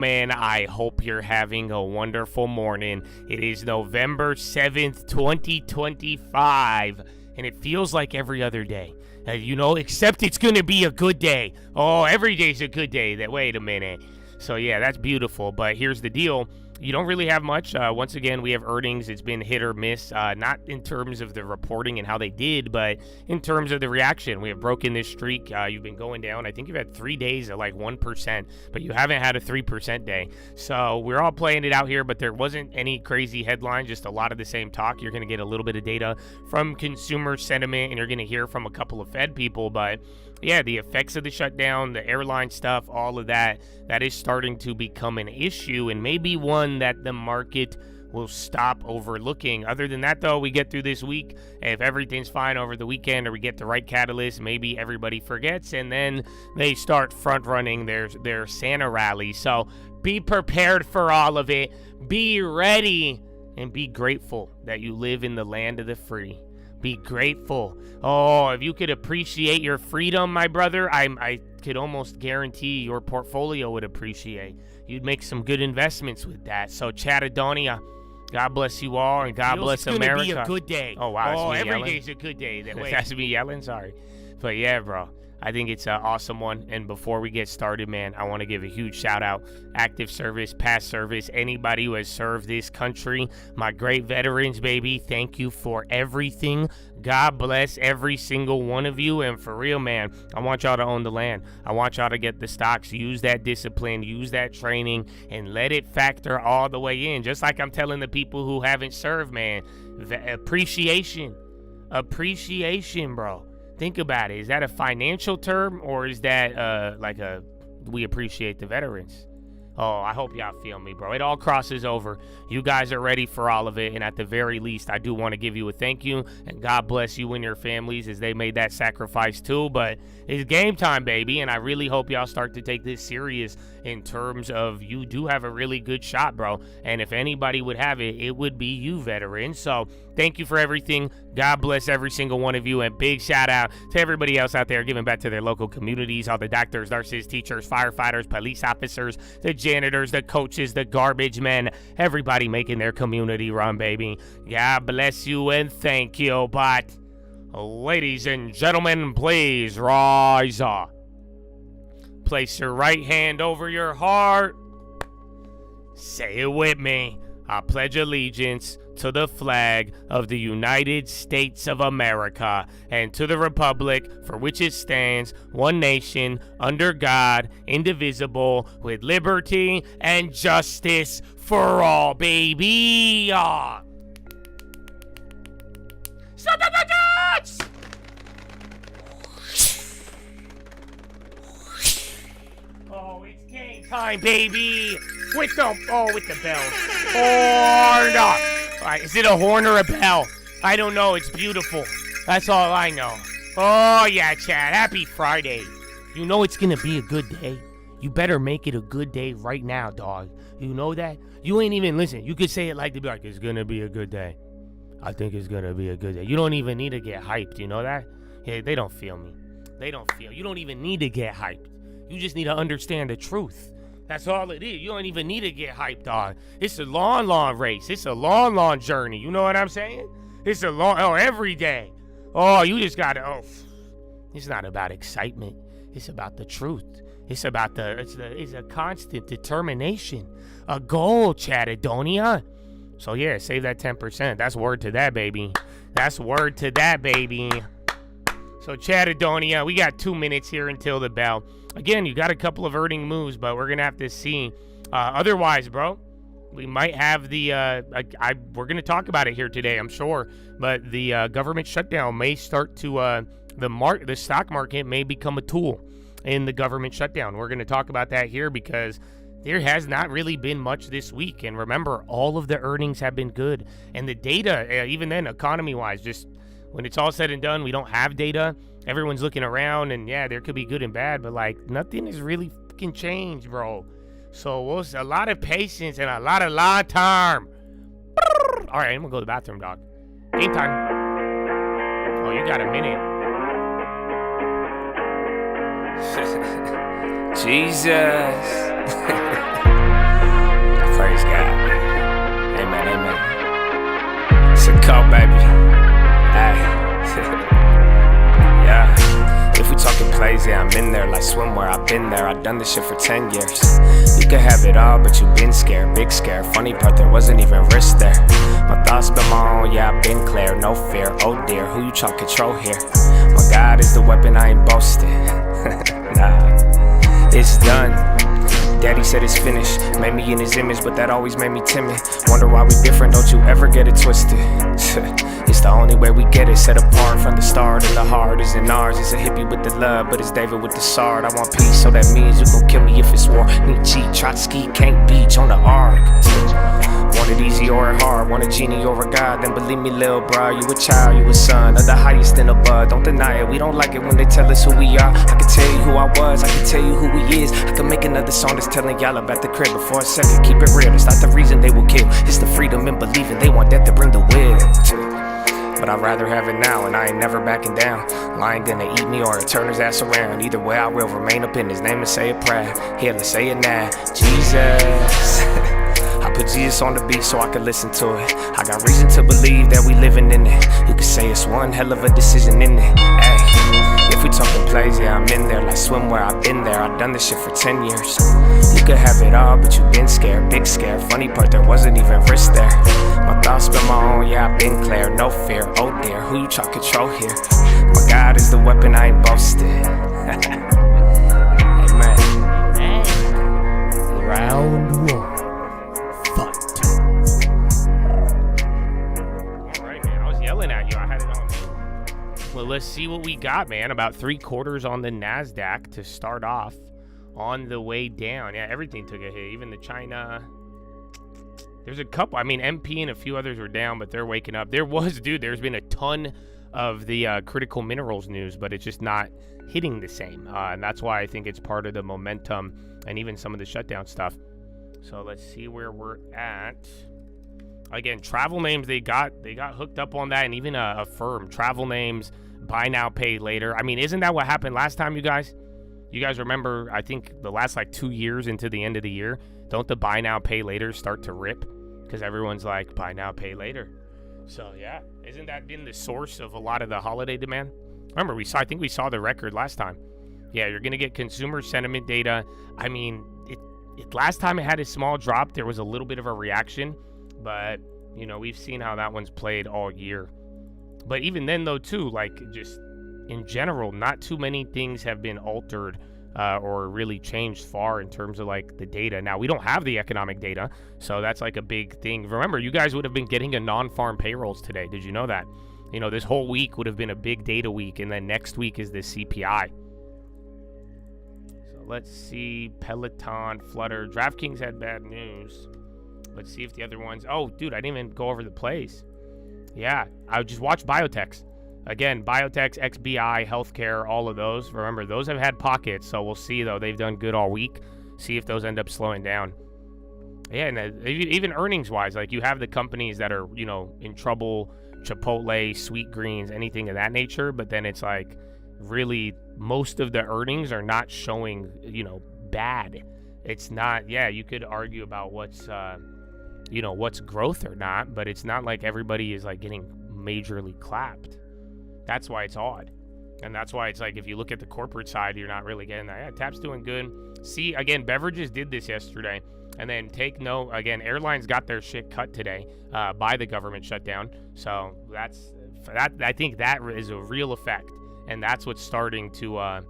Man, I hope you're having a wonderful morning. It is November 7th, 2025, and it feels like every other day. Except it's going to be a good day. Oh, every day's a good day. Wait a minute. So, yeah, that's beautiful, but here's the deal. You don't really have much. Once again, we have earnings. It's been hit or miss, not in terms of the reporting and how they did, but in terms of the reaction. We have broken this streak. You've been going down. I think you've had 3 days at like 1%, but you haven't had a 3% day. So we're all playing it out here, but there wasn't any crazy headline, just a lot of the same talk. You're going to get a little bit of data from consumer sentiment, and you're going to hear from a couple of Fed people, but yeah, the effects of the shutdown, the airline stuff, all of that is starting to become an issue, and maybe one that the market will stop overlooking. Other than that, though, we get through this week. If everything's fine over the weekend or we get the right catalyst, maybe everybody forgets, and then they start front-running their Santa rally. So be prepared for all of it. Be ready and be grateful that you live in the land of the free. Be grateful. Oh, if you could appreciate your freedom, my brother, I could almost guarantee your portfolio would appreciate. You'd make some good investments with that. So, Chattadonia, God bless you all, and God bless America. It's going to be a good day. Oh, wow. Every day's a good day. That's me yelling? Sorry. But, yeah, bro. I think it's an awesome one. And before we get started, man, I want to give a huge shout out. Active service, past service, anybody who has served this country, my great veterans, baby, thank you for everything. God bless every single one of you. And for real, man, I want y'all to own the land. I want y'all to get the stocks, use that discipline, use that training, and let it factor all the way in. Just like I'm telling the people who haven't served, man, appreciation, bro. Think about it. Is that a financial term, or is that we appreciate the veterans? Oh, I hope y'all feel me, bro. It all crosses over. You guys are ready for all of it, and at the very least, I do want to give you a thank you, and God bless you and your families as they made that sacrifice too. But it's game time, baby, and I really hope y'all start to take this serious in terms of you do have a really good shot, bro. And if anybody would have it, it would be you, veterans. So thank you for everything. God bless every single one of you, and big shout out to everybody else out there giving back to their local communities, all the doctors, nurses, teachers, firefighters, police officers, the janitors, the coaches, the garbage men, everybody making their community run, baby. God bless you and thank you. But ladies and gentlemen, please rise up. Place your right hand over your heart. Say it with me. I pledge allegiance to the flag of the United States of America and to the republic for which it stands, one nation, under God, indivisible, with liberty and justice for all, baby. Oh, it's game time, baby. With the bell. Horn up. All right, is it a horn or a bell? I don't know. It's beautiful. That's all I know. Oh, yeah, Chad. Happy Friday. You know it's going to be a good day. You better make it a good day right now, dog. You know that? You ain't even, listen, you could say it like it's going to be a good day. I think it's going to be a good day. You don't even need to get hyped. You know that? Yeah, they don't feel me. You don't even need to get hyped. You just need to understand the truth. That's all it is. You don't even need to get hyped, dog. It's a long, long race. It's a long, long journey. You know what I'm saying? It's a every day. Oh, you just got to, it's not about excitement. It's about the truth. It's about it's a constant determination, a goal, Chattadonia. So yeah, save that 10%. That's word to that, baby. So Chattadonia, we got 2 minutes here until the bell. Again, you got a couple of earning moves, but we're going to have to see. Otherwise, bro, we might have the, we're going to talk about it here today, I'm sure, but the government shutdown may start to, the stock market may become a tool in the government shutdown. We're going to talk about that here because there has not really been much this week. And remember, all of the earnings have been good. And the data, even then, economy-wise, just when it's all said and done, we don't have data. Everyone's looking around, and yeah, there could be good and bad, but like nothing has really fucking changed, bro. So it's a lot of patience and a lot of long term. All right, I'm gonna go to the bathroom, dog. Game time. Oh, you got a minute. Jesus. yeah, I'm in there like swimwear. I've been there, I've done this shit for 10 years. You could have it all, but you've been scared, big scare. Funny part, there wasn't even risk there. My thoughts been my own, yeah, I've been clear, no fear. Oh dear, who you trying to control here? My God is the weapon, I ain't boasting. Nah, it's done. Daddy said it's finished, made me in his image, but that always made me timid. Wonder why we different, don't you ever get it twisted. It's the only way we get it, set apart from the start. And the heart isn't ours, it's a hippie with the love, but it's David with the sword. I want peace, so that means you gon' kill me if it's war. Nietzsche, Trotsky, can't beach on the arc. Want it easy or hard, want a genie or a god, then believe me, lil' bro, you a child, you a son of the highest in the bud. Don't deny it, we don't like it when they tell us who we are. I can tell you who I was, I can tell you who he is. I can make another song that's telling y'all about the crib, but for a second, keep it real, it's not the reason they will kill. It's the freedom in believing, they want death to bring the will. But I'd rather have it now, and I ain't never backing down. Lion gonna eat me or turn his ass around. Either way, I will remain up in his name and say it proud. Here, let's say it now, Jesus. I put Jesus on the beat so I can listen to it. I got reason to believe that we living in it. You could say it's one hell of a decision in it. Ay, if we talking plays, yeah, I'm in there like swimwear. I've been there, I've done this shit for 10 years. You could have it all, but you've been scared, big scare. Funny part, there wasn't even risk there. My thoughts been my own, yeah, I've been clear, no fear. Oh dear, who you try to control here? My God is the weapon, I ain't boasting. Amen. Round one. Fight. Alright, man, I was yelling at you, I had it on. Well, let's see what we got, man. About 3/4 on the NASDAQ to start off. On the way down, yeah, everything took a hit, even the China. There's a couple, I mean, MP and a few others were down, but they're waking up. There's been a ton of the critical minerals news, but it's just not hitting the same. And that's why I think it's part of the momentum and even some of the shutdown stuff. So let's see where we're at. Again, travel names, they got hooked up on that, and even a firm, travel names, buy now, pay later. I mean, isn't that what happened last time, you guys? You guys remember, I think the last like 2 years into the end of the year, don't the buy now, pay later start to rip? Because everyone's like, buy now, pay later. So yeah, isn't that been the source of a lot of the holiday demand? Remember, I think we saw the record last time. Yeah, you're gonna get consumer sentiment data. I mean, last time it had a small drop, there was a little bit of a reaction, but you know, we've seen how that one's played all year. But even then though too, like just in general, not too many things have been altered or really changed far in terms of like the data. Now, we don't have the economic data, so that's like a big thing. Remember, you guys would have been getting a non-farm payrolls today. Did you know that? You know, this whole week would have been a big data week, and then next week is the CPI. So let's see, Peloton, Flutter. DraftKings had bad news. Let's see if the other ones. Oh, dude, I didn't even go over the plays. Yeah, I just watched biotechs. Again, biotechs, XBI, healthcare, all of those. Remember, those have had pockets, so we'll see, though. They've done good all week. See if those end up slowing down. Yeah, and even earnings-wise, like you have the companies that are, you know, in trouble, Chipotle, Sweet Greens, anything of that nature, but then it's like really most of the earnings are not showing, you know, bad. It's not, yeah, you could argue about what's, you know, what's growth or not, but it's not like everybody is like getting majorly clapped. That's why it's odd. And that's why it's like, if you look at the corporate side, you're not really getting that. Yeah, TAP's doing good. See, again, beverages did this yesterday. And then take note, again, airlines got their shit cut today by the government shutdown. So that I think that is a real effect. And that's what's starting to,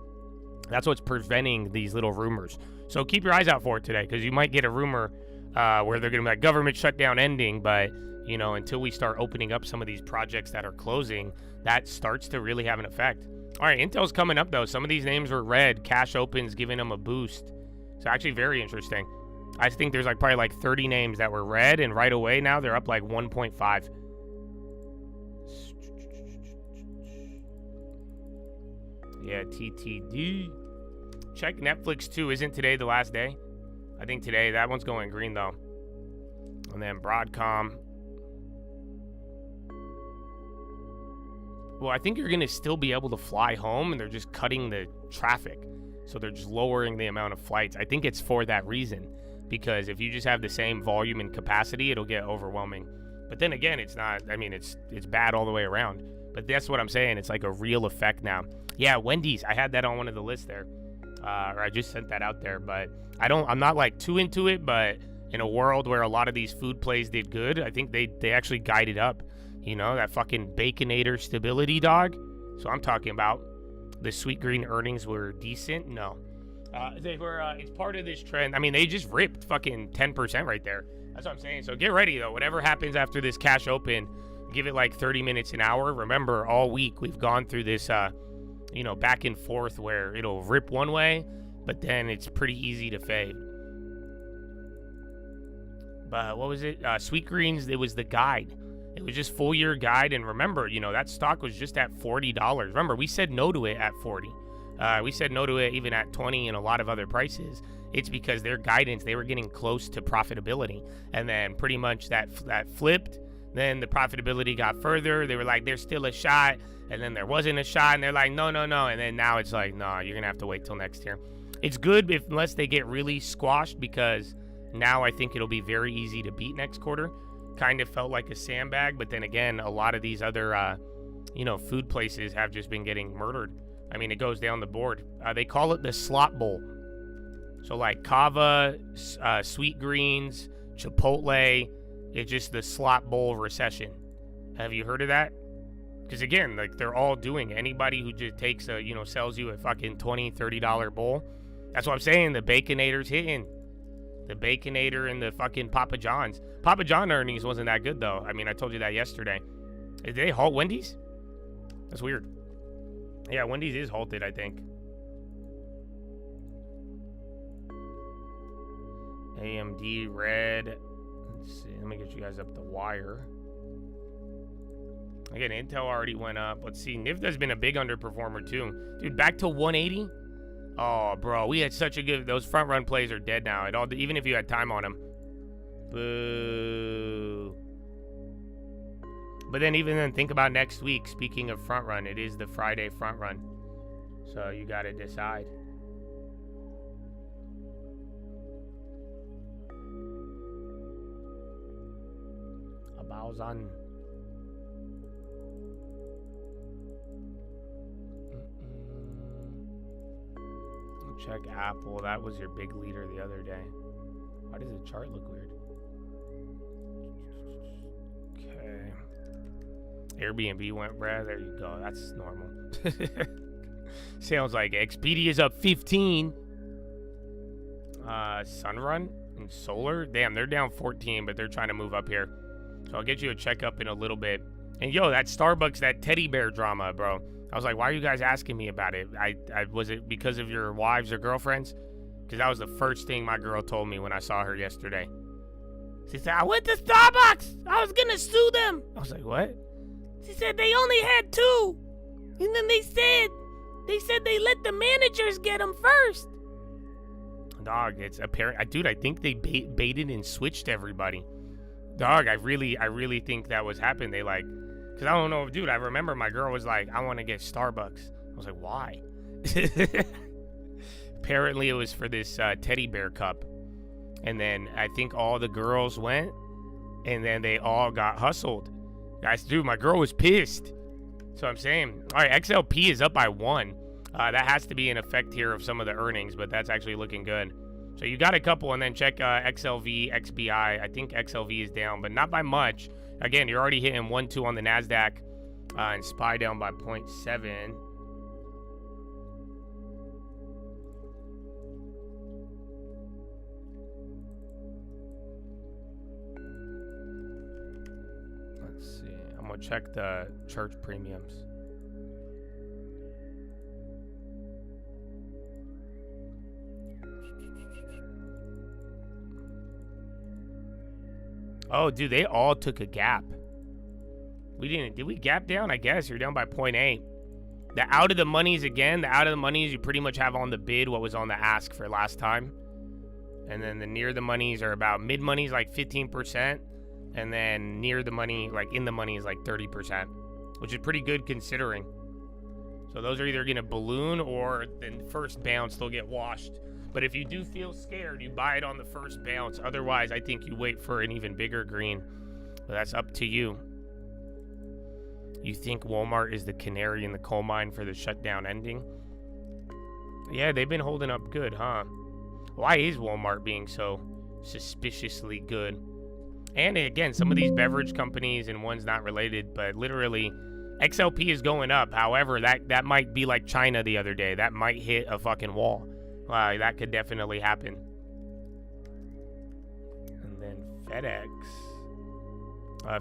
that's what's preventing these little rumors. So keep your eyes out for it today, because you might get a rumor where they're going to be like government shutdown ending, but you know, until we start opening up some of these projects that are closing, that starts to really have an effect. All right, Intel's coming up though. Some of these names were red. Cash opens giving them a boost. So actually very interesting. I think there's like probably like 30 names that were red, and right away now they're up like 1.5. Yeah, TTD. Check Netflix too. Isn't today the last day? I think today, that one's going green though. And then Broadcom. Well, I think you're going to still be able to fly home, and they're just cutting the traffic. So they're just lowering the amount of flights. I think it's for that reason. Because if you just have the same volume and capacity, it'll get overwhelming. But then again, it's not, I mean, it's bad all the way around. But that's what I'm saying. It's like a real effect now. Yeah, Wendy's. I had that on one of the lists there. Or I just sent that out there. But I'm not like too into it. But in a world where a lot of these food plays did good, I think they actually guided up. You know, that fucking Baconator stability, dog. So I'm talking about the Sweet Green earnings were decent. No. They were, it's part of this trend. I mean, they just ripped fucking 10% right there. That's what I'm saying. So get ready, though. Whatever happens after this cash open, give it like 30 minutes an hour. Remember, all week we've gone through this, back and forth where it'll rip one way, but then it's pretty easy to fade. But what was it? Sweet Greens, it was the guide. It was just full year guide. And remember, that stock was just at $40. Remember, we said no to it at 40. We said no to it even at 20 and a lot of other prices. It's because their guidance, they were getting close to profitability. And then pretty much that flipped. Then the profitability got further. They were like, there's still a shot. And then there wasn't a shot. And they're like, no. And then now it's like, no, you're going to have to wait till next year. It's good unless they get really squashed, because now I think it'll be very easy to beat next quarter. Kind of felt like a sandbag. But then again, a lot of these other, food places have just been getting murdered. I mean, it goes down the board. They call it the slot bowl. So like Kava, Sweet Greens, Chipotle, it's just the slot bowl recession. Have you heard of that? Because again, like they're all doing it. Anybody who just takes sells you a fucking $20, $30 bowl. That's what I'm saying. The Baconator's hitting. The Baconator and the fucking Papa John's. Papa John earnings wasn't that good though. I mean, I told you that yesterday. Did they halt Wendy's? That's weird. Yeah, Wendy's is halted, I think. AMD red. Let's see. Let me get you guys up the wire. Again, Intel already went up. Let's see. NVIDIA's been a big underperformer too. Dude, back to 180. Oh, bro, we had such a good. Those front run plays are dead now. Even if you had time on them. Boo. But then even then, think about next week. Speaking of front run, it is the Friday front run. So you got to decide. Abauzan. Check Apple. That was your big leader the other day. Why does the chart look weird? Okay. Airbnb went red. There you go. That's normal. Sounds like Expedia's up 15. Sunrun and Solar. Damn, they're down 14, but they're trying to move up here. So I'll get you a checkup in a little bit. And yo, that Starbucks, that teddy bear drama, bro. I was like, why are you guys asking me about it? I was it because of your wives or girlfriends? Because that was the first thing my girl told me when I saw her yesterday. She said, I went to Starbucks. I was going to sue them. I was like, what? She said they only had 2. And then they said they let the managers get them first. Dog, it's apparent. Dude, I think they baited and switched everybody. Dog, I really think that was happening. They like, because I don't know, dude, I remember my girl was like, I want to get Starbucks. I was like, why? Apparently it was for this teddy bear cup. And then I think all the girls went, and then they all got hustled. Guys, dude, my girl was pissed. So I'm saying, all right, XLP is up by 1. That has to be an effect here of some of the earnings, but that's actually looking good. So you got a couple, and then check XLV, XBI. I think XLV is down, but not by much. Again, you're already hitting 1-2 on the NASDAQ, and SPY down by 0.7. Let's see. I'm going to check the church premiums. Oh, dude, they all took a gap. We didn't. Did we gap down? I guess you're down by 0.8. The out of the monies again. The out of the monies you pretty much have on the bid what was on the ask for last time. And then the near the monies are about mid monies like 15%. And then near the money, like in the money, is like 30%. Which is pretty good considering. So those are either going to balloon or the first bounce they'll get washed. But if you do feel scared, you buy it on the first bounce. Otherwise, I think you wait for an even bigger green. But that's up to you. You think Walmart is the canary in the coal mine for the shutdown ending? Yeah, they've been holding up good, huh? Why is Walmart being so suspiciously good? And again, some of these beverage companies and ones not related, but literally XLP is going up. However, that might be like China the other day. That might hit a fucking wall. That could definitely happen. And then FedEx.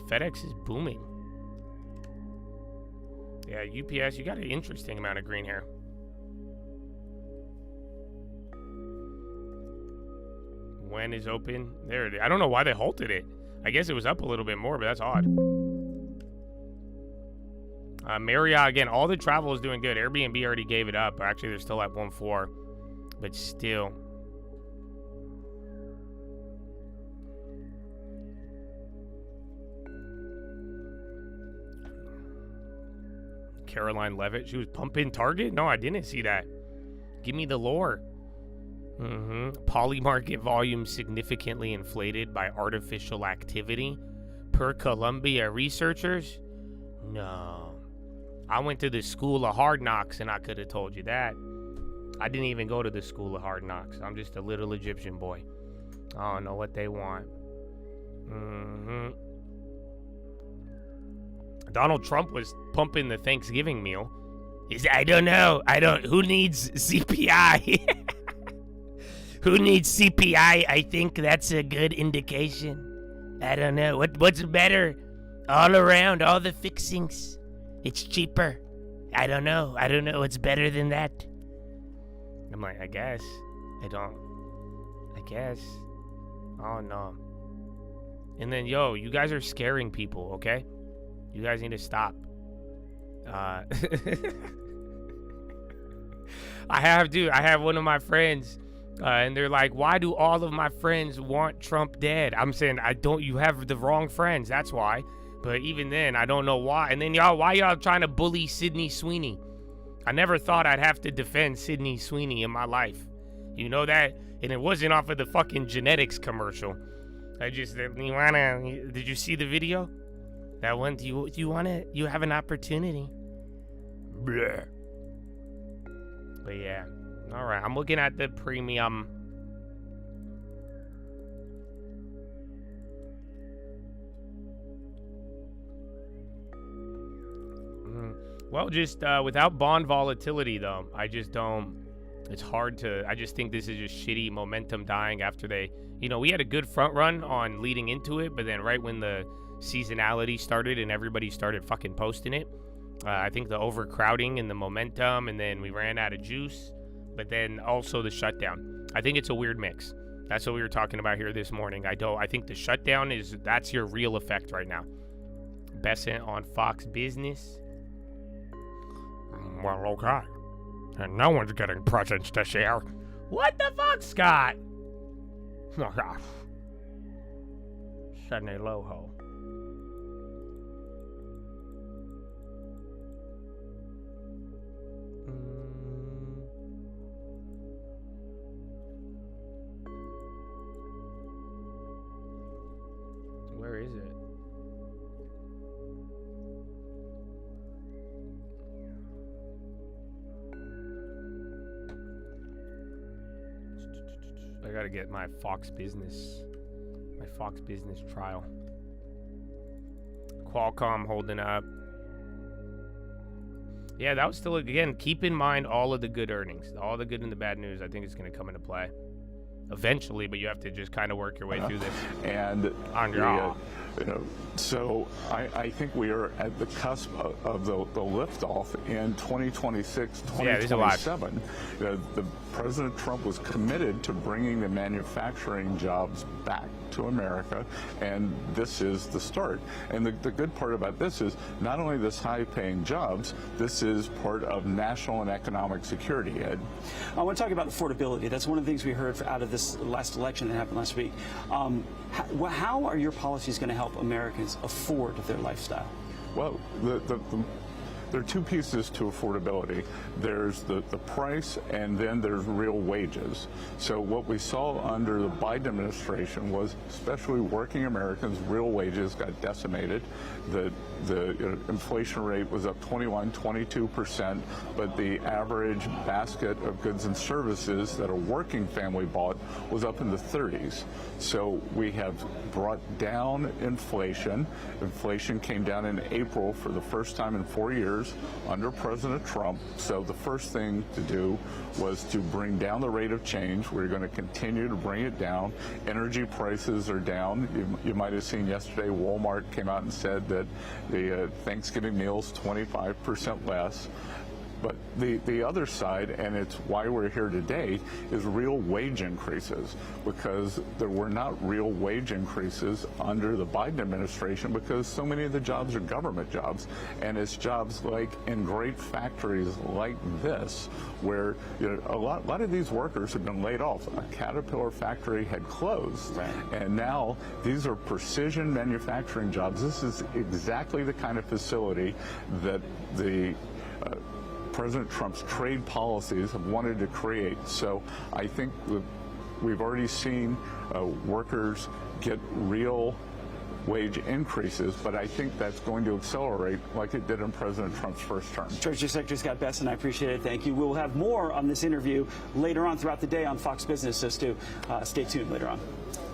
FedEx is booming. Yeah, UPS, you got an interesting amount of green here. When is open? There it is. I don't know why they halted it. I guess it was up a little bit more, but that's odd. Marriott, again, all the travel is doing good. Airbnb already gave it up. Actually, they're still at 1.4, but still. Caroline Levitt, she was pumping Target? No, I didn't see that. Give me the lore. Polymarket volume significantly inflated by artificial activity per Columbia researchers? No. I went to the School of Hard Knocks and I could have told you that. I didn't even go to the School of Hard Knocks. I'm just a little Egyptian boy. I don't know what they want. Donald Trump was pumping the Thanksgiving meal. I don't know. Who needs CPI? Who needs CPI? I think that's a good indication. I don't know. What's better? All around, all the fixings. It's cheaper. I don't know what's better than that. I'm like, I guess. I guess. Oh, no. And then, yo, you guys are scaring people, okay? You guys need to stop. I have one of my friends, and they're like, why do all of my friends want Trump dead? I'm saying, you have the wrong friends, that's why. But even then, I don't know why. And then why y'all trying to bully Sydney Sweeney? I never thought I'd have to defend Sydney Sweeney in my life. You know that? And it wasn't off of the fucking genetics commercial. Did you see the video? That one, do you have an opportunity? Bleh. But yeah. All right, I'm looking at the premium. Well, just without bond volatility, though, I just don't. It's hard to. I just think this is just shitty momentum dying after they. We had a good front run on leading into it, but then right when the seasonality started and everybody started fucking posting it, I think the overcrowding and the momentum, and then we ran out of juice, but then also the shutdown. I think it's a weird mix. That's what we were talking about here this morning. I think the shutdown that's your real effect right now. Besant on Fox Business. Well, okay. And no one's getting presents this year. What the fuck, Scott? Oh, gosh. Sydney Loho. Where is it? I gotta get my Fox Business trial. Qualcomm holding up. Yeah, that was still, again, keep in mind all of the good earnings. All the good and the bad news, I think it's going to come into play eventually, but you have to just kind of work your way through this. And on your so I think we are at the cusp of the liftoff in 2026, 2027. The President Trump was committed to bringing the manufacturing jobs back to America, and this is the start. And the good part about this is not only this high-paying jobs, this is part of national and economic security, Ed. I want to talk about affordability. That's one of the things we heard out of this last election that happened last week. How are your policies going to help Americans afford their lifestyle? Well, there are two pieces to affordability. There's the price, and then there's real wages. So what we saw under the Biden administration was, especially working Americans, real wages got decimated. The inflation rate was up 22%, but the average basket of goods and services that a working family bought was up in the 30s. So we have brought down inflation. Inflation came down in April for the first time in 4 years under President Trump. So the first thing to do was to bring down the rate of change. We're going to continue to bring it down. Energy prices are down. You might have seen yesterday Walmart came out and said that the Thanksgiving meal's 25% less. But the other side, and it's why we're here today, is real wage increases, because there were not real wage increases under the Biden administration because so many of the jobs are government jobs. And it's jobs like in great factories like this, where a lot of these workers have been laid off. A Caterpillar factory had closed. Right. And now these are precision manufacturing jobs. This is exactly the kind of facility that the President Trump's trade policies have wanted to create. So I think we've already seen workers get real wage increases, but I think that's going to accelerate like it did in President Trump's first term. Treasury Secretary Scott Bessent, I appreciate it. Thank you. We'll have more on this interview later on throughout the day on Fox Business, so stay tuned later on.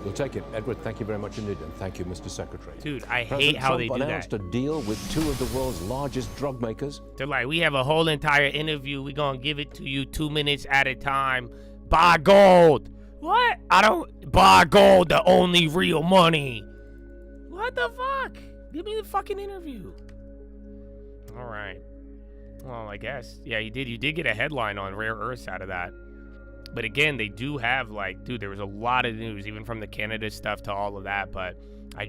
We'll take it. Edward, thank you very much indeed, and thank you, Mr. Secretary. Dude, I hate President how Trump they do announced that. a deal with two of the world's largest drug makers. They're like, we have a whole entire interview. We're going to give it to you 2 minutes at a time. Buy gold. What? I don't buy gold, the only real money. What the fuck? Give me the fucking interview. All right. Well, I guess. Yeah, you did get a headline on rare earths out of that. But again, they do have, like, dude, there was a lot of news, even from the Canada stuff to all of that, but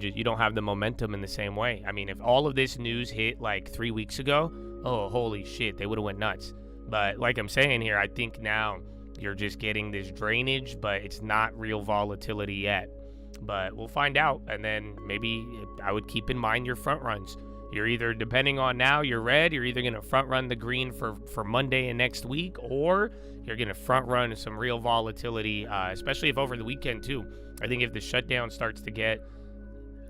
you don't have the momentum in the same way. I mean, if all of this news hit like 3 weeks ago, oh, holy shit, they would have went nuts. But like I'm saying here, I think now you're just getting this drainage, but it's not real volatility yet. But we'll find out, and then maybe I would keep in mind your front runs. You're either, depending on now, you're red, you're either going to front run the green for Monday and next week, or you're going to front run some real volatility, especially if over the weekend too. I think if the shutdown starts to get,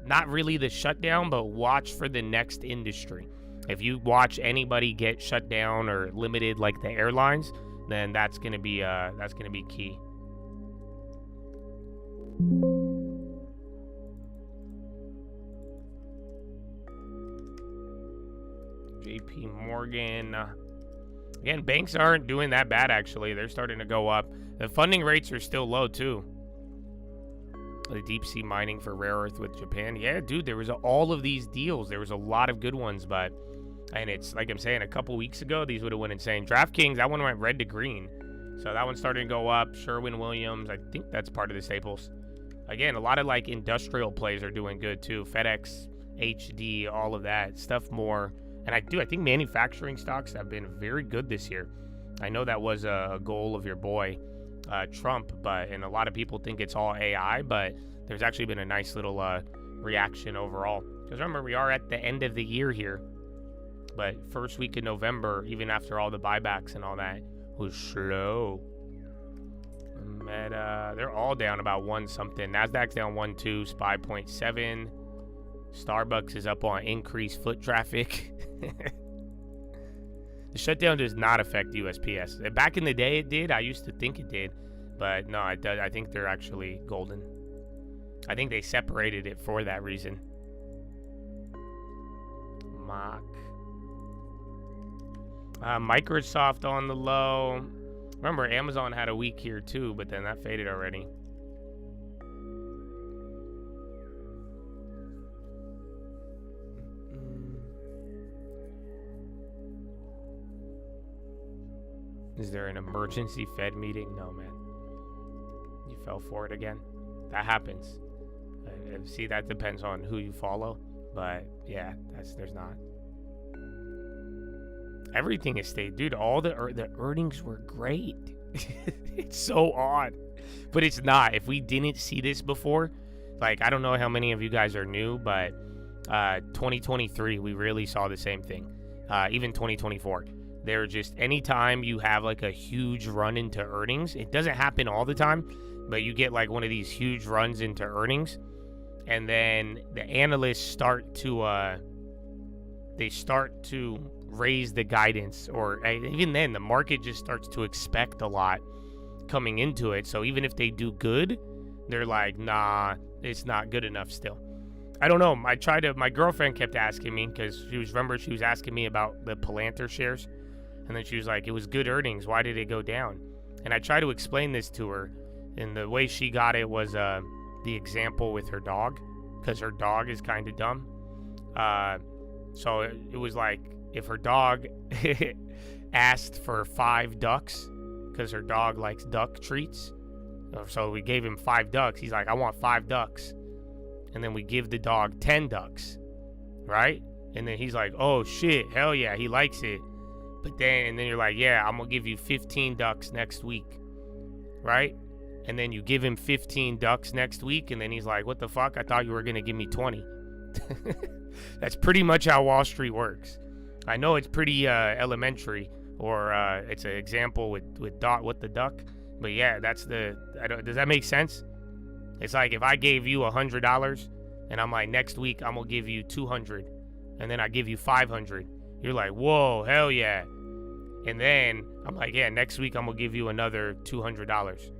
not really the shutdown, but watch for the next industry. If you watch anybody get shut down or limited, like the airlines, then that's going to be key. JP Morgan. Again, banks aren't doing that bad, actually. They're starting to go up. The funding rates are still low, too. The deep sea mining for rare earth with Japan. Yeah, dude, there was all of these deals. There was a lot of good ones, but, and it's like I'm saying, a couple weeks ago, these would have went insane. DraftKings, that one went red to green. So that one's starting to go up. Sherwin-Williams, I think that's part of the staples. Again, a lot of like industrial plays are doing good, too. FedEx, HD, all of that stuff more. And I think manufacturing stocks have been very good this year. I know that was a goal of your boy, Trump, and a lot of people think it's all AI, but there's actually been a nice little reaction overall. Because remember, we are at the end of the year here, but first week in November, even after all the buybacks and all that, was slow. Meta, they're all down about 1 something. Nasdaq's down 1.2, SPY 0.7. Starbucks is up on increased foot traffic. The shutdown does not affect USPS. Back in the day, it did. I used to think it did, but no, it does. I think they're actually golden. I think they separated it for that reason. Microsoft on the low. Remember, Amazon had a week here too, but then that faded already. Is there an emergency Fed meeting? No, man. You fell for it again. That happens. See, that depends on who you follow. But yeah, there's not. Everything is stayed, dude. All the earnings were great. It's so odd, but it's not. If we didn't see this before, like, I don't know how many of you guys are new, but 2023 we really saw the same thing. even 2024. They're just, anytime you have like a huge run into earnings, it doesn't happen all the time, but you get like one of these huge runs into earnings, and then the analysts start to raise the guidance, or even then the market just starts to expect a lot coming into it. So even if they do good, they're like, nah, it's not good enough still. I don't know. My girlfriend kept asking me, because she was asking me about the Palantir shares, and then she was like, it was good earnings, why did it go down? And I tried to explain this to her, and the way she got it was the example with her dog, because her dog is kind of dumb. So it was like, if her dog asked for 5 ducks, because her dog likes duck treats, so we gave him 5 ducks. He's like, I want 5 ducks. And then we give the dog 10 ducks, right? And then he's like, oh shit, hell yeah, he likes it. But then you're like, yeah, I'm gonna give you 15 ducks next week, right? And then you give him 15 ducks next week, and then he's like, what the fuck? I thought you were gonna give me 20. That's pretty much how Wall Street works. I know it's pretty elementary, or it's an example with Dot with the duck, but yeah, does that make sense? It's like if I gave you $100, and I'm like, next week I'm gonna give you 200, and then I give you 500. You're like, whoa, hell yeah. And then I'm like, yeah, next week I'm gonna give you another $200,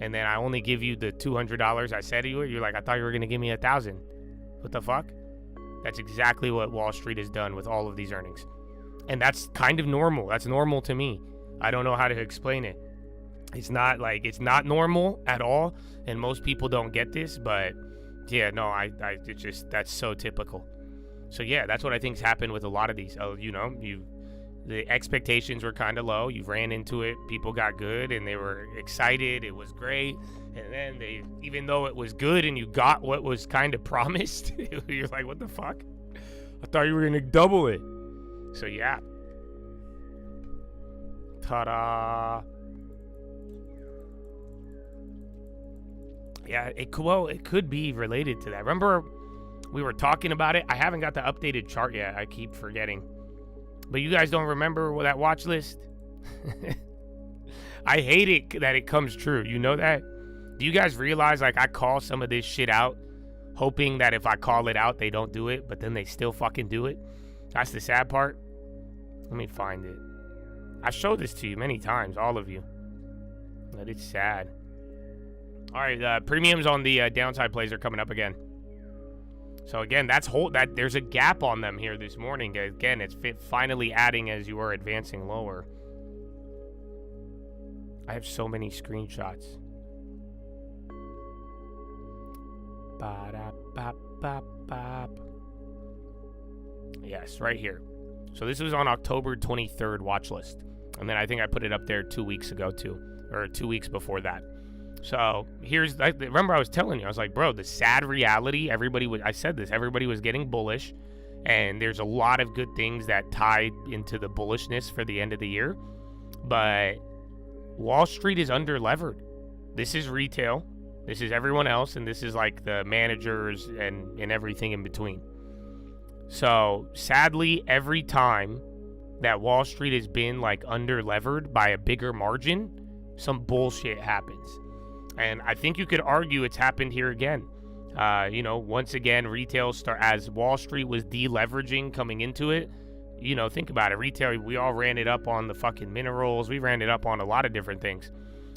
and then I only give you the $200 I said to you. You're like, I thought you were gonna give me 1,000. What the fuck? That's exactly what Wall Street has done with all of these earnings, and that's kind of normal. That's normal to me. I don't know how to explain it. It's not normal at all, and most people don't get this, but yeah, no, it's just, that's so typical. So yeah, that's what I think's happened with a lot of these. The expectations were kind of low. You ran into it, people got good, and they were excited. It was great, and then even though it was good and you got what was kind of promised, you're like, what the fuck? I thought you were gonna double it. So yeah. Ta-da. Yeah, it could be related to that. Remember, we were talking about it. I haven't got the updated chart yet. I keep forgetting. But you guys don't remember that watch list? I hate it that it comes true. You know that? Do you guys realize, like, I call some of this shit out, hoping that if I call it out, they don't do it, but then they still fucking do it? That's the sad part. Let me find it. I showed this to you many times, all of you. But it's sad. All right, premiums on the downside plays are coming up again. So again, there's a gap on them here this morning. Again, it's finally adding as you are advancing lower. I have so many screenshots. Yes, right here. So this was on October 23rd watch list. And then I think I put it up there 2 weeks ago too, or 2 weeks before that. So remember I was telling you, I was like, bro, the sad reality, everybody was getting bullish, and there's a lot of good things that tied into the bullishness for the end of the year, but Wall Street is under-levered. This is retail, this is everyone else, and this is like the managers and everything in between. So sadly, every time that Wall Street has been like under-levered by a bigger margin, some bullshit happens. And I think you could argue it's happened here again. Once again, retail as Wall Street was deleveraging coming into it. Think about it. Retail, we all ran it up on the fucking minerals. We ran it up on a lot of different things.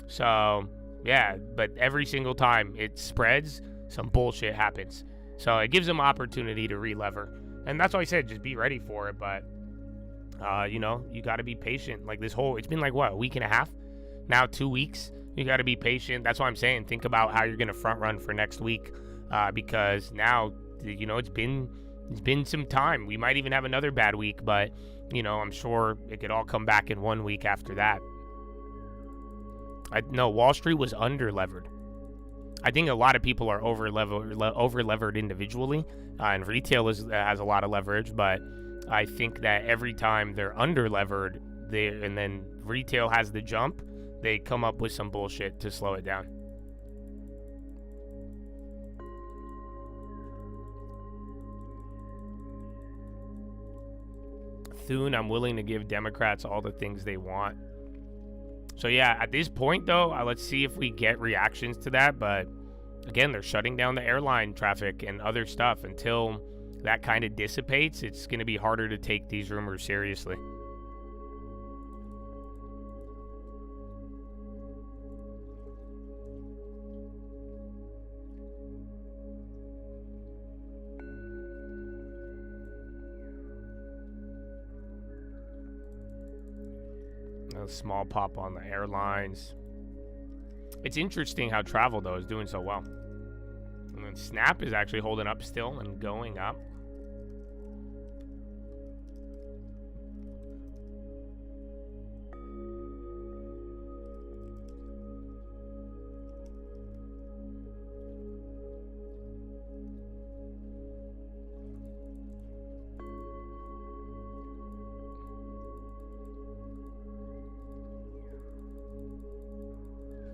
So, yeah, but every single time it spreads, some bullshit happens. So it gives them opportunity to relever. And that's why I said just be ready for it. But, you got to be patient. Like it's been like, what, a week and a half? Now 2 weeks. You got to be patient. That's why I'm saying think about how you're going to front run for next week, because now, it's been some time. We might even have another bad week, but, I'm sure it could all come back in 1 week after that. Wall Street was under-levered. I think a lot of people are over-levered individually, and retail has a lot of leverage, but I think that every time they're under-levered, and then retail has the jump, they come up with some bullshit to slow it down. Bethune, I'm willing to give Democrats all the things they want. So yeah, at this point though, let's see if we get reactions to that. But again, they're shutting down the airline traffic and other stuff. Until that kind of dissipates, it's going to be harder to take these rumors seriously. A small pop on the airlines. It's interesting how travel though is doing so well. And then Snap is actually holding up still and going up.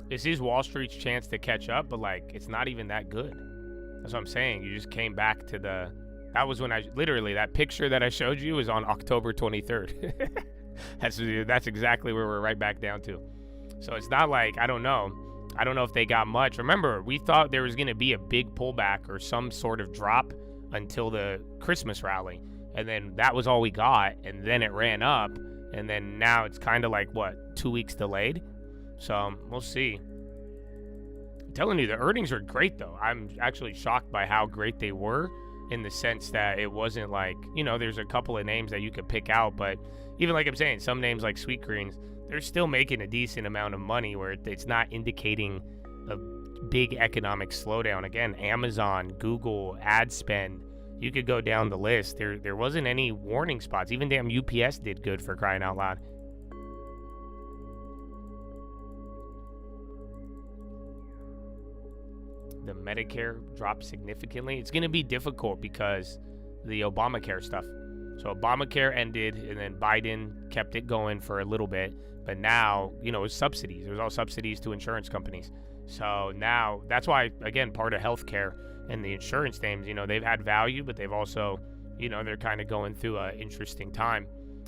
This is Wall Street's chance to catch up, but like, it's not even that good. That's what I'm saying. You just came back to that was when literally, that picture that I showed you was on October 23rd. That's exactly where we're right back down to. So it's not like, I don't know if they got much. Remember, we thought there was going to be a big pullback or some sort of drop until the Christmas rally. And then that was all we got. And then it ran up. And then now it's kind of like, what, 2 weeks delayed? So we'll see. I'm telling you, the earnings are great though. I'm actually shocked by how great they were, in the sense that it wasn't like, there's a couple of names that you could pick out, but even like I'm saying, some names like Sweetgreens, they're still making a decent amount of money where it's not indicating a big economic slowdown. Again, Amazon, Google, ad spend, you could go down the list. There wasn't any warning spots. Even damn UPS did good, for crying out loud. The Medicare dropped significantly. It's going to be difficult because the Obamacare stuff. So Obamacare ended, and then Biden kept it going for a little bit. But now, it's subsidies. There's all subsidies to insurance companies. So now, that's why, again, part of healthcare and the insurance names, they've had value, but they've also, they're kind of going through an interesting time.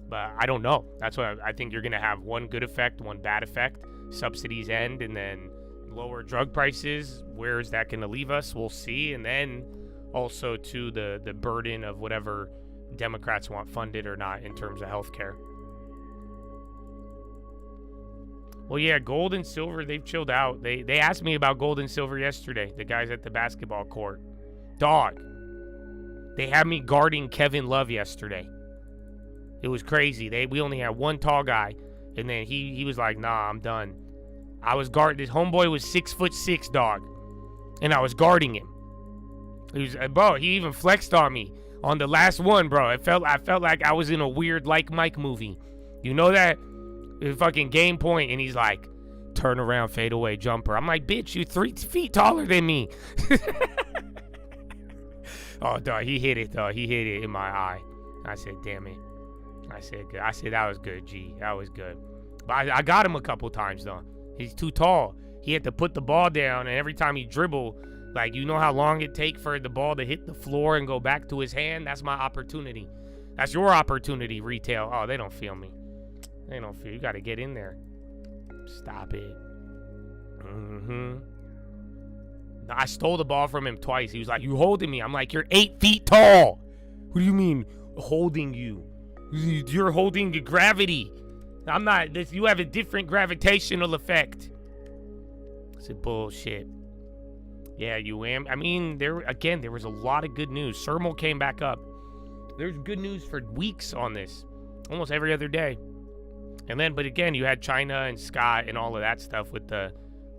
But I don't know. That's why I think you're going to have one good effect, one bad effect. Subsidies end, and then lower drug prices. Where is that going to leave us? We'll see. And then also to the burden of whatever Democrats want funded or not in terms of healthcare. Well, yeah, gold and silver, they've chilled out. They asked me about gold and silver yesterday, the guys at the basketball court. Dog, they had me guarding Kevin Love yesterday. It was crazy. We only had one tall guy, and then he was like, nah, I'm done. I was guarding. This homeboy was 6'6", dog, and I was guarding him. He even flexed on me on the last one, bro. I felt like I was in a weird Like Mike movie. You know that? Fucking game point, and he's like, turn around, fade away, jumper. I'm like, bitch, you 3 feet taller than me. Oh, dog, he hit it, though. He hit it in my eye. I said, damn it. I said, that was good, G. That was good. But I got him a couple times, though. He's too tall. He had to put the ball down, and every time he dribbled, like, you know how long it take for the ball to hit the floor and go back to his hand? That's my opportunity. That's your opportunity, retail. Oh, they don't feel me. They don't feel. You got to get in there. Stop it. I stole the ball from him twice. He was like, you holding me? I'm like, you're 8 feet tall. What do you mean holding you? You're holding the gravity. I'm not. You have a different gravitational effect. It's a bullshit. Yeah, you am. I mean, there was a lot of good news. Sermal came back up. There's good news for weeks on this. Almost every other day. And then, but again, you had China and Scott and all of that stuff with the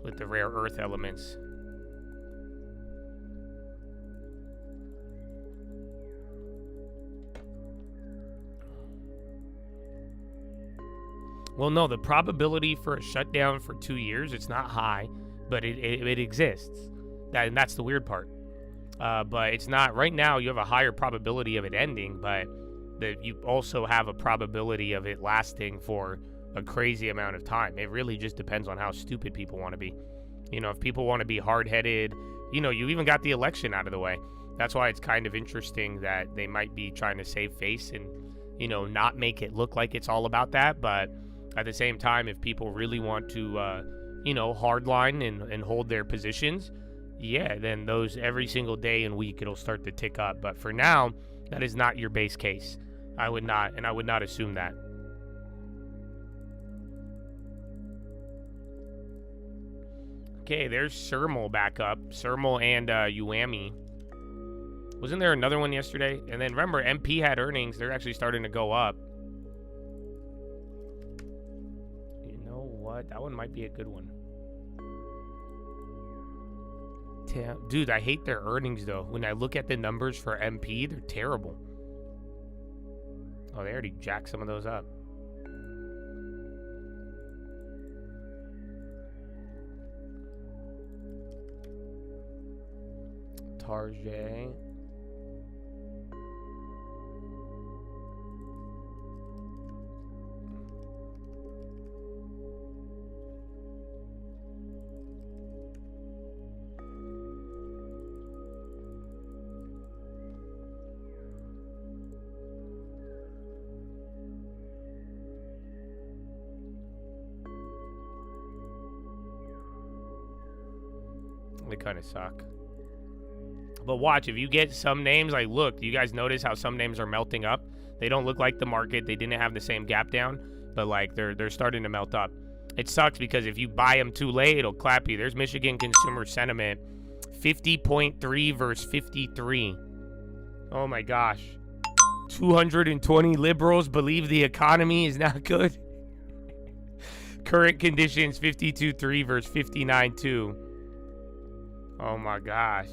rare earth elements. Well, no, the probability for a shutdown for 2 years, it's not high, but it exists. And that's the weird part. But it's not, right now you have a higher probability of it ending, but you also have a probability of it lasting for a crazy amount of time. It really just depends on how stupid people want to be. If people want to be hard-headed, you even got the election out of the way. That's why it's kind of interesting that they might be trying to save face and, not make it look like it's all about that. But at the same time, if people really want to, hardline and hold their positions, then those every single day and week it'll start to tick up. But for now, that is not your base case. I would not assume that. Okay, there's Sermal back up. Sermal and Uami. Wasn't there another one yesterday? And then remember, MP had earnings. They're actually starting to go up. You know what? That one might be a good one. Dude, I hate their earnings, though. When I look at the numbers for MP, they're terrible. Oh, they already jacked some of those up. Tarjay. They kind of suck. But watch, if you get some names, like, look, you guys notice how some names are melting up? They don't look like the market. They didn't have the same gap down, but like they're starting to melt up. It sucks because if you buy them too late, it'll clap you. There's Michigan consumer sentiment, 50.3 versus 53. Oh my gosh. 220 liberals believe the economy is not good. Current conditions, 52.3 versus 59.2. Oh my gosh.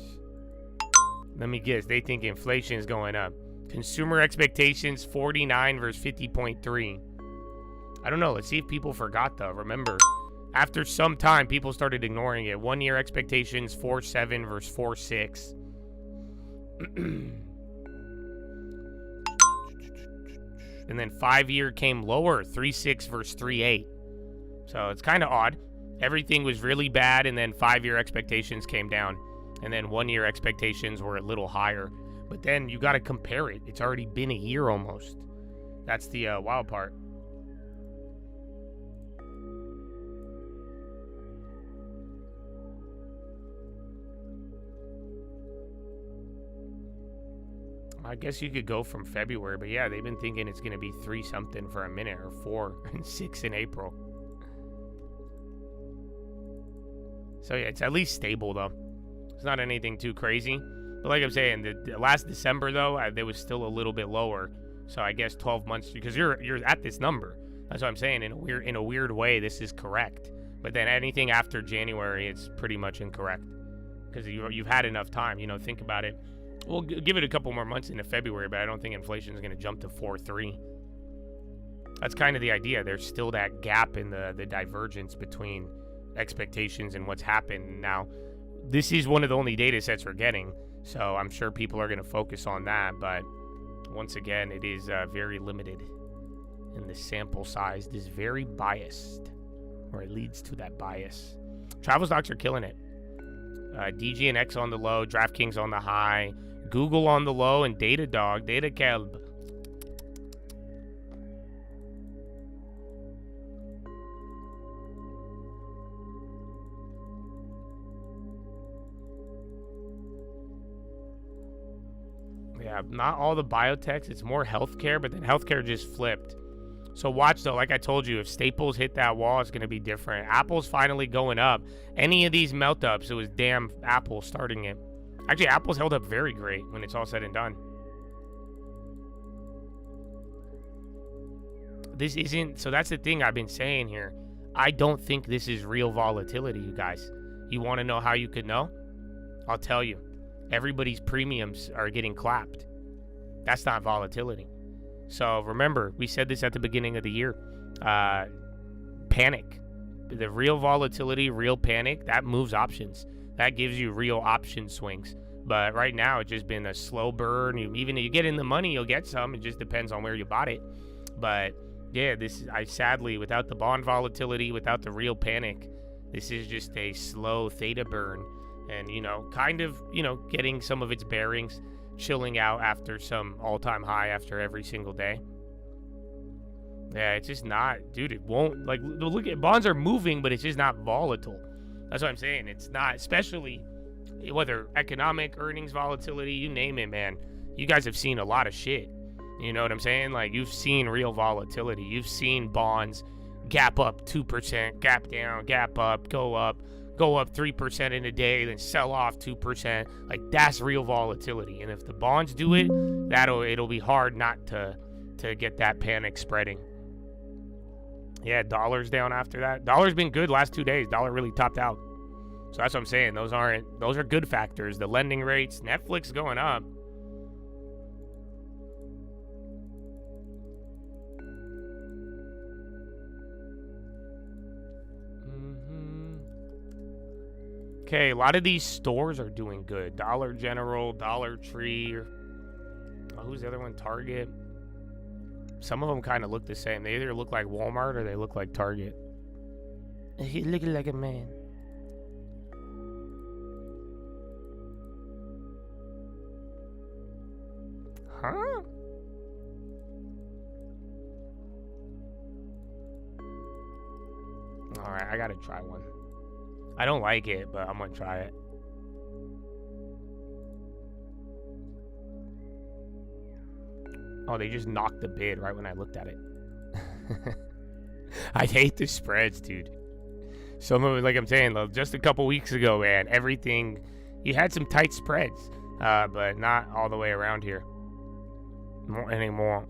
Let me guess. They think inflation is going up. Consumer expectations, 49 versus 50.3. I don't know. Let's see if people forgot, though. Remember, after some time, people started ignoring it. 1 year expectations, 4.7 versus 4.6. And then 5 year came lower, 3.6 versus 3.8. So it's kind of odd. Everything was really bad, and then 5 year expectations came down. And then 1 year expectations were a little higher. But then you got to compare it. It's already been a year almost. That's the wild part. I guess you could go from February, but yeah, they've been thinking it's going to be 3 something for a minute, or 4 and 6 in April. So yeah, it's at least stable though. It's not anything too crazy. But like I'm saying, the last December though, there was still a little bit lower. So I guess 12 months, because you're at this number. That's what I'm saying. In a weird way, this is correct. But then anything after January, it's pretty much incorrect, because you've had enough time. Think about it. We'll give it a couple more months into February, but I don't think inflation is going to jump to 4.3. That's kind of the idea. There's still that gap in the divergence between expectations and what's happened. Now, this is one of the only data sets we're getting, so I'm sure people are going to focus on that, but once again, it is very limited, and the sample size is very biased, or it leads to that bias. Travel stocks are killing it. DGNX on the low, DraftKings on the high, Google on the low, and Datadog, DataCalb. Yeah, not all the biotechs. It's more healthcare, but then healthcare just flipped. So watch, though. Like I told you, if Staples hit that wall, it's going to be different. Apple's finally going up. Any of these melt-ups, it was damn Apple starting it. Actually, Apple's held up very great when it's all said and done. This isn't... So that's the thing I've been saying here. I don't think this is real volatility, you guys. You want to know how you could know? I'll tell you. Everybody's premiums are getting clapped. That's not volatility. So remember, we said this at the beginning of the year. Panic. The real volatility, real panic, that moves options. That gives you real option swings. But right now, it's just been a slow burn. Even if you get in the money, you'll get some. It just depends on where you bought it. But yeah, sadly, without the bond volatility, without the real panic, this is just a slow theta burn. And, kind of, getting some of its bearings, chilling out after some all-time high after every single day. Yeah, it's just not, dude. It won't, like, look at bonds are moving, but it's just not volatile. That's what I'm saying. It's not, especially whether economic earnings volatility, you name it, man. You guys have seen a lot of shit. You know what I'm saying? Like, you've seen real volatility. You've seen bonds gap up 2%, gap down, gap up, go up 3% in a day, then sell off 2%. Like, that's real volatility. And if the bonds do it, it'll be hard not to get that panic spreading. Yeah, dollar's down after that. Dollar's been good last 2 days. Dollar really topped out. So that's what I'm saying. Those are good factors. The lending rates, Netflix going up. Okay, a lot of these stores are doing good. Dollar General, Dollar Tree. Who's the other one? Target. Some of them kind of look the same. They either look like Walmart or they look like Target. He looking like a man. Huh? Alright, I gotta try one. I don't like it, but I'm gonna try it. Oh, they just knocked the bid right when I looked at it. I hate the spreads, dude. Some of it, like I'm saying, just a couple weeks ago, man, everything, you had some tight spreads, but not all the way around here anymore.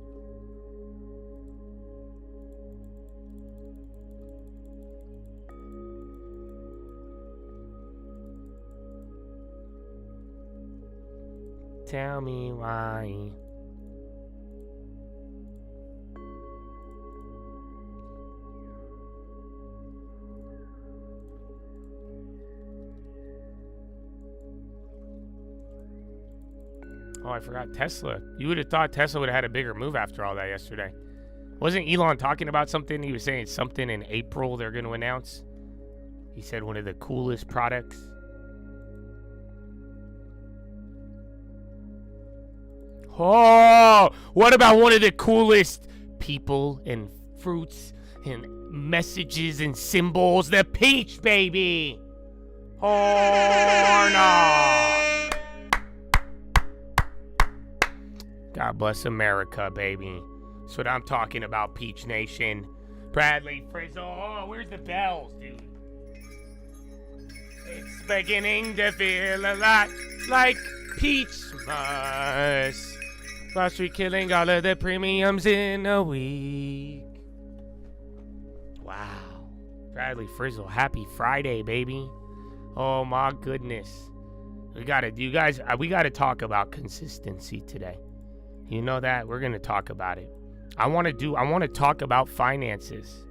Tell me why. Oh, I forgot Tesla. You would have thought Tesla would have had a bigger move after all that yesterday. Wasn't Elon talking about something? He was saying something in April they're going to announce. He said one of the coolest products. Oh, what about one of the coolest people and fruits and messages and symbols? The peach, baby. Oh, no. God bless America, baby. That's what I'm talking about, Peach Nation. Bradley Frizzle. Oh, where's the bells, dude? It's beginning to feel a lot like Peachmas. Last week killing all of the premiums in a week. Wow. Bradley Frizzle, happy Friday, baby. Oh my goodness. We gotta talk about consistency today. You know that? We're gonna talk about it. I wanna talk about finances.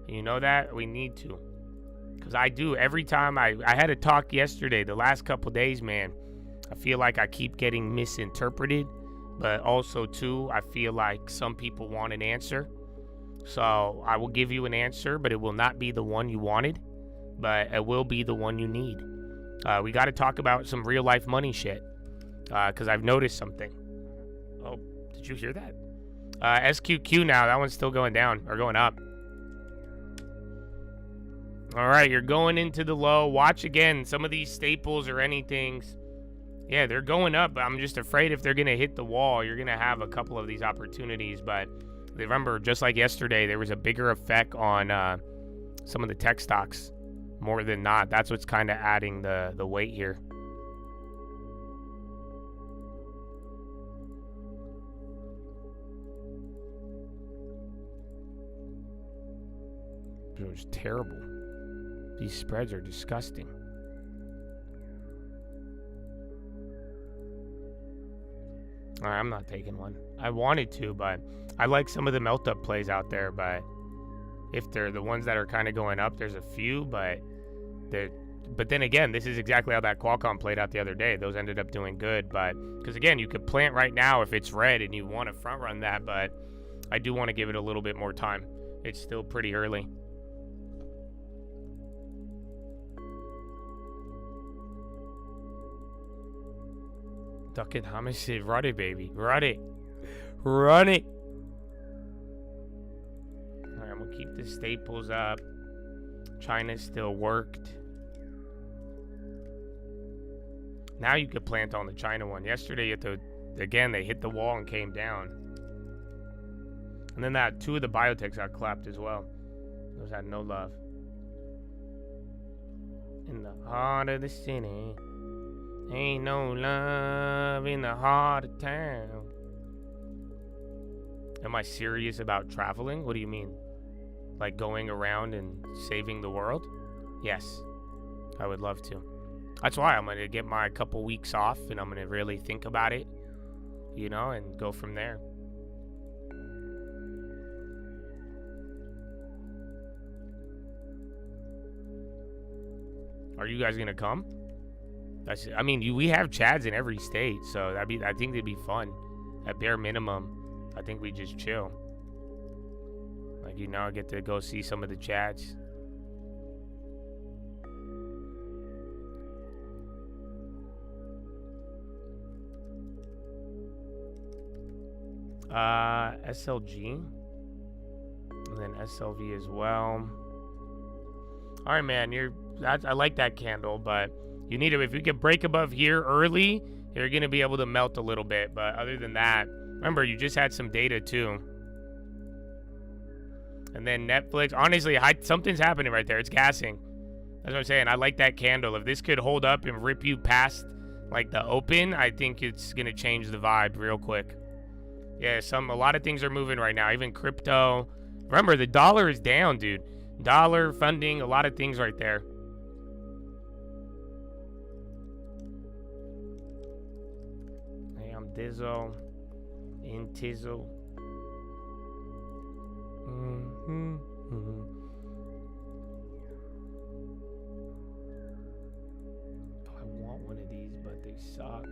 You know that? We need to. Because I do every time I had a talk yesterday, the last couple days, man. I feel like I keep getting misinterpreted. But also, too, I feel like some people want an answer. So I will give you an answer, but it will not be the one you wanted. But it will be the one you need. We got to talk about some real life money shit. Because I've noticed something. Oh, did you hear that? SQQ now. That one's still going down or going up. All right, you're going into the low. Watch again. Some of these staples or anythings. Yeah, they're going up. I'm just afraid if they're going to hit the wall, you're going to have a couple of these opportunities. But remember, just like yesterday, there was a bigger effect on some of the tech stocks. More than not. That's what's kind of adding the weight here. It was terrible. These spreads are disgusting. I'm not taking one. I wanted to, but I like some of the melt-up plays out there, but if they're the ones that are kind of going up, there's a few, but then again, this is exactly how that Qualcomm played out the other day. Those ended up doing good, but because again, you could plant right now if it's red and you want to front run that, but I do want to give it a little bit more time. It's still pretty early. Duck it, Hamish, run it, baby. Run it. Run it. Kept the staples up. China still worked. Now you could plant on the China one. Yesterday, again, they hit the wall and came down. And then that 2 of the biotechs got clapped as well. Those had no love. In the heart of the city, ain't no love in the heart of town. Am I serious about traveling? What do you mean? Like going around and saving the world? Yes, I would love to. That's why I'm going to get my couple weeks off and I'm going to really think about it, you know, and go from there. Are you guys going to come? I mean, we have Chads in every state, so I think it'd be fun. At bare minimum, I think we just chill. Like, you know, get to go see some of the Chads. SLG. And then SLV as well. All right, man. I like that candle, but you need to, if you can break above here early, you're going to be able to melt a little bit. But other than that, remember, you just had some data too. And then Netflix. Honestly, something's happening right there. It's gassing. That's what I'm saying. I like that candle. If this could hold up and rip you past like the open, I think it's going to change the vibe real quick. Yeah, a lot of things are moving right now. Even crypto. Remember, the dollar is down, dude. Dollar, funding, a lot of things right there. Hey, I'm Dizzo. In Tizzle. I want one of these, but they suck.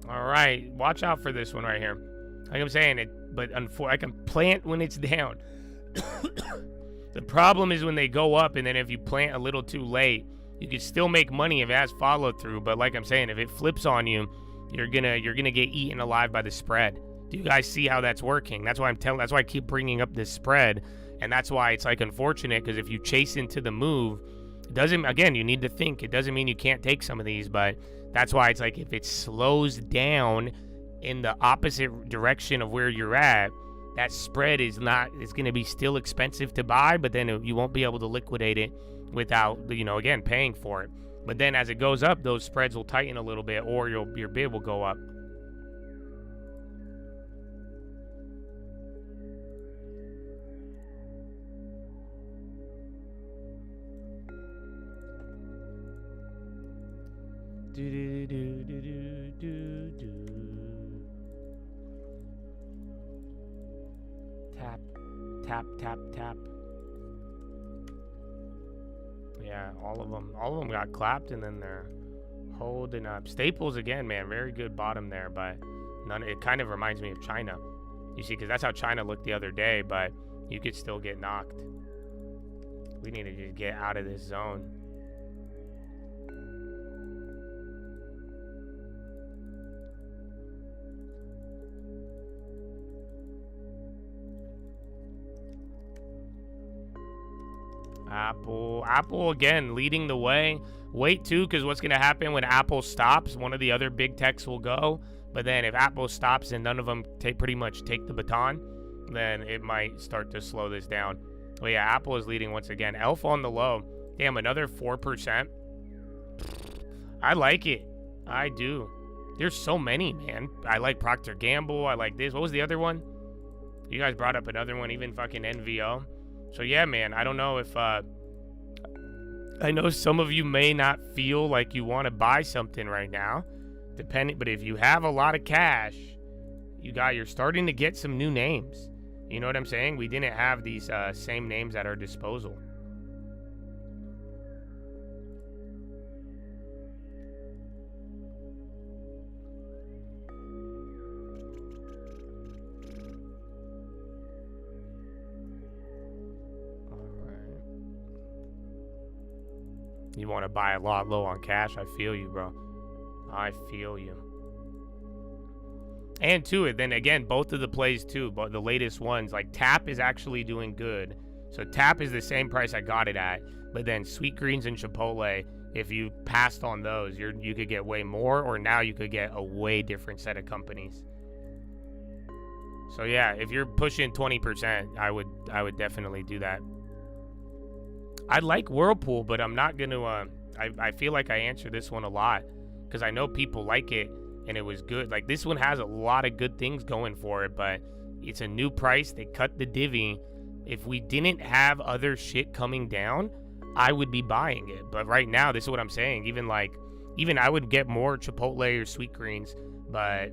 All right, watch out for this one right here. Like I'm saying, I can plant when it's down. The problem is when they go up, and then if you plant a little too late, you can still make money if it has follow through. But like I'm saying, if it flips on you, you're gonna get eaten alive by the spread. Do you guys see how that's working? That's why that's why I keep bringing up this spread, and that's why it's like unfortunate, because if you chase into the move, it doesn't. Again, you need to think. It doesn't mean you can't take some of these, but that's why it's like if it slows down in the opposite direction of where you're at, that spread is going to be still expensive to buy, but then you won't be able to liquidate it without, again, paying for it. But then as it goes up, those spreads will tighten a little bit, or your bid will go up. Tap, tap, tap, tap. Yeah, all of them got clapped, and then they're holding up. Staples again, man, very good bottom there, but it kind of reminds me of China. You see, because that's how China looked the other day, but you could still get knocked. We need to just get out of this zone. Apple again leading the way. Wait too, because what's going to happen when Apple stops, one of the other big techs will go. But then if Apple stops and none of them pretty much take the baton, then it might start to slow this down. Oh yeah, Apple is leading once again. Elf on the low. Damn, another 4%. I like it. I do. There's so many, man. I like Procter & Gamble. I like this. What was the other one? You guys brought up another one, even fucking NVO. So yeah, man, I don't know if I know some of you may not feel like you want to buy something right now, but if you have a lot of cash, you're starting to get some new names. You know what I'm saying? We didn't have these same names at our disposal. You want to buy a lot low on cash. I feel you, bro. I feel you. And to it, then again, both of the plays too, but the latest ones, like Tap is actually doing good. So Tap is the same price I got it at, but then Sweet Greens and Chipotle, if you passed on those, you could get way more, or now you could get a way different set of companies. So yeah, if you're pushing 20%, I would definitely do that. I like Whirlpool, but I'm not gonna. I feel like I answer this one a lot because I know people like it and it was good. Like this one has a lot of good things going for it, but it's a new price. They cut the divvy. If we didn't have other shit coming down, I would be buying it. But right now, this is what I'm saying. Even I would get more Chipotle or Sweet Greens,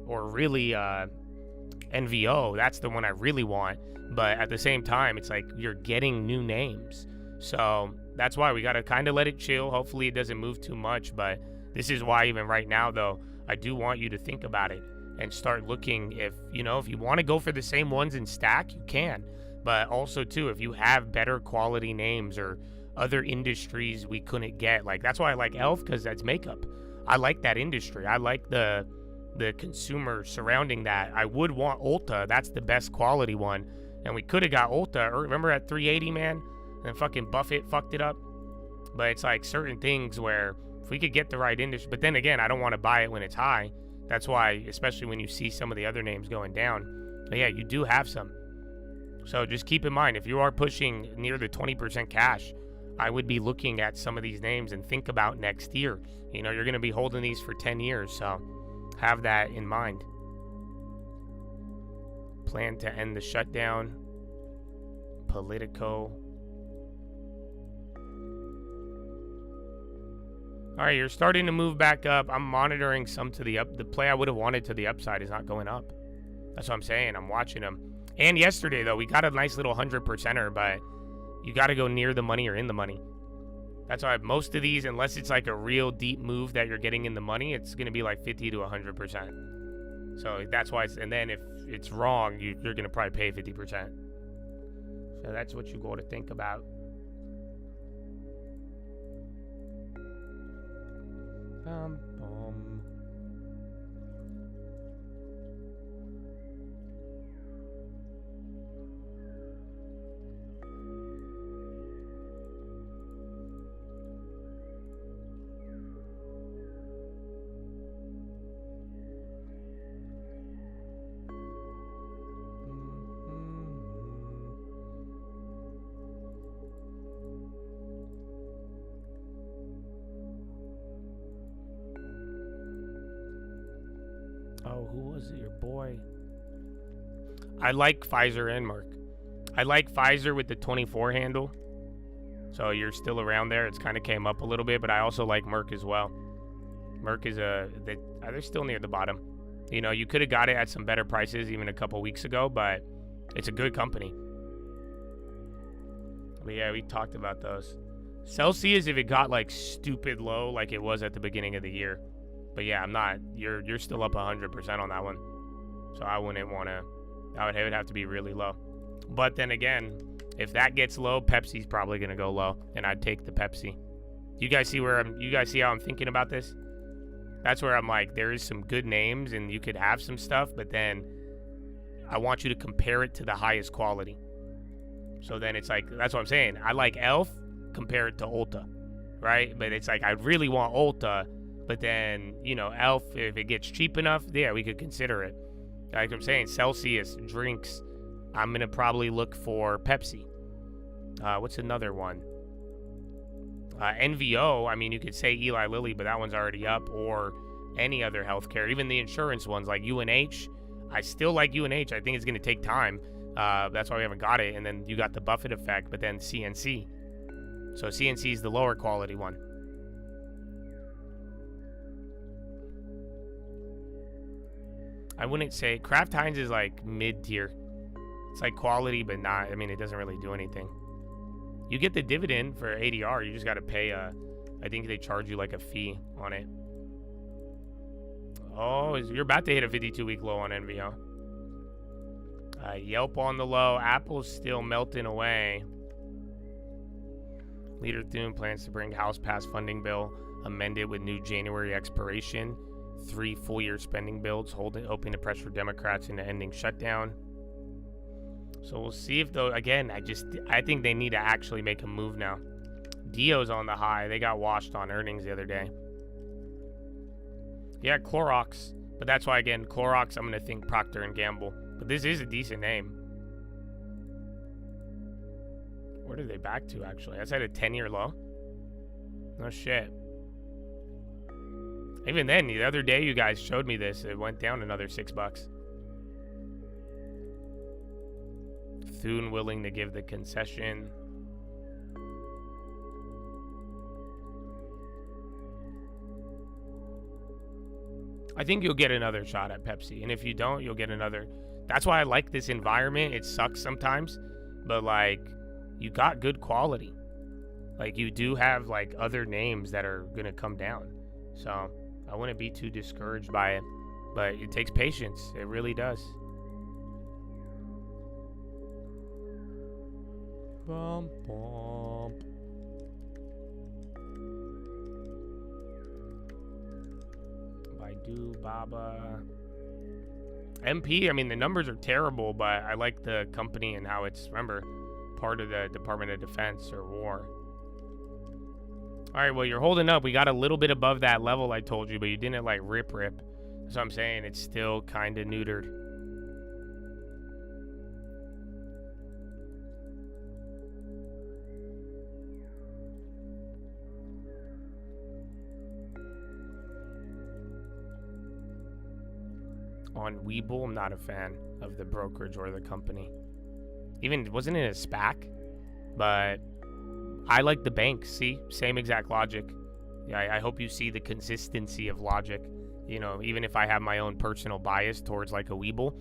or really NVO. That's the one I really want. But at the same time, it's like you're getting new names. So that's why we got to kind of let it chill. Hopefully it doesn't move too much. But this is why even right now, though, I do want you to think about it and start looking. If you want to go for the same ones in stack, you can. But also, too, if you have better quality names or other industries we couldn't get, like that's why I like Elf, because that's makeup. I like that industry. I like the consumer surrounding that. I would want Ulta. That's the best quality one. And we could have got Ulta. Remember at 380, man? And fucking Buffett fucked it up. But it's like certain things where if we could get the right industry. But then again, I don't want to buy it when it's high. That's why, especially when you see some of the other names going down. But yeah, you do have some. So just keep in mind, if you are pushing near the 20% cash, I would be looking at some of these names and think about next year. You're going to be holding these for 10 years. So have that in mind. Plan to end the shutdown. Politico. All right, you're starting to move back up. I'm monitoring some to the up. The play I would have wanted to the upside is not going up. That's what I'm saying. I'm watching them. And yesterday, though, we got a nice little 100%er, but you got to go near the money or in the money. That's why most of these, unless it's like a real deep move that you're getting in the money, it's going to be like 50 to 100%. So that's why and then if it's wrong, you're going to probably pay 50%. So that's what you got to think about. Oh, who was it? Your boy. I like Pfizer and Merck. I like Pfizer with the 24 handle. So you're still around there. It's kind of came up a little bit, but I also like Merck as well. Merck is they're still near the bottom. You could have got it at some better prices even a couple weeks ago, but it's a good company. But yeah, we talked about those. Celsius, if it got like stupid low like it was at the beginning of the year. But yeah, I'm not. You're still up 100% on that one. So I wouldn't want to. It would have to be really low. But then again, if that gets low, Pepsi's probably gonna go low, and I'd take the Pepsi. You guys see how I'm thinking about this? That's where I'm like, there is some good names, and you could have some stuff, but then I want you to compare it to the highest quality. So then it's like, that's what I'm saying. I like Elf, compare it to Ulta, right? But it's like I really want Ulta. But then, Elf, if it gets cheap enough, yeah, we could consider it. Like I'm saying, Celsius, drinks, I'm going to probably look for Pepsi. What's another one? NVO, I mean, you could say Eli Lilly, but that one's already up. Or any other healthcare, even the insurance ones like UNH. I still like UNH. I think it's going to take time. That's why we haven't got it. And then you got the Buffett effect, but then CNC. So CNC is the lower quality one. I wouldn't say Kraft Heinz is like mid-tier. It's like quality, but not. I mean, it doesn't really do anything. You get the dividend for ADR. You just got to pay. I think they charge you like a fee on it. Oh, you're about to hit a 52-week low on NVO. Yelp on the low. Apple's still melting away. Leader Thune plans to bring House passed funding bill amended with new January expiration. 3 full-year spending bills hoping to pressure Democrats into ending shutdown. So we'll see if, though, again, I think they need to actually make a move now. Dio's on the high. They got washed on earnings the other day. Yeah, Clorox. But that's why, again, Clorox, I'm going to think Procter & Gamble. But this is a decent name. Where did they back to, actually? That's at a 10-year low? No shit. Even then, the other day you guys showed me this. It went down another $6. Thune willing to give the concession. I think you'll get another shot at Pepsi. And if you don't, you'll get another. That's why I like this environment. It sucks sometimes. But, like, you got good quality. Like, you do have, like, other names that are going to come down. So, I wouldn't be too discouraged by it. But it takes patience. It really does. Bump, bump. Baidu, Baba. MP, I mean, the numbers are terrible, but I like the company and how it's, remember, part of the Department of Defense or War. All right, well, you're holding up. We got a little bit above that level I told you, but you didn't, like, rip. That's what I'm saying. It's still kind of neutered. On Webull, I'm not a fan of the brokerage or the company. Even, wasn't it a SPAC? But I like the bank. See? Same exact logic. Yeah, I hope you see the consistency of logic. You know, even if I have my own personal bias towards like a Webull,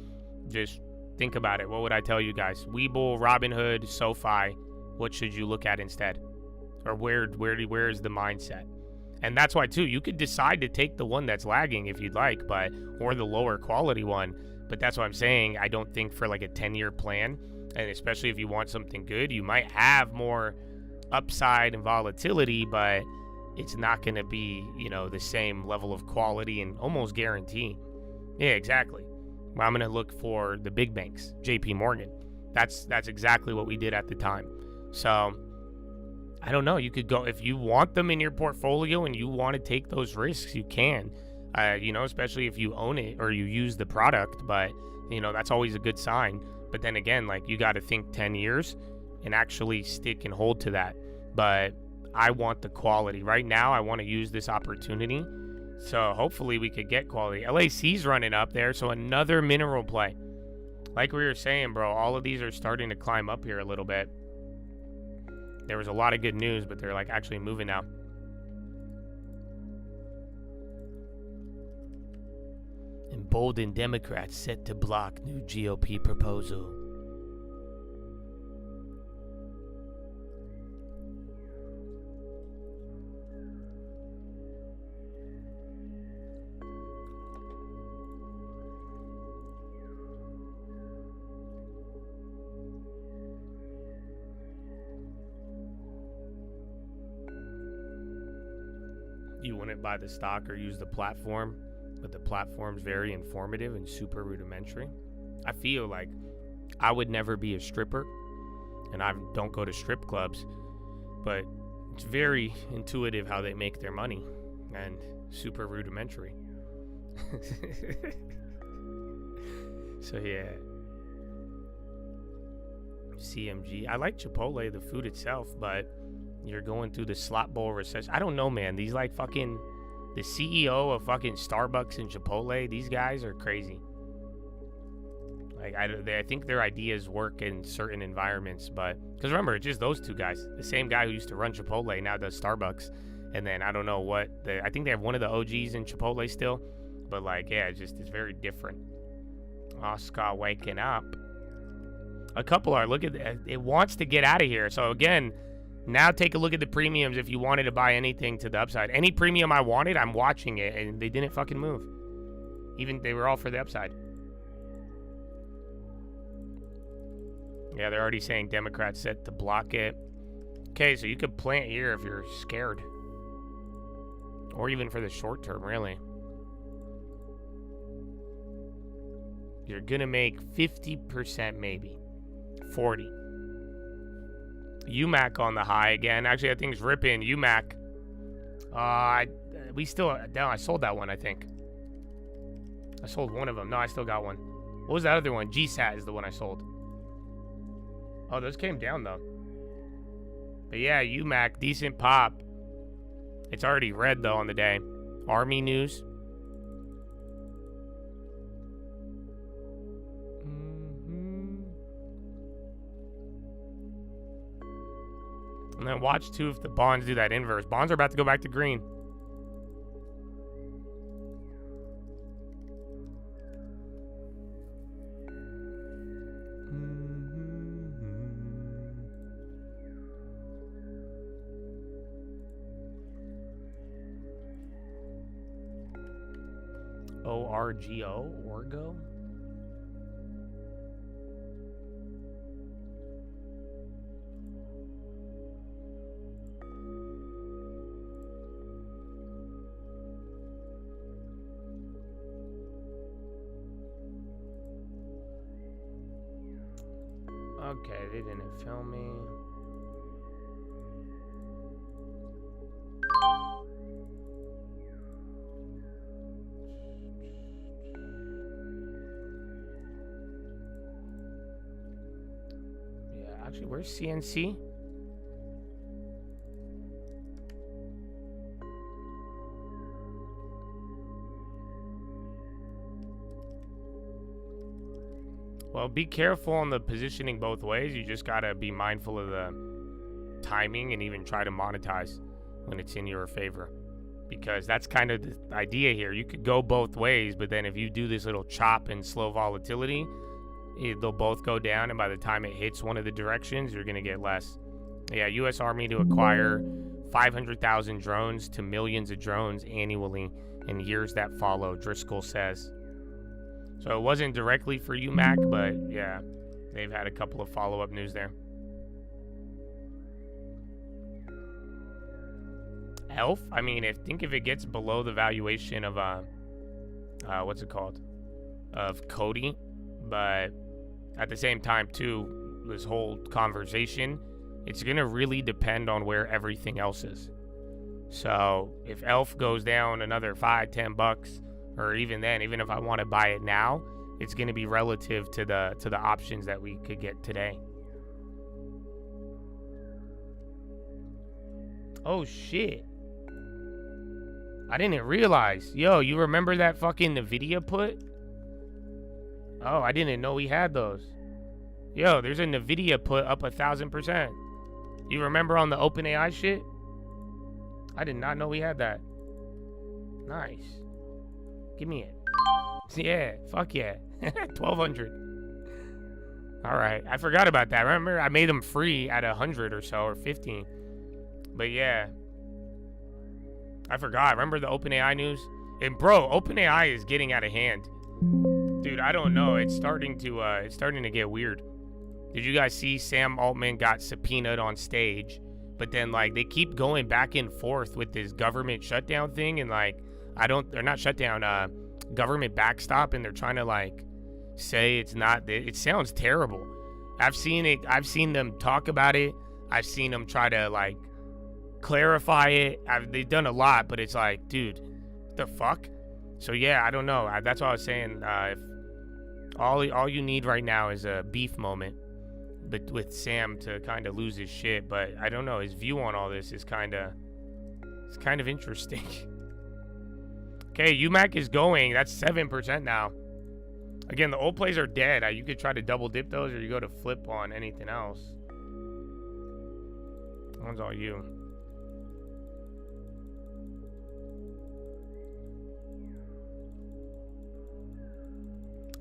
just think about it. What would I tell you guys? Webull, Robinhood, SoFi. What should you look at instead? Or where is the mindset? And that's why, too, you could decide to take the one that's lagging if you'd like, or the lower quality one. But that's what I'm saying. I don't think for like a 10-year plan, and especially if you want something good, you might have more upside and volatility, but it's not going to be, you know, the same level of quality and almost guarantee. Yeah, exactly. Well, I'm going to look for the big banks, JP Morgan. That's exactly what we did at the time. So I don't know. You could go, if you want them in your portfolio and you want to take those risks, you can, you know, especially if you own it or you use the product. But, you know, that's always a good sign. But then again, like, you got to think 10 years and actually stick and hold to that. But I want the quality. Right now, I want to use this opportunity. So hopefully we could get quality. LAC's running up there. So another mineral play. Like we were saying, bro, all of these are starting to climb up here a little bit. There was a lot of good news, but they're like actually moving now. Emboldened Democrats set to block new GOP proposal. You wouldn't buy the stock or use the platform, but the platform's very informative and super rudimentary. I feel like I would never be a stripper, and I don't go to strip clubs, but it's very intuitive how they make their money, and super rudimentary. So yeah. CMG. I like Chipotle, the food itself, but you're going through the slot bowl recession. I don't know, man. These like fucking, the CEO of fucking Starbucks and Chipotle, these guys are crazy. Like, I think their ideas work in certain environments, but, because remember, it's just those two guys. The same guy who used to run Chipotle now does Starbucks. And then I don't know what, I think they have one of the OGs in Chipotle still. But like, yeah, it's very different. Oscar waking up. A couple are, look at that. It wants to get out of here. So again, now take a look at the premiums if you wanted to buy anything to the upside. Any premium I wanted, I'm watching it, and they didn't fucking move. Even, they were all for the upside. Yeah, they're already saying Democrats set to block it. Okay, so you could plant here if you're scared. Or even for the short term, really. You're gonna make 50% maybe. 40. UMAC on the high again. Actually, I think it's ripping. UMAC. We still... No, I sold that one, I think. I sold one of them. No, I still got one. What was that other one? GSAT is the one I sold. Oh, those came down, though. But yeah, UMAC, decent pop. It's already red, though, on the day. Army news. And then watch, too, if the bonds do that inverse. Bonds are about to go back to green. ORGO? Orgo? Okay, they didn't film me. Yeah, actually, where's CNC? Well, be careful on the positioning both ways. You just gotta be mindful of the timing and even try to monetize when it's in your favor. Because that's kind of the idea here. You could go both ways, but then if you do this little chop and slow volatility, they'll both go down, and by the time it hits one of the directions, you're gonna get less. Yeah, U.S. Army to acquire 500,000 drones to millions of drones annually in years that follow, Driscoll says. So it wasn't directly for UMAC, but yeah, they've had a couple of follow-up news there. ELF? I mean, think if it gets below the valuation of, what's it called? Of Cody, but at the same time, too, this whole conversation, it's going to really depend on where everything else is. So if ELF goes down another $5-10, or even then, even if I want to buy it now, it's going to be relative to the options that we could get today. Oh shit. I didn't realize. Yo, you remember that fucking NVIDIA put? Oh, I didn't know we had those. Yo, there's a NVIDIA put up 1,000%. You remember on the OpenAI shit? I did not know we had that. Nice. Give me it. Yeah, fuck yeah. 1,200. All right, I forgot about that. Remember, I made them free at 100 or so, or 15. But yeah, I forgot. Remember the OpenAI news? And bro, OpenAI is getting out of hand. Dude, I don't know. It's starting to get weird. Did you guys see Sam Altman got subpoenaed on stage? But then like they keep going back and forth with this government shutdown thing, and like they're not shutdown, government backstop, and they're trying to like say it's not. It sounds terrible. I've seen them talk about it. I've seen them try to like clarify it. They've done a lot, but it's like, dude, what the fuck? So yeah, I don't know. That's what I was saying. If all you need right now is a beef moment, but with Sam to kind of lose his shit. But I don't know. His view on all this is kind of interesting. Okay, UMAC is going. That's 7% now. Again, the old plays are dead. You could try to double dip those, or you go to flip on anything else. That one's all you.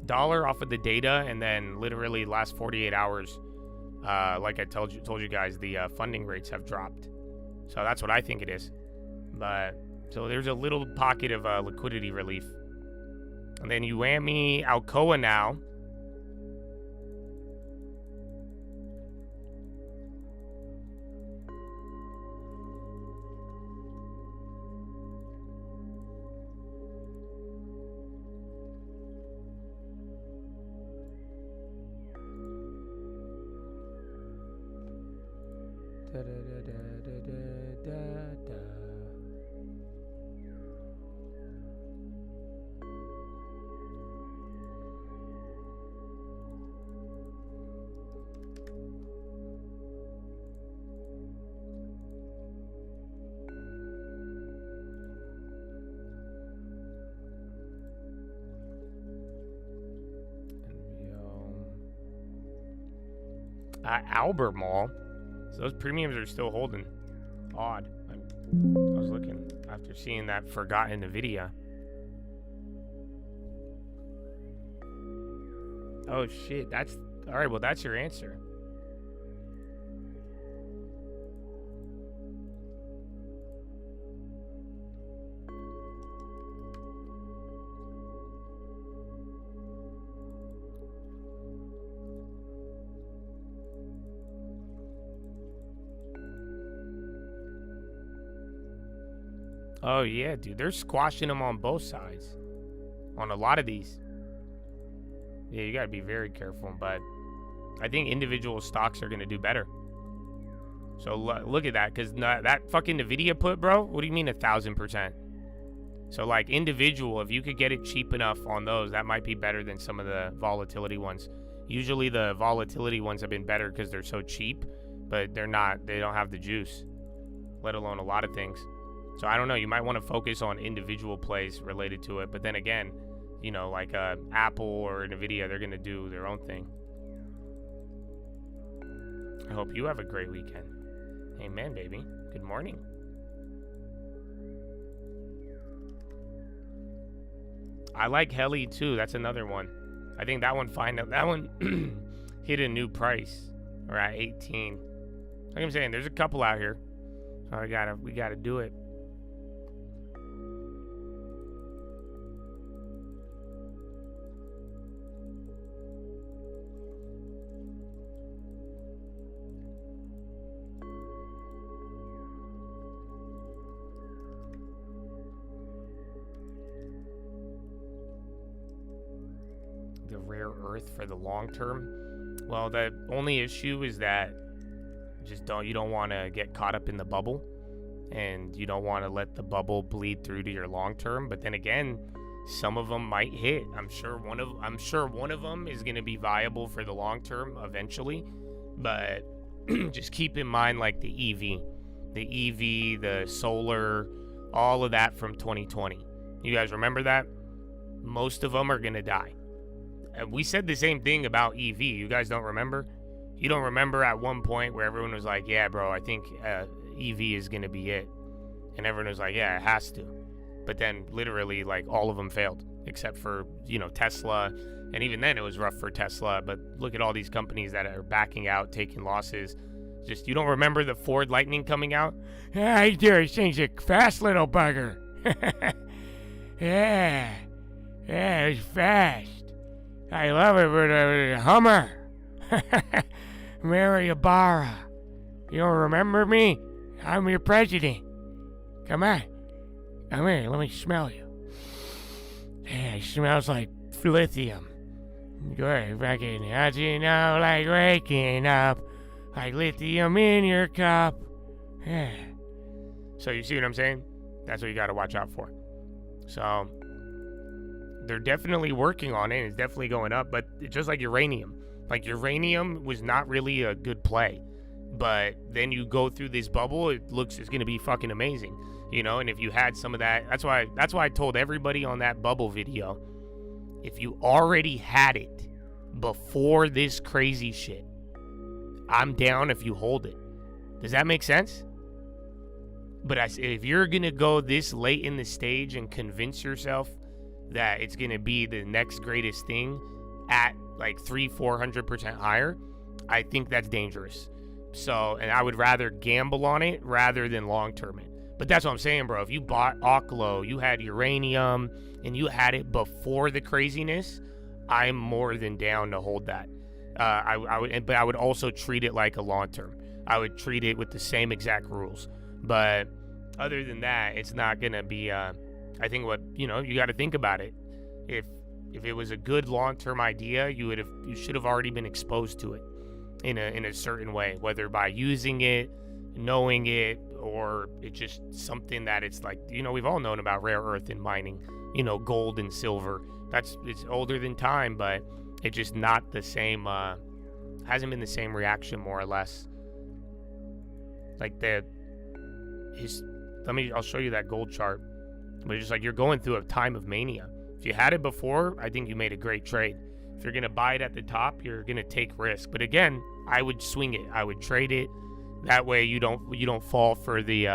Dollar off of the data, and then literally last 48 hours, like I told you guys, the funding rates have dropped. So that's what I think it is. But so there's a little pocket of liquidity relief. And then UAMI, Alcoa now. Albert Mall. So those premiums are still holding. Odd. I was looking after seeing that forgotten Nvidia. Oh shit, that's all right. Well, that's your answer. Oh yeah, dude, they're squashing them on both sides. On a lot of these. Yeah, you gotta be very careful, but I think individual stocks are gonna do better. So look at that, because that fucking Nvidia put, bro, what do you mean 1,000%? So like individual, if you could get it cheap enough on those, that might be better than some of the volatility ones. Usually the volatility ones have been better because they're so cheap, but they don't have the juice, let alone a lot of things. So I don't know, you might want to focus on individual plays related to it. But then again, you know, like Apple or Nvidia, they're going to do their own thing. I hope you have a great weekend. Amen, baby. Good morning. I like Heli too. That's another one. I think that one hit a new price. Or at 18. Like I'm saying, there's a couple out here. So we gotta do it. The rare earth for the long term. Well, the only issue is that you don't want to get caught up in the bubble, and you don't want to let the bubble bleed through to your long term. But then again, some of them might hit. I'm sure one of them is going to be viable for the long term eventually. But just keep in mind, like the EV, the solar, all of that from 2020. You guys remember that? Most of them are going to die. And we said the same thing about EV. You guys don't remember? You don't remember at one point where everyone was like, yeah, bro, I think EV is going to be it. And everyone was like, yeah, it has to. But then literally, like, all of them failed, except for, Tesla. And even then, it was rough for Tesla. But look at all these companies that are backing out, taking losses. Just, you don't remember the Ford Lightning coming out? Yeah, he do. This thing's a fast little bugger. Yeah, it's fast. I love it with a Hummer. Mary Ibarra. You don't remember me? I'm your president. Come on. Come here, let me smell you. Yeah, it smells like lithium. Good, fucking, how'd you know, like waking up, like lithium in your cup. Yeah. So you see what I'm saying? That's what you got to watch out for. So they're definitely working on it. It's definitely going up, but it's just like uranium. Like uranium was not really a good play, but then you go through this bubble, it's going to be fucking amazing, And if you had some of that, that's why I told everybody on that bubble video, if you already had it before this crazy shit, I'm down if you hold it. Does that make sense? But if you're going to go this late in the stage and convince yourself that it's going to be the next greatest thing at like 300-400% higher, I think that's dangerous. So, and I would rather gamble on it rather than long-term it. But that's what I'm saying, bro. If you bought Oklo, you had uranium, and you had it before the craziness, I'm more than down to hold that. But I would also treat it like a long-term. I would treat it with the same exact rules. But other than that, it's not going to be, I think you got to think about it. If it was a good long-term idea, you should have already been exposed to it in a certain way, whether by using it, knowing it, or it's just something that it's like, we've all known about rare earth and mining, gold and silver. It's older than time, but it's just not the same, hasn't been the same reaction, more or less. Like I'll show you that gold chart. But it's just like you're going through a time of mania. If you had it before, I think you made a great trade. If you're going to buy it at the top, you're going to take risk. But again, I would swing it. I would trade it. That way you don't fall for the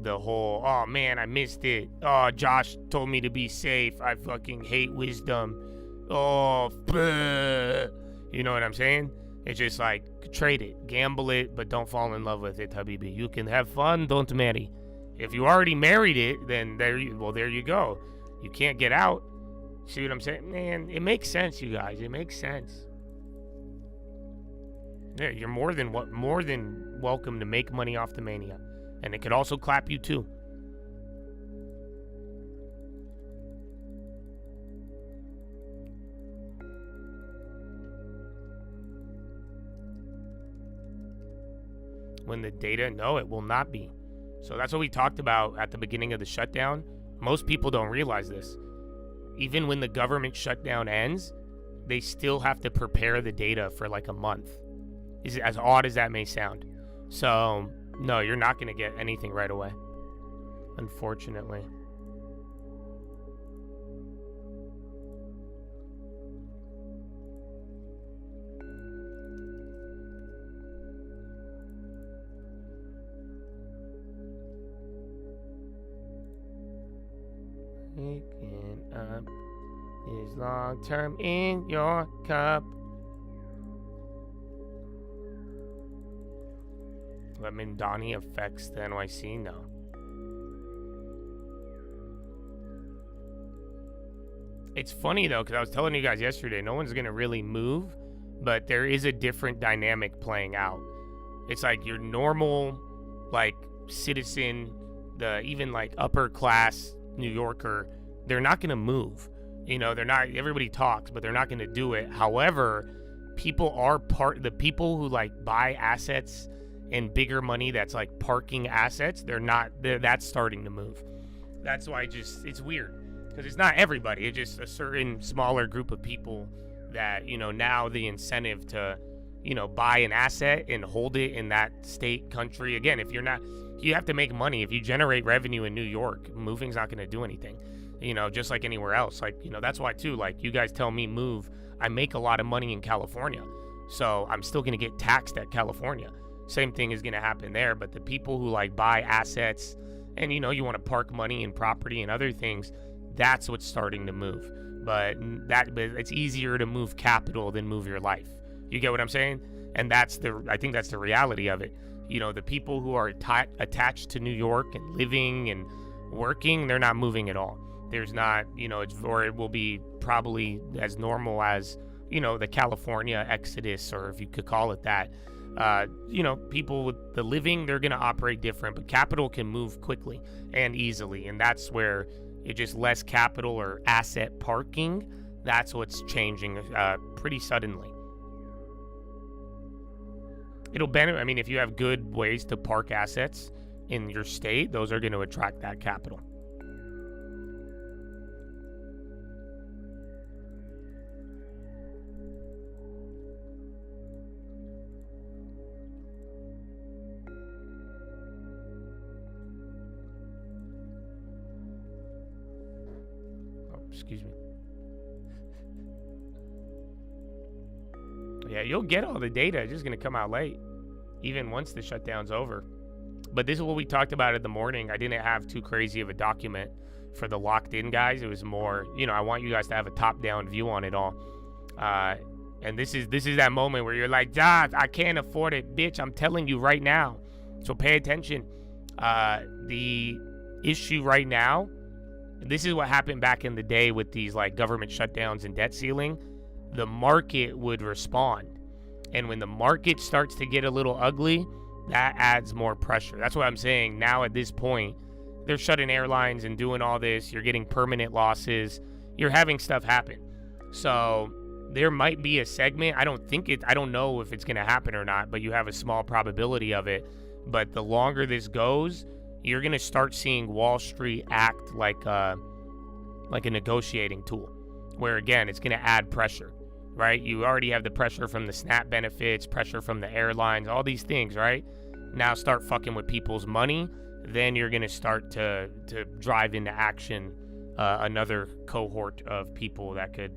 whole, oh man, I missed it. Oh, Josh told me to be safe. I fucking hate wisdom. Oh, bleh. You know what I'm saying? It's just like, trade it, gamble it, but don't fall in love with it, Habibi. You can have fun, don't marry. If you already married it, then there you go. You can't get out. See what I'm saying? Man, it makes sense, you guys. It makes sense. Yeah, you're more than welcome to make money off the mania. And it could also clap you too. When the data, no, it will not be. So that's what we talked about at the beginning of the shutdown. Most people don't realize this. Even when the government shutdown ends, they still have to prepare the data for like a month. Is as odd as that may sound. So, no, you're not going to get anything right away, unfortunately. Picking up is long term in your cup. Lemon Donnie affects the NYC? No. It's funny though, because I was telling you guys yesterday, no one's going to really move, but there is a different dynamic playing out. It's like your normal, like, citizen, even like upper class New Yorker, they're not going to move. They're not, everybody talks, but they're not going to do it. However, the people who like buy assets and bigger money that's like parking assets, that's starting to move. That's why it's weird, because it's not everybody. It's just a certain smaller group of people that, now the incentive to, buy an asset and hold it in that state, country. Again, you have to make money. If you generate revenue in New York, moving's not going to do anything, just like anywhere else. Like, that's why too, like, you guys tell me move, I make a lot of money in California, so I'm still going to get taxed at California. Same thing is going to happen there. But the people who like buy assets and, you want to park money in property and other things, that's what's starting to move. But it's easier to move capital than move your life. You get what I'm saying? And I think that's the reality of it. The people who are attached to New York and living and working, they're not moving at all. There's not, or it will be probably as normal as, the California exodus, or if you could call it that. People with the living, they're going to operate different, but capital can move quickly and easily. And that's where it's just less capital or asset parking. That's what's changing pretty suddenly. It'll benefit. I mean, if you have good ways to park assets in your state, those are going to attract that capital. Excuse me. Yeah, you'll get all the data. It's just going to come out late, even once the shutdown's over. But this is what we talked about in the morning. I didn't have too crazy of a document for the locked in guys. It was more, I want you guys to have a top-down view on it all. And this is that moment where you're like, Josh, I can't afford it, bitch. I'm telling you right now. So pay attention. The issue right now, this is what happened back in the day with these like government shutdowns and debt ceiling. The market would respond. And when the market starts to get a little ugly, that adds more pressure. That's what I'm saying. Now at this point, they're shutting airlines and doing all this. You're getting permanent losses. You're having stuff happen. So there might be a segment. I don't know if it's going to happen or not, but you have a small probability of it. But the longer this goes, you're going to start seeing Wall Street act like a negotiating tool, where again, it's going to add pressure, right? You already have the pressure from the SNAP benefits, pressure from the airlines, all these things, right? Now start fucking with people's money. Then you're going to start to drive into action another cohort of people that could,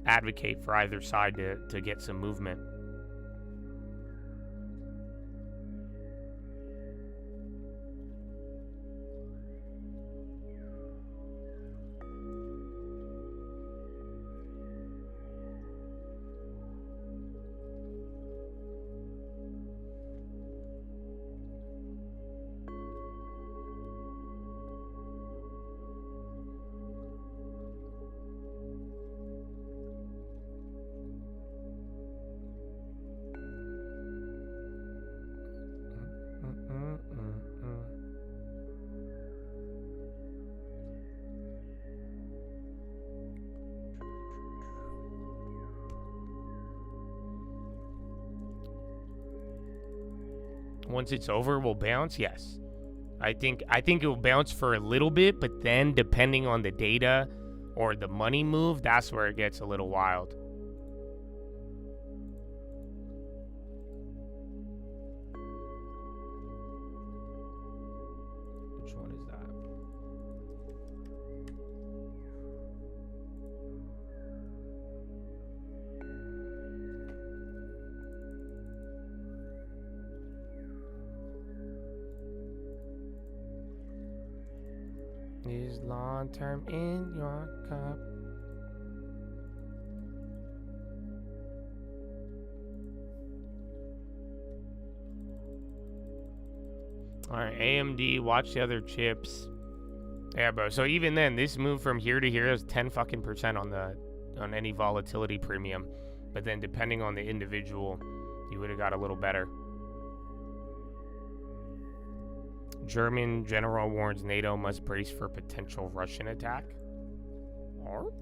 advocate for either side to get some movement. Once it's over, we'll bounce. Yes, I think it will bounce for a little bit, but then depending on the data or the money move, that's where it gets a little wild. Which one is that? Is long term in your cup? All right, AMD, watch the other chips. Yeah, bro. So even then, this move from here to here is 10 fucking % on any volatility premium. But then depending on the individual, you would have got a little better. German general warns NATO must brace for potential Russian attack. Or?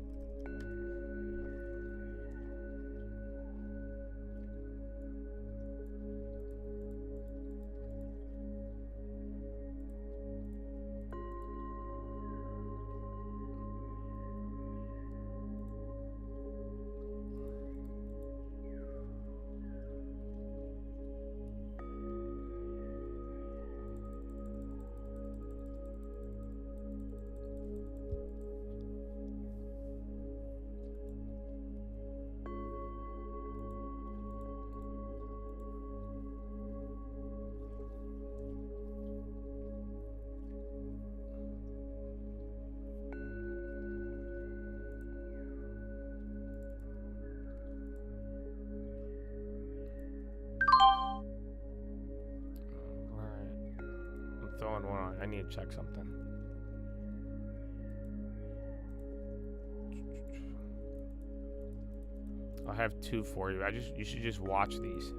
Throwing one on. I need to check something. I'll have two for you. You should just watch these.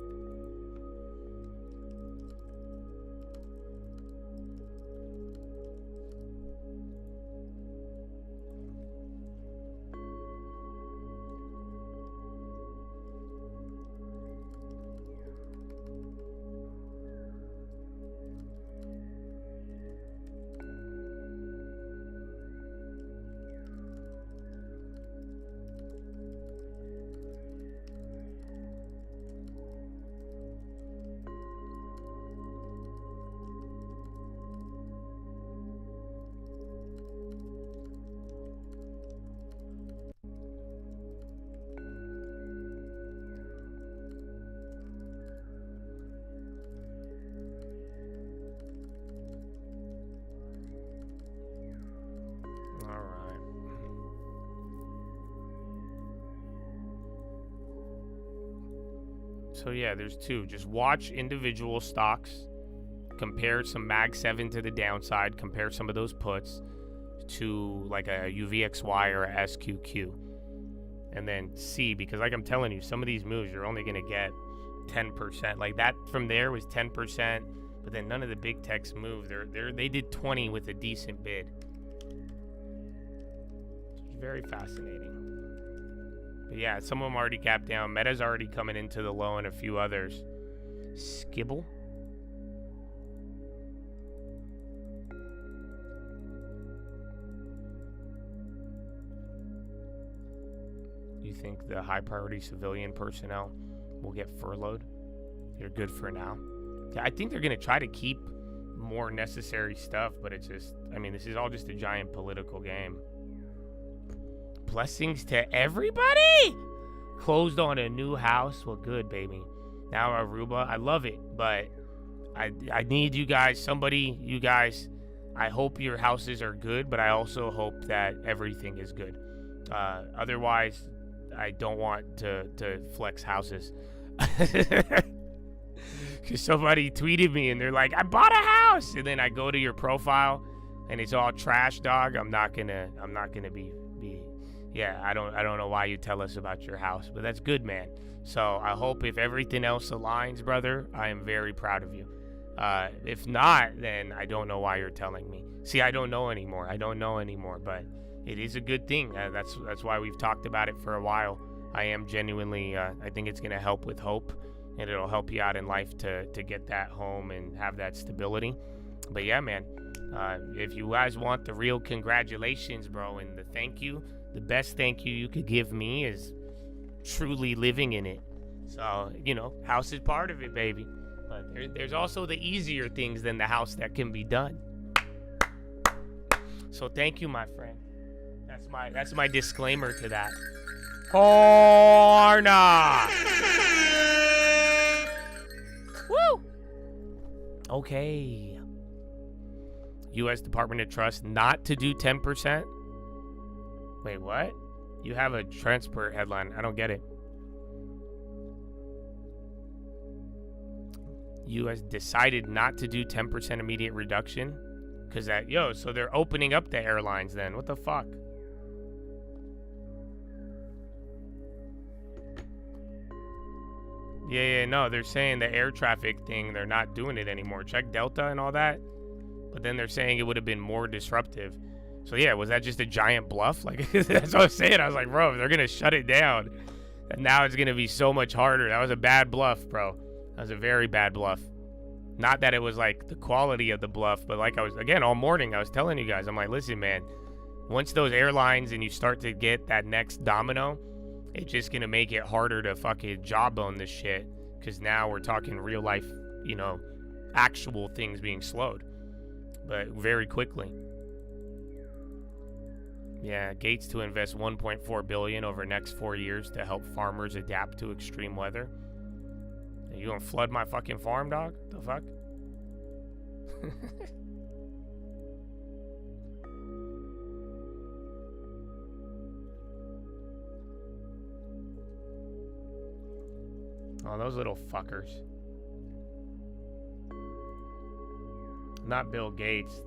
So yeah, there's two. Just watch individual stocks, compare some Mag 7 to the downside, compare some of those puts to like a UVXY or a SQQ. And then see, because like I'm telling you, some of these moves you're only going to get 10%. Like that from there was 10%, but then none of the big techs moved. They did 20 with a decent bid. It's very fascinating. But yeah, some of them already gapped down. Meta's already coming into the low and a few others. Skibble? You think the high priority civilian personnel will get furloughed? They're good for now. I think they're going to try to keep more necessary stuff, but it's just, I mean, this is all just a giant political game. Blessings to everybody! Closed on a new house. Well, good, baby. Now Aruba. I love it, but I need you guys, you guys, I hope your houses are good, but I also hope that everything is good. Otherwise, I don't want to flex houses. Because somebody tweeted me and they're like, I bought a house, and then I go to your profile and it's all trash, dog. I'm not gonna be yeah, I don't know why you tell us about your house, but that's good, man. So I hope if everything else aligns, brother, I am very proud of you. If not, then I don't know why you're telling me. See, I don't know anymore, but it is a good thing. That's why we've talked about it for a while. I am genuinely, I think it's gonna help with hope, and it'll help you out in life to get that home and have that stability. But yeah, man, if you guys want the real congratulations, bro, and the thank you, the best thank you could give me is truly living in it. So, house is part of it, baby. But there's also the easier things than the house that can be done. So thank you, my friend. That's my disclaimer to that. Horna! Woo! Okay. U.S. Department of Trust not to do 10%? Wait, what? You have a transport headline. I don't get it. U.S. decided not to do 10% immediate reduction? Because so they're opening up the airlines then. What the fuck? Yeah, no, they're saying the air traffic thing, they're not doing it anymore. Check Delta and all that. But then they're saying it would have been more disruptive. So yeah, was that just a giant bluff? Like, that's what I was saying. I was like, bro, they're going to shut it down. And now it's going to be so much harder. That was a bad bluff, bro. That was a very bad bluff. Not that it was like the quality of the bluff, but like all morning, I was telling you guys, I'm like, listen, man, once those airlines and you start to get that next domino, it's just going to make it harder to fucking jawbone this shit. Because now we're talking real life, actual things being slowed. But very quickly. Yeah, Gates to invest $1.4 billion over the next 4 years to help farmers adapt to extreme weather. Are you gonna flood my fucking farm, dog? The fuck? Oh, those little fuckers. Not Bill Gates,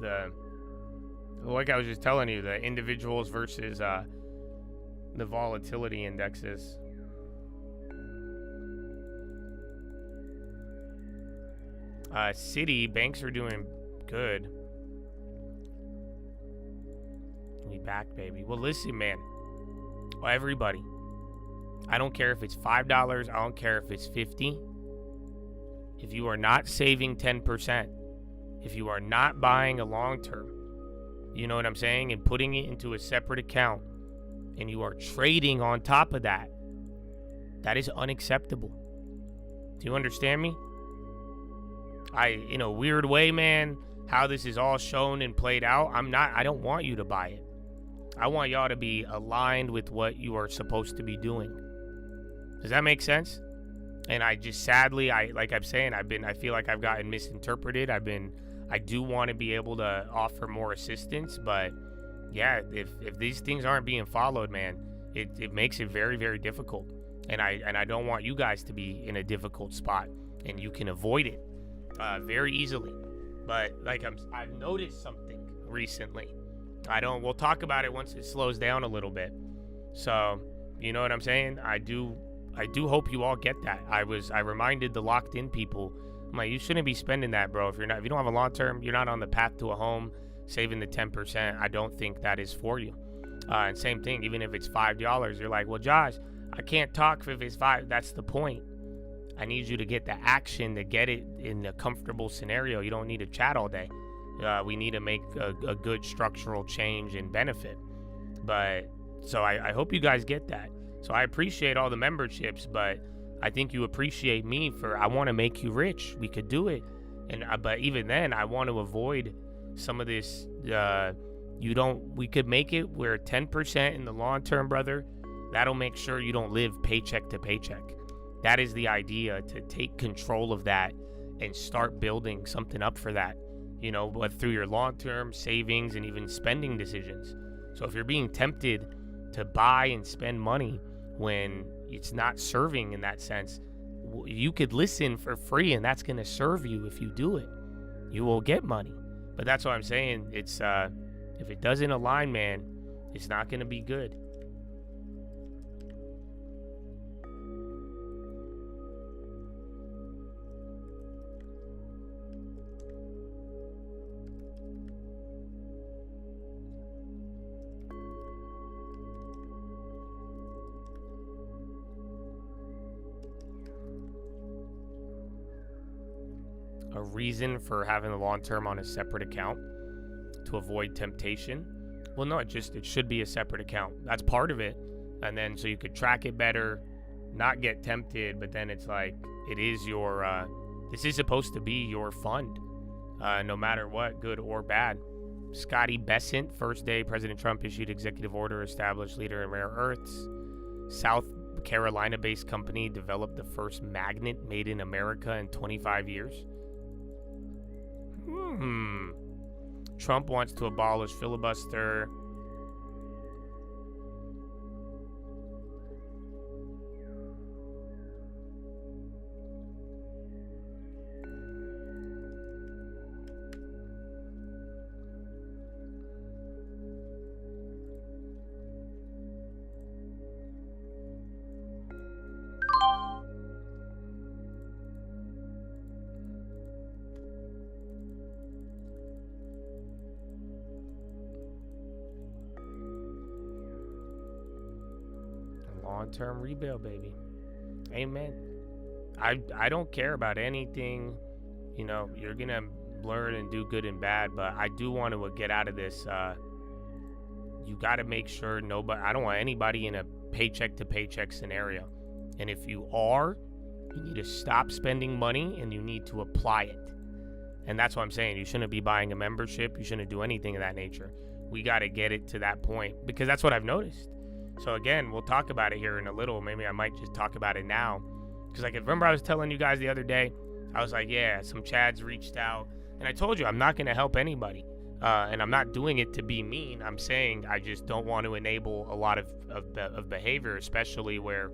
like I was just telling you, the individuals versus the volatility indexes. City banks are doing good. We back, baby. Well, listen, man. Well, everybody. I don't care if it's $5. I don't care if it's $50. If you are not saving 10%, if you are not buying a long term, you know what I'm saying, and putting it into a separate account, and you are trading on top of that, that is unacceptable. Do you understand me? In a weird way, man, how this is all shown and played out, I don't want you to buy it. I want y'all to be aligned with what you are supposed to be doing. Does that make sense? And I just sadly, I feel like I've gotten misinterpreted. I do want to be able to offer more assistance, but yeah, if these things aren't being followed, man, it makes it very, very difficult. And I don't want you guys to be in a difficult spot, and you can avoid it very easily. But like I've noticed something recently. We'll talk about it once it slows down a little bit. So, you know what I'm saying? I do hope you all get that. I reminded the locked in people, I'm like, you shouldn't be spending that, bro. If you don't have a long term, you're not on the path to a home, saving the 10%. I don't think that is for you. And same thing, even if it's $5, you're like, well, Josh, I can't talk if it's 5. That's the point. I need you to get the action to get it in a comfortable scenario. You don't need to chat all day. We need to make a good structural change and benefit. But so I hope you guys get that. So I appreciate all the memberships, but I think you appreciate me I want to make you rich. We could do it. And but even then, I want to avoid some of this. We could make it where 10% in the long term, brother. That'll make sure you don't live paycheck to paycheck. That is the idea, to take control of that and start building something up for that, but through your long-term savings and even spending decisions. So if you're being tempted to buy and spend money when it's not serving in that sense, you could listen for free, and that's going to serve you if you do it. You will get money. But that's what I'm saying. It's if it doesn't align, man, it's not going to be good. A reason for having the long term on a separate account to avoid temptation. Well, no, it should be a separate account. That's part of it. And then so you could track it better, not get tempted, but then it's like it is your this is supposed to be your fund, no matter what, good or bad. Scotty Besant, first day President Trump issued executive order, established leader in rare earths. South Carolina-based company developed the first magnet made in America in 25 years. Trump wants to abolish filibuster. Long-term rebuild, baby. Amen. I don't care about anything. You're gonna learn and do good and bad, but I do want to get out of this. You got to make sure I don't want anybody in a paycheck to paycheck scenario. And if you are, you need to stop spending money and you need to apply it. And that's what I'm saying. You shouldn't be buying a membership. You shouldn't do anything of that nature. We got to get it to that point, because that's what I've noticed. So again, we'll talk about it here in a little. Maybe I might just talk about it now. Because remember I was telling you guys the other day, I was like, yeah, some Chads reached out. And I told you I'm not going to help anybody. And I'm not doing it to be mean. I'm saying I just don't want to enable a lot of behavior, especially where,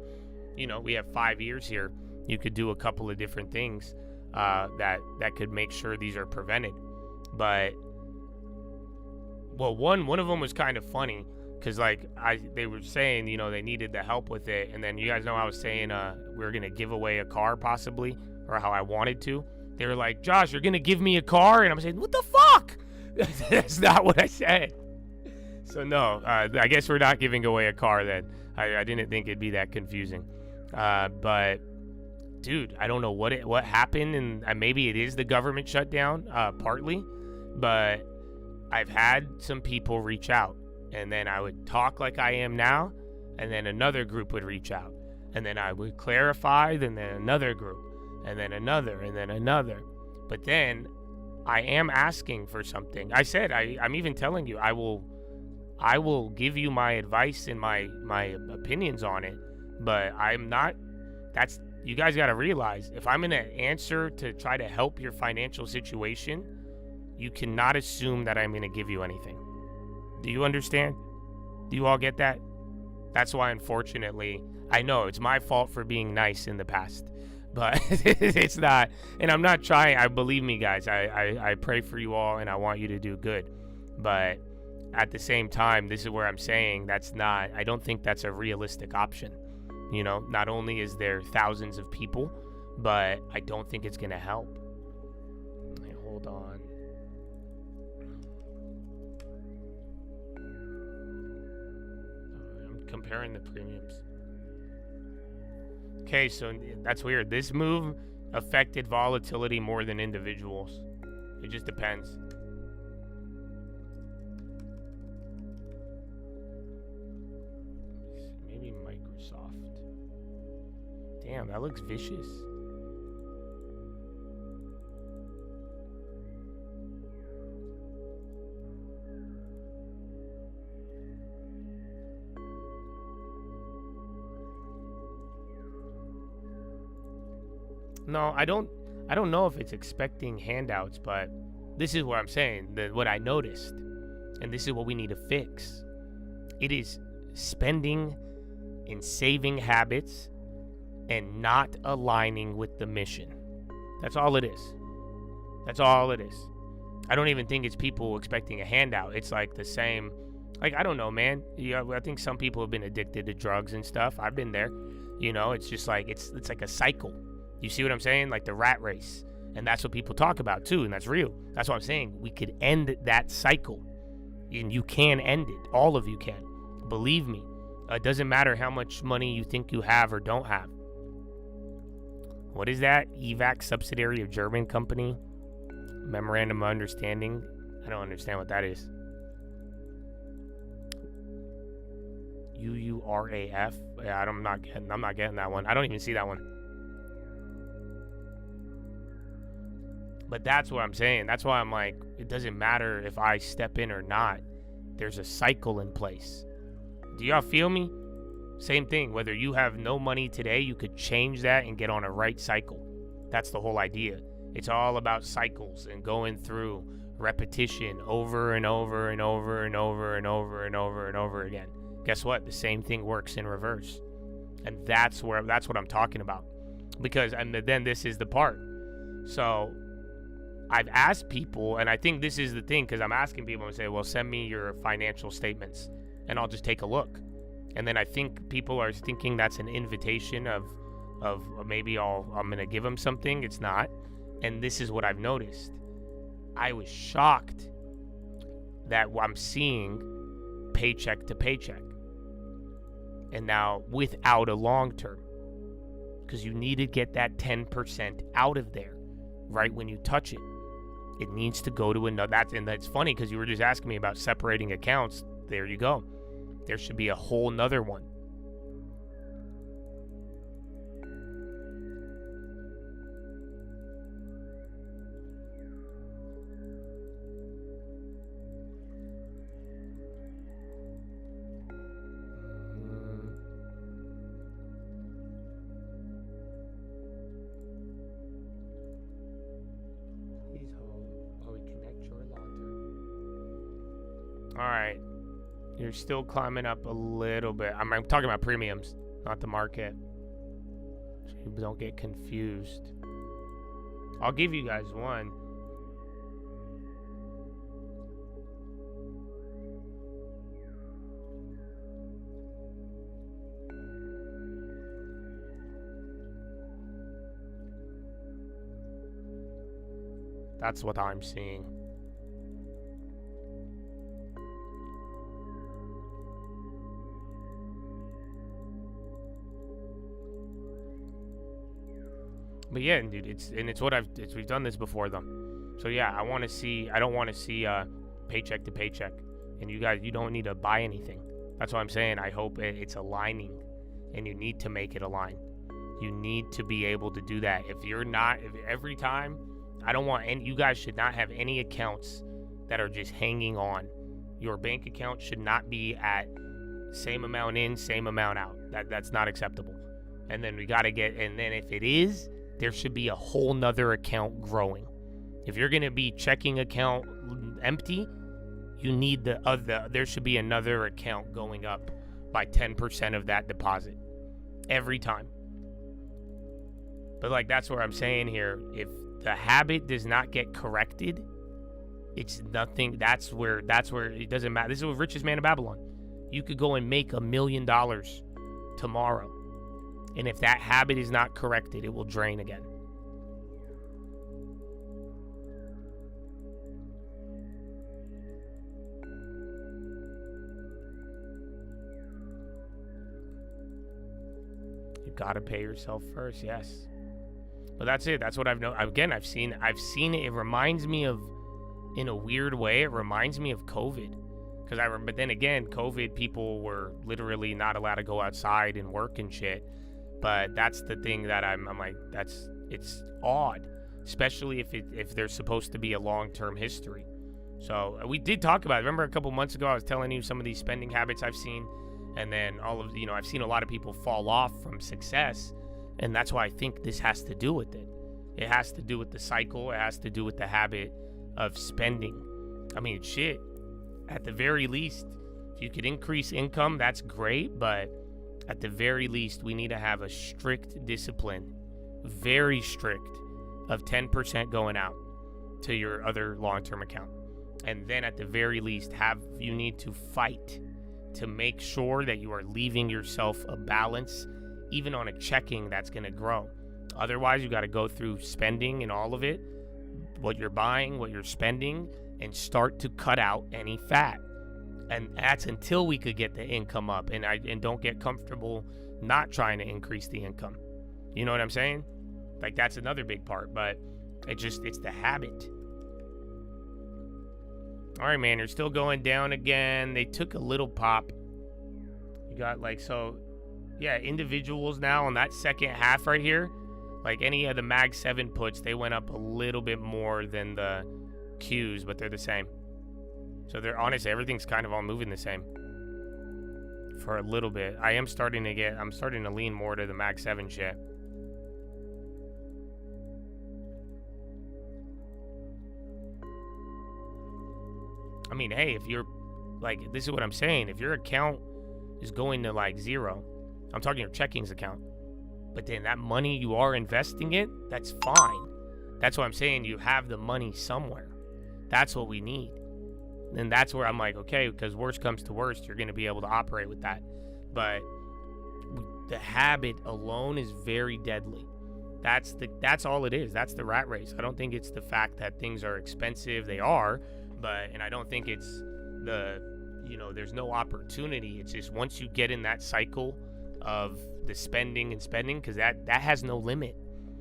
we have 5 years here. You could do a couple of different things that could make sure these are prevented. But, well, one of them was kind of funny. Because, they were saying, they needed the help with it. And then you guys know I was saying we were going to give away a car possibly, or how I wanted to. They were like, Josh, you're going to give me a car? And I'm saying, what the fuck? That's not what I said. So, no, I guess we're not giving away a car then. I didn't think it'd be that confusing. But, dude, I don't know what happened. And maybe it is the government shutdown, partly. But I've had some people reach out. And then I would talk like I am now, and then another group would reach out. And then I would clarify, then another group, and then another, and then another. But then I am asking for something. I said, I'm even telling you, I will give you my advice and my opinions on it, but I'm not, you guys got to realize, if I'm going to answer to try to help your financial situation, you cannot assume that I'm going to give you anything. Do you understand? Do you all get that? That's why, unfortunately, I know it's my fault for being nice in the past, but it's not. And I'm not trying. Believe me, guys, I pray for you all and I want you to do good. But at the same time, this is where I'm saying I don't think that's a realistic option. Not only is there thousands of people, but I don't think it's going to help. Wait, hold on. Comparing the premiums. Okay, so that's weird. This move affected volatility more than individuals. It just depends. Maybe Microsoft. Damn, that looks vicious. No, I don't know if it's expecting handouts, but this is what I'm saying, what I noticed. And this is what we need to fix. It is spending and saving habits and not aligning with the mission. That's all it is. That's all it is. I don't even think it's people expecting a handout. It's like the same, like, I don't know, man. I think some people have been addicted to drugs and stuff. I've been there. It's just like, it's like a cycle. You see what I'm saying? Like the rat race. And that's what people talk about too, and that's real. That's what I'm saying. We could end that cycle. And you can end it. All of you can. Believe me. It doesn't matter how much money you think you have or don't have. What is that? EVAC, subsidiary of German company? Memorandum of Understanding? I don't understand what that is. UURAF? Yeah, I'm not getting that one. I don't even see that one. But that's what I'm saying. That's why I'm like, it doesn't matter if I step in or not. There's a cycle in place. Do y'all feel me? Same thing. Whether you have no money today, you could change that and get on a right cycle. That's the whole idea. It's all about cycles and going through repetition over and over and over and over and over and over and over again. Guess what? The same thing works in reverse. And that's what I'm talking about. Because, and then this is the part. So I've asked people, and I think this is the thing, because I'm asking people and say, well, send me your financial statements and I'll just take a look. And then I think people are thinking that's an invitation of maybe I'm going to give them something. It's not. And this is what I've noticed. I was shocked that I'm seeing paycheck to paycheck. And now without a long term. Because you need to get that 10% out of there right when you touch it. It needs to go to another. That's funny because you were just asking me about separating accounts. There you go. There should be a whole nother one. All right, you're still climbing up a little bit. I'm talking about premiums, not the market. So you don't get confused. I'll give you guys one. That's what I'm seeing. But yeah, dude, it's what we've done this before though. So yeah, I don't want to see paycheck to paycheck. And you guys, you don't need to buy anything. That's what I'm saying. I hope it's aligning, and you need to make it align. You need to be able to do that. If every time, I don't want any, you guys should not have any accounts that are just hanging on. Your bank account should not be at same amount in, same amount out. That's not acceptable. And then and then if it is, there should be a whole nother account growing. If you're going to be checking account empty, you need there should be another account going up by 10% of that deposit every time. But like, that's what I'm saying here. If the habit does not get corrected, it's nothing. That's where it doesn't matter. This is the richest man in Babylon. You could go and make $1 million tomorrow. And if that habit is not corrected, it will drain again. gotta pay yourself first. Yes. But that's it. That's what I've known. Again, I've seen it. It reminds me of, in a weird way, it reminds me of COVID. But then again, COVID, people were literally not allowed to go outside and work and shit. But that's the thing that I'm like, it's odd, especially if there's supposed to be a long-term history. So we did talk about it. Remember a couple months ago, I was telling you some of these spending habits I've seen, and then I've seen a lot of people fall off from success, and that's why I think this has to do with it. It has to do with the cycle. It has to do with the habit of spending. I mean, shit. At the very least, if you could increase income, that's great, but at the very least, we need to have a strict discipline, very strict, of 10% going out to your other long-term account. And then at the very least, you need to fight to make sure that you are leaving yourself a balance, even on a checking that's going to grow. Otherwise, you got to go through spending and all of it, what you're buying, what you're spending, and start to cut out any fat. And that's until we could get the income up, and don't get comfortable not trying to increase the income. You know what I'm saying? Like, that's another big part, but it's the habit. All right, man, you're still going down again. They took a little pop. You got individuals now on that second half right here. Like any of the Mag 7 puts, they went up a little bit more than the Qs, but they're the same. So they're honestly, everything's kind of all moving the same for a little bit. I'm starting to lean more to the Mag 7 shit. I mean, hey, if you're like, this is what I'm saying. If your account is going to like zero, I'm talking your checkings account, but then that money you are investing it, that's fine. That's what I'm saying. You have the money somewhere. That's what we need. And that's where I'm like, okay, because worst comes to worst, you're going to be able to operate with that. But the habit alone is very deadly. That's all it is. That's the rat race. I don't think it's the fact that things are expensive. They are, and I don't think it's there's no opportunity. It's just once you get in that cycle of the spending, because that has no limit.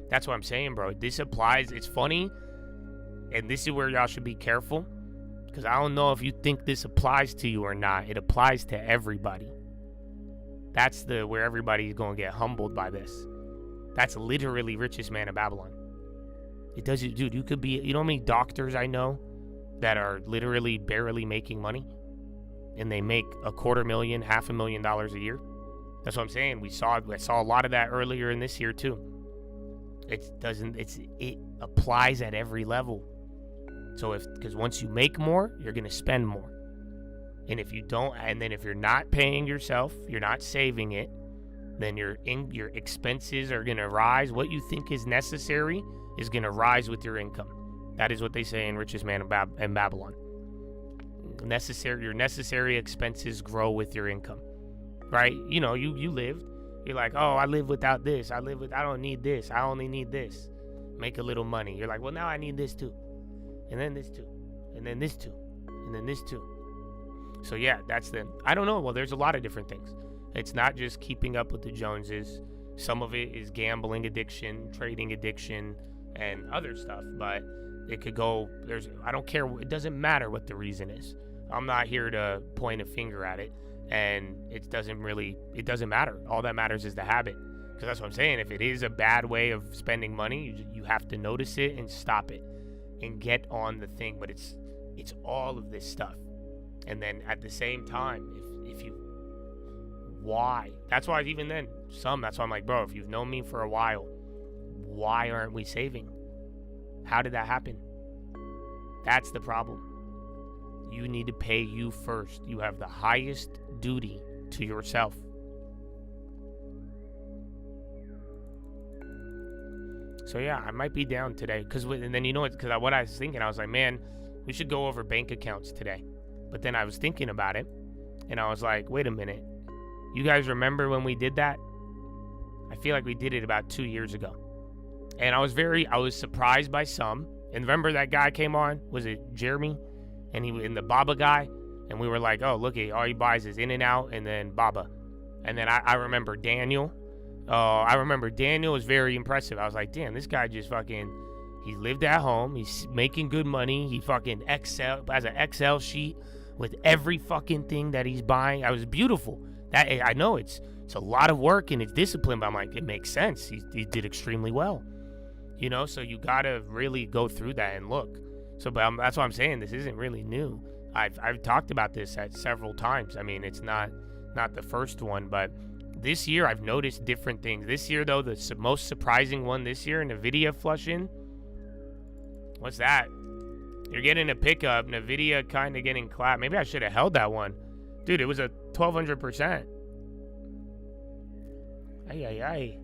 That's what I'm saying, bro. This applies. It's funny, and this is where y'all should be careful, because I don't know if you think this applies to you or not. It applies to everybody. That's where everybody's going to get humbled by this. That's literally richest man in Babylon. It does, dude. You could be, you know how many doctors I know that are literally barely making money, and they make $250,000, $500,000 a year. That's what I'm saying. I saw a lot of that earlier in this year too. It applies at every level. So because once you make more, you're going to spend more. And if you don't, and then if you're not paying yourself, you're not saving it, then your expenses are going to rise. What you think is necessary is going to rise with your income. That is what they say in Richest Man in Babylon. Your necessary expenses grow with your income, right? You know, you lived. You're like, oh, I live without this. I don't need this. I only need this. Make a little money. You're like, well, now I need this too. And then this too. And then this too. And then this too. So yeah, I don't know. Well, there's a lot of different things. It's not just keeping up with the Joneses. Some of it is gambling addiction, trading addiction, and other stuff. But it could go, I don't care. It doesn't matter what the reason is. I'm not here to point a finger at it. And it doesn't matter. All that matters is the habit. Because that's what I'm saying. If it is a bad way of spending money, you have to notice it and stop it and get on the thing. But it's all of this stuff. And then at the same time, why? That's why even then, that's why I'm like, bro, if you've known me for a while, why aren't we saving? How did that happen? That's the problem. You need to pay you first. You have the highest duty to yourself. So yeah, I might be down today. And then because what I was thinking, I was like, man, we should go over bank accounts today. But then I was thinking about it, and I was like, wait a minute. You guys remember when we did that? I feel like we did it about 2 years ago. And I was surprised by some. And remember that guy came on? Was it Jeremy? And the Baba guy. And we were like, oh, look, all he buys is In-N-Out and then Baba. And then I remember Daniel. I remember Daniel was very impressive. I was like, damn, this guy just fucking, he lived at home. He's making good money. He fucking has an Excel sheet with every fucking thing that he's buying. I was beautiful. That I know it's a lot of work and it's discipline, but I'm like, it makes sense. He did extremely well. You know, so you gotta really go through that and look. So, but that's what I'm saying. This isn't really new. I've talked about this at several times. I mean, it's not the first one, but this year I've noticed different things. This year, though, the most surprising one this year, NVIDIA flushing. What's that? You're getting a pickup. NVIDIA kind of getting clapped. Maybe I should have held that one. Dude, it was a 1,200%. Ay.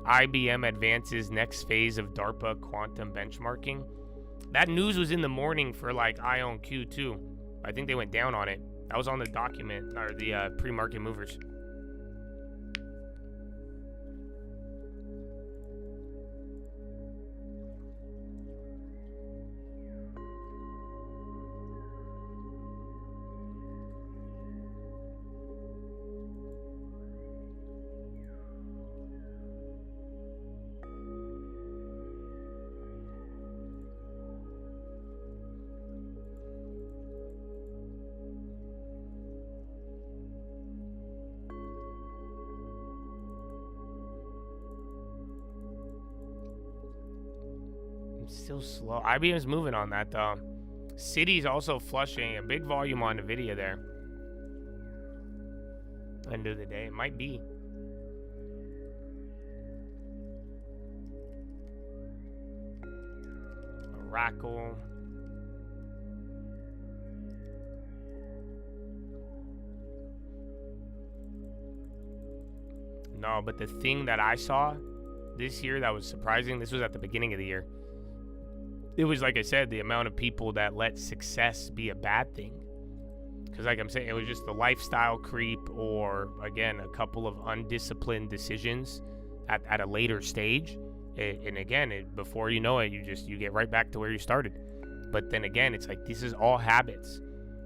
IBM advances next phase of DARPA quantum benchmarking. That news was in the morning for like IonQ too. I think they went down on it. That was on the document, or the pre-market movers. Still slow. IBM's moving on that though. City's also flushing. A big volume on NVIDIA there. End of the day, it might be. Oracle. No, but the thing that I saw this year that was surprising, this was at the beginning of the year. It was, like I said, the amount of people that let success be a bad thing. Because like I'm saying, it was just the lifestyle creep, or, again, a couple of undisciplined decisions at a later stage. And again, before you know it, you get right back to where you started. But then again, it's like, this is all habits.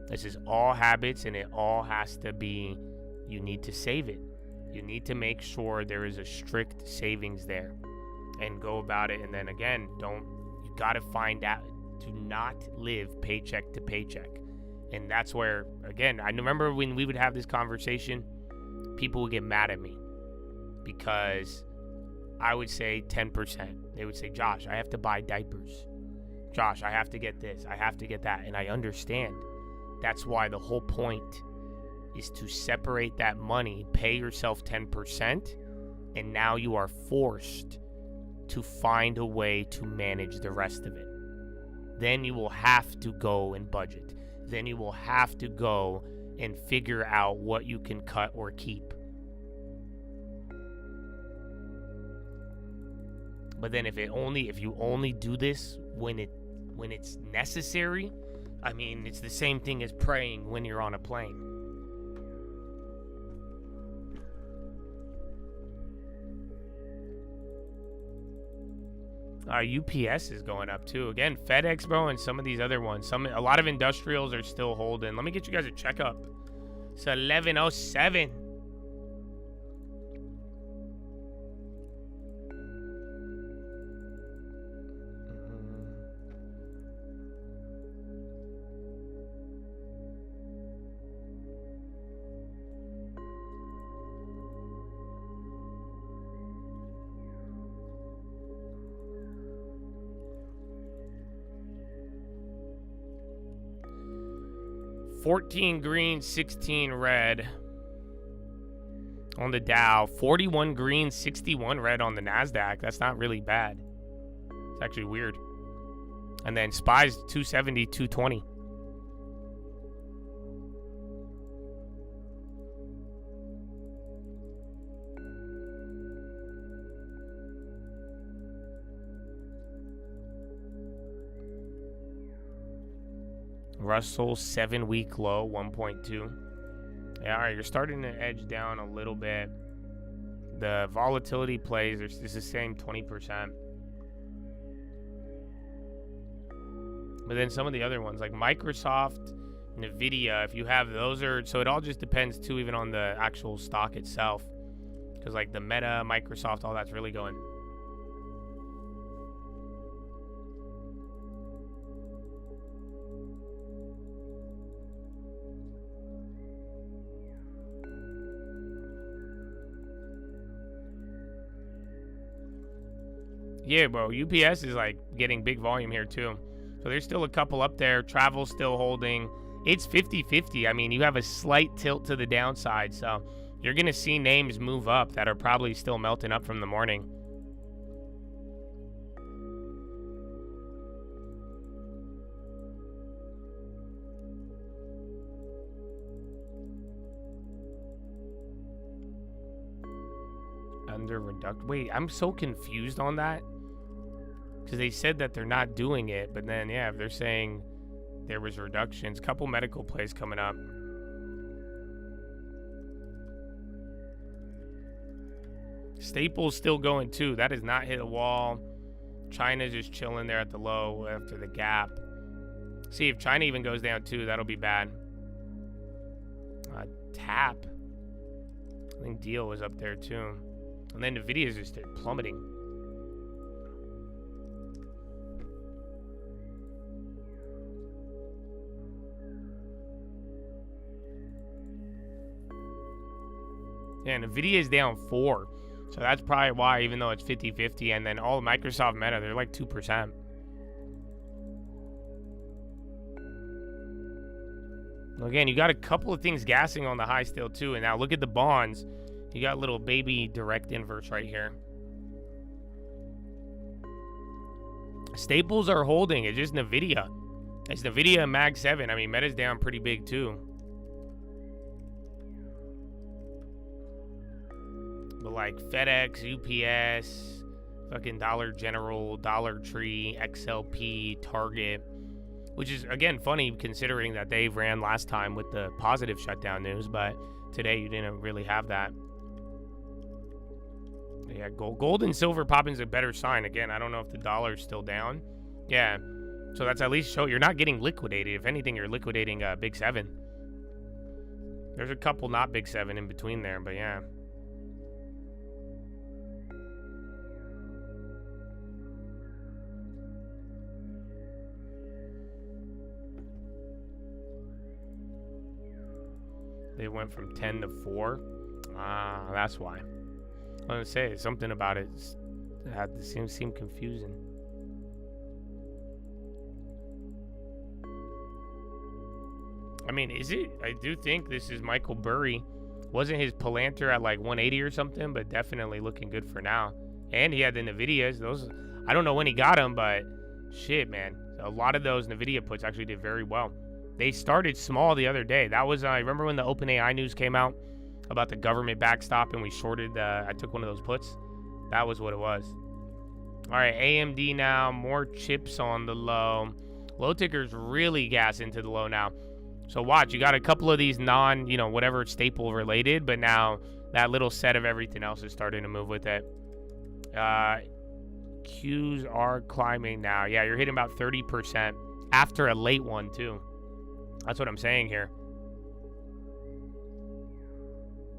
This is all habits, and it all has to be, you need to save it. You need to make sure there is a strict savings there. And go about it. And then again, you got to find out to not live paycheck to paycheck. And that's where, again, I remember when we would have this conversation, people would get mad at me because I would say 10%. They would say, Josh, I have to buy diapers. Josh, I have to get this. I have to get that. And I understand. That's why the whole point is to separate that money, pay yourself 10%, and now you are forced to find a way to manage the rest of it. Then you will have to go and budget. Then you will have to go and figure out what you can cut or keep. But then if you only do this when it's necessary, I mean, it's the same thing as praying when you're on a plane. UPS is going up too. Again, FedEx, bro, and some of these other ones. A lot of industrials are still holding. Let me get you guys a checkup. It's 11:07. $14 green, 16 red on the Dow. 41 green, 61 red on the NASDAQ. That's not really bad. It's actually weird. And then SPY's 270, 220. Russell 7-week low, 1.2. Yeah, all right, you're starting to edge down a little bit. The volatility plays is the same 20%. But then some of the other ones, like Microsoft, NVIDIA, if you have those, so it all just depends too, even on the actual stock itself. Because, like, the Meta, Microsoft, all that's really going. Yeah, bro. UPS is, like, getting big volume here, too. So there's still a couple up there. Travel's still holding. It's 50-50. I mean, you have a slight tilt to the downside, so you're going to see names move up that are probably still melting up from the morning. Under reduct. Wait, I'm so confused on that. Because they said that they're not doing it, but then, yeah, if they're saying there was reductions, couple medical plays coming up. Staples still going too. That has not hit a wall. China's just chilling there at the low after the gap. See, if China even goes down too, that'll be bad. TAP. I think Deal was up there too. And then Nvidia's just plummeting. Yeah, Nvidia is down 4. So that's probably why, even though it's 50-50, and then all Microsoft Meta, they're like 2%. Again, you got a couple of things gassing on the high still, too. And now look at the bonds. You got little baby direct inverse right here. Staples are holding. It's just Nvidia. It's Nvidia and Mag 7. I mean, Meta's down pretty big, too. But like FedEx, UPS, fucking Dollar General, Dollar Tree, XLP, Target, which is, again, funny considering that they ran last time with the positive shutdown news, but today you didn't really have that. Yeah, gold and silver popping is a better sign. Again, I don't know if the dollar's still down. Yeah, so that's at least show you're not getting liquidated. If anything, you're liquidating Big 7. There's a couple not Big 7 in between there, but yeah. They went from 10 to 4. Ah, that's why. I was going to say, something about it had to seem confusing. I mean, is it? I do think this is Michael Burry. Wasn't his Palantir at like 180 or something, but definitely looking good for now. And he had the Nvidias. Those, I don't know when he got them, but shit, man. A lot of those Nvidia puts actually did very well. They started small the other day. That was, I remember when the OpenAI news came out about the government backstop and we shorted, I took one of those puts. That was what it was. All right, AMD now, more chips on the low. Low ticker's really gas into the low now. So watch, you got a couple of these non, whatever staple related, but now that little set of everything else is starting to move with it. Qs are climbing now. Yeah, you're hitting about 30% after a late one too. That's what I'm saying here.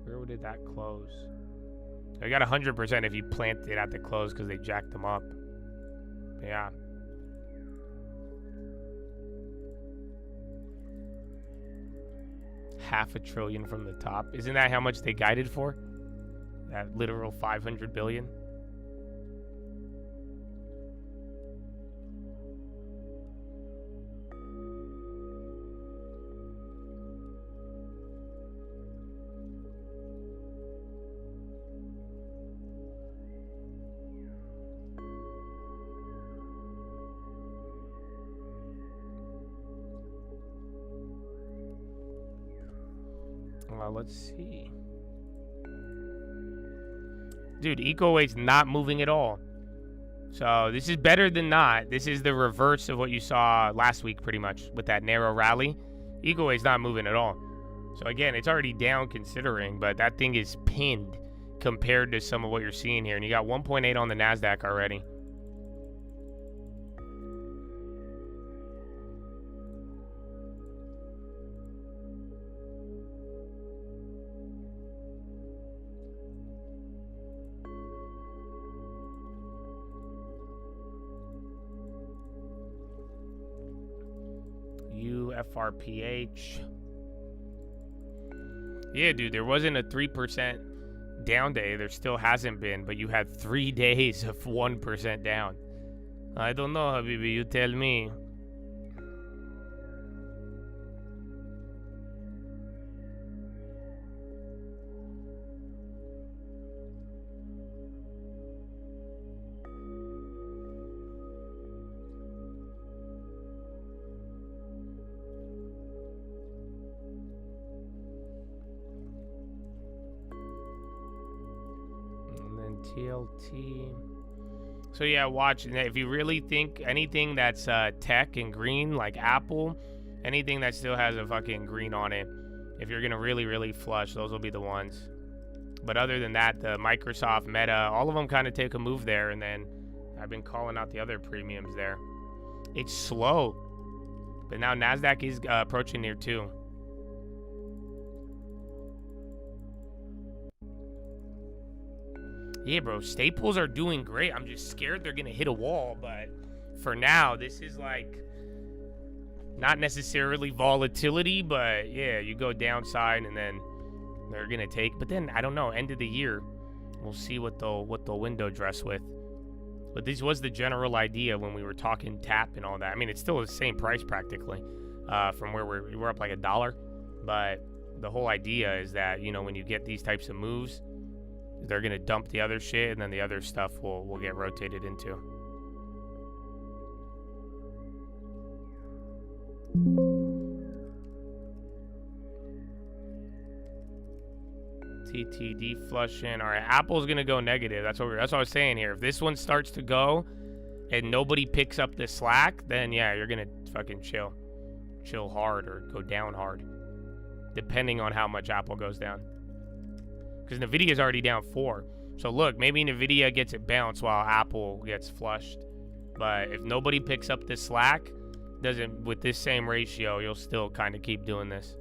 Where did that close? I got 100% if you plant it at the close because they jacked them up. Yeah. $500 billion from the top. Isn't that how much they guided for? That literal 500 billion. Let's see. Dude, eco weight's not moving at all. So this is better than not. This is the reverse of what you saw last week pretty much with that narrow rally. Eco weight's not moving at all. So again, it's already down considering, but that thing is pinned compared to some of what you're seeing here. And you got 1.8 on the NASDAQ already. FRPH. Yeah, dude, there wasn't a 3% down day. There still hasn't been, but you had 3 days of 1% down. I don't know, Habibi, you tell me. TLT. So yeah, watch. If you really think anything that's tech and green, like Apple, anything that still has a fucking green on it, if you're gonna really flush, those will be the ones. But other than that, the Microsoft, Meta, all of them kind of take a move there, and then I've been calling out the other premiums there. It's slow, but now NASDAQ is approaching near 2. Yeah, bro, staples are doing great. I'm just scared they're going to hit a wall, but for now, this is like not necessarily volatility, but yeah, you go downside and then they're going to take. But then, I don't know, end of the year, we'll see what they'll window dress with. But this was the general idea when we were talking tap and all that. I mean, it's still the same price practically from where we're up like $1. But the whole idea is that, you know, when you get these types of moves, they're going to dump the other shit, and then the other stuff will get rotated into. TTD flushing. All right, Apple's going to go negative. That's what I was saying here. If this one starts to go and nobody picks up the slack, then yeah, you're going to fucking chill hard or go down hard, depending on how much Apple goes down. Because NVIDIA's already down 4. So look, maybe NVIDIA gets it bounced while Apple gets flushed. But if nobody picks up the slack, with this same ratio, you'll still kind of keep doing this.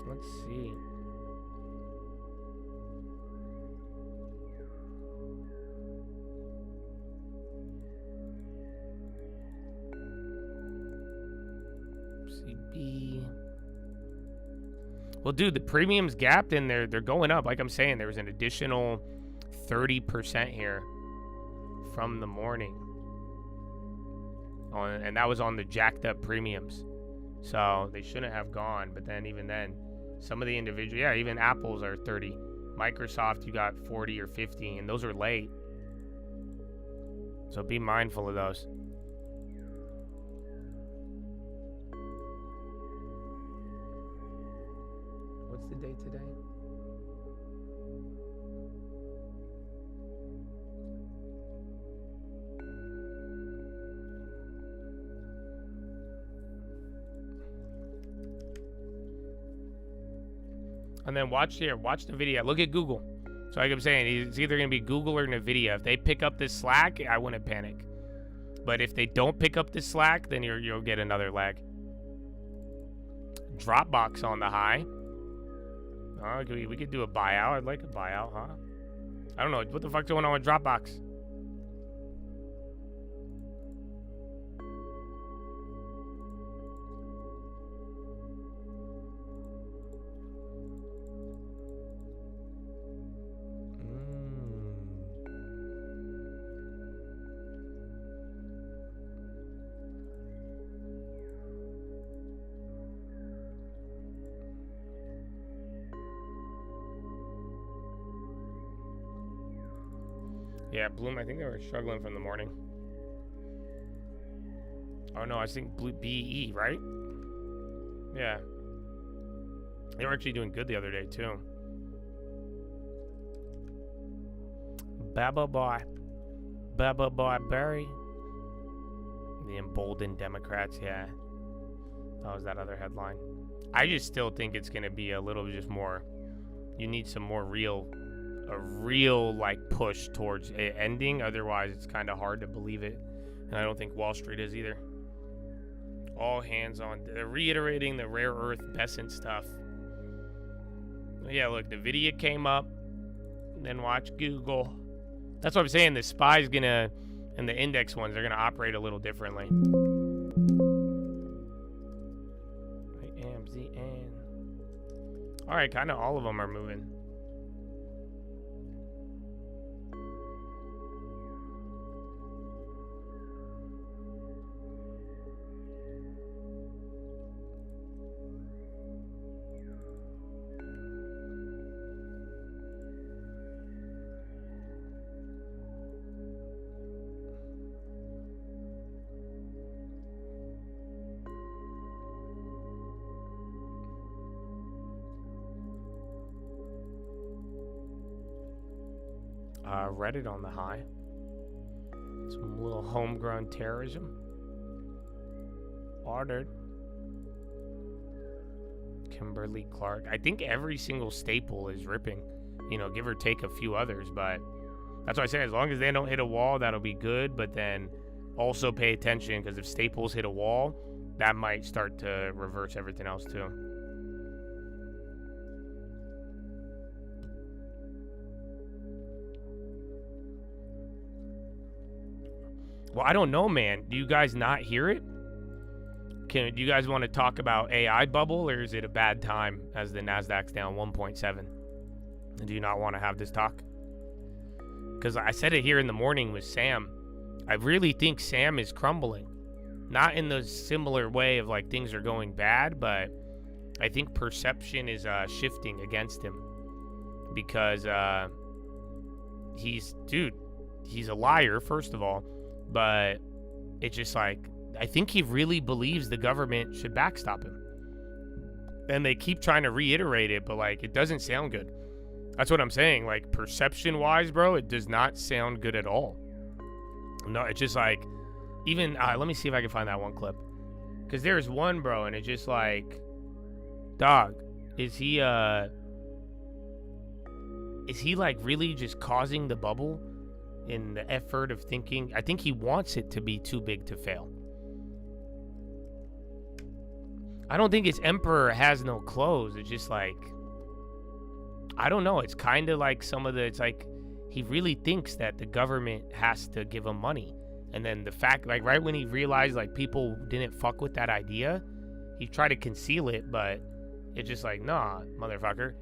Let's see. Well, dude, the premiums gapped and they're going up. Like I'm saying, there was an additional 30% here from the morning. And that was on the jacked up premiums. So they shouldn't have gone. But then even then, some of the individual, yeah, even Apple's are 30. Microsoft, you got 40 or 50, and those are late. So be mindful of those. What's the date today? And then watch the video. Look at Google. So like I'm saying, it's either going to be Google or NVIDIA. If they pick up this slack, I wouldn't panic. But if they don't pick up this slack, then you'll get another leg. Dropbox on the high. We could do a buyout. I'd like a buyout, huh? I don't know. What the fuck's going on with Dropbox? Yeah, Bloom, I think they were struggling from the morning. Oh no, I think BE, right? Yeah. They were actually doing good the other day, too. Baba Boy Barry. The emboldened Democrats, yeah. That was that other headline. I just still think it's going to be a little just more. You need some more a real like push towards it ending. Otherwise, it's kind of hard to believe it. And I don't think Wall Street is either. All hands on. They're reiterating the rare earth Besant stuff. Yeah, look, NVIDIA came up. Then watch Google. That's what I'm saying. The SPY's gonna, And the index ones are going to operate a little differently. AMZN. All right, kind of all of them are moving. Reddit on the high. Some little homegrown terrorism. Ordered. Kimberly Clark. I think every single staple is ripping. You know, give or take a few others, but that's why I say as long as they don't hit a wall, that'll be good. But then also pay attention, because if staples hit a wall, that might start to reverse everything else too. Well, I don't know, man. Do you guys not hear it? Do you guys want to talk about AI bubble, or is it a bad time as the Nasdaq's down 1.7? Do you not want to have this talk? Because I said it here in the morning with Sam. I really think Sam is crumbling. Not in the similar way of like things are going bad, but I think perception is shifting against him. Because he's a liar, first of all. But it's just like, I think he really believes the government should backstop him. And they keep trying to reiterate it, but like, it doesn't sound good. That's what I'm saying. Like, perception-wise, bro, it does not sound good at all. No, it's just like, even, let me see if I can find that one clip. Because there's one, bro, and it's just like, dog, is he like really just causing the bubble in the effort of thinking? I think he wants it to be too big to fail. I don't think his emperor has no clothes. It's just like, I don't know. It's kind of like it's like he really thinks that the government has to give him money. And then the fact, like right when he realized like people didn't fuck with that idea, he tried to conceal it, but it's just like, nah, motherfucker.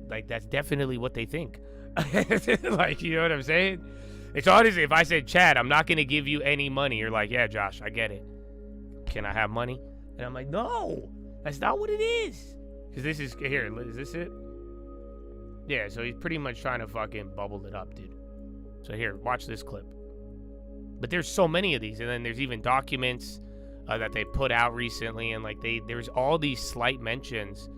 Like, that's definitely what they think. Like, you know what I'm saying? It's honestly, if I said, Chad, I'm not going to give you any money, you're like, yeah, Josh, I get it. Can I have money? And I'm like, no, that's not what it is. Because this is, here, is this it? Yeah, so he's pretty much trying to fucking bubble it up, dude. So here, watch this clip. But there's so many of these. And then there's even documents that they put out recently. And like, there's all these slight mentions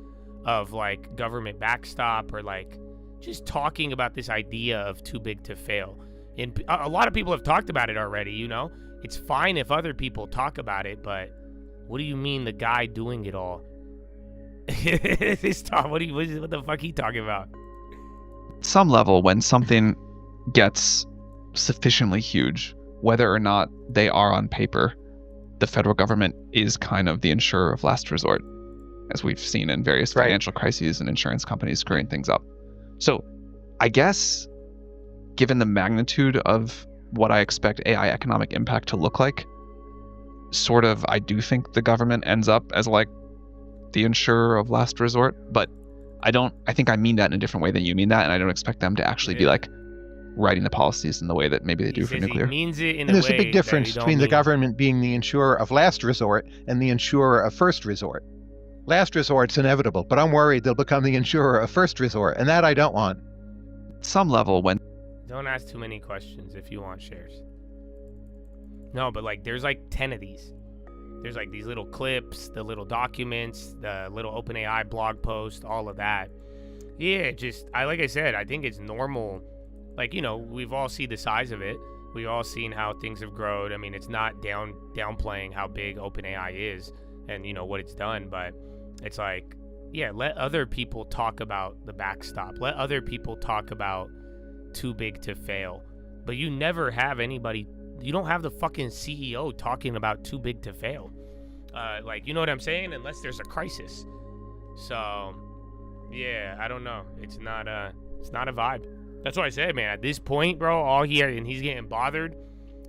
of like government backstop, or like just talking about this idea of too big to fail. And a lot of people have talked about it already, you know? It's fine if other people talk about it, but what do you mean the guy doing it all? What the fuck he talking about? Some level, when something gets sufficiently huge, whether or not they are on paper, the federal government is kind of the insurer of last resort, as we've seen in various financial crises and insurance companies screwing things up. So I guess, given the magnitude of what I expect AI economic impact to look like, sort of, I do think the government ends up as like the insurer of last resort, but I think I mean that in a different way than you mean that, and I don't expect them to actually be like writing the policies in the way that maybe they do for nuclear. He means it in and a there's way a big difference between the government being the insurer of last resort and the insurer of first resort. Last resort's inevitable, but I'm worried they'll become the insurer of first resort, and that I don't want. Some level, when... Don't ask too many questions if you want shares. No, but like, there's like 10 of these. There's like these little clips, the little documents, the little OpenAI blog post, all of that. Yeah, like I said, I think it's normal. Like, you know, we've all seen the size of it. We've all seen how things have grown. I mean, it's not downplaying how big OpenAI is and, you know, what it's done. But it's like, yeah, let other people talk about the backstop. Let other people talk about too big to fail. But you never have anybody, you don't have the fucking CEO talking about too big to fail. Like, you know what I'm saying? Unless there's a crisis. So, yeah, I don't know. It's not a vibe. That's what I said, man. At this point, bro, and he's getting bothered.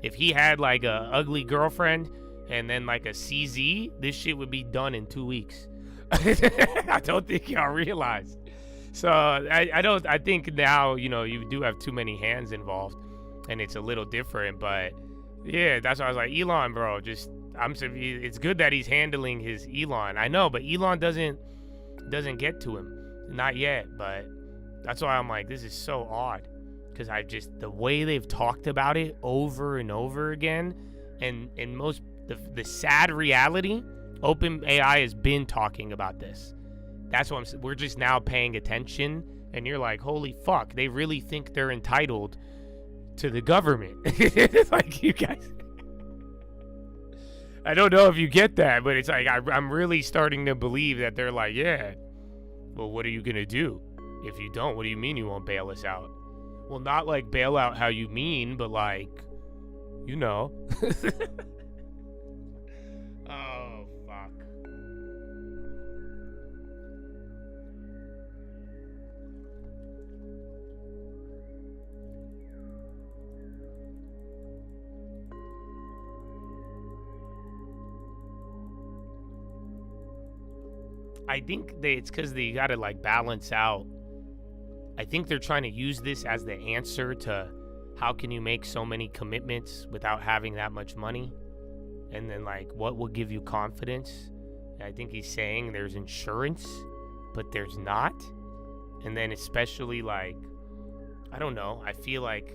If he had like a ugly girlfriend and then like a CZ, this shit would be done in 2 weeks. I don't think y'all realize. So I think now, you know, you do have too many hands involved and it's a little different, but yeah, that's why I was like, Elon, bro, it's good that he's handling his Elon. I know, but Elon doesn't get to him. Not yet, but that's why I'm like, this is so odd. Because the way they've talked about it over and over again, and the sad reality, OpenAI has been talking about this. That's what we're just now paying attention, and you're like, holy fuck, they really think they're entitled to the government. It's like, you guys, I don't know if you get that, but it's like, I'm really starting to believe that they're like, yeah, well, what are you gonna do? If you don't, what do you mean you won't bail us out? Well, not like bail out how you mean, but like, you know. Oh, fuck. I think it's because they gotta like balance out. I think they're trying to use this as the answer to how can you make so many commitments without having that much money? And then like, what will give you confidence? And I think he's saying there's insurance, but there's not. And then especially like, I don't know, I feel like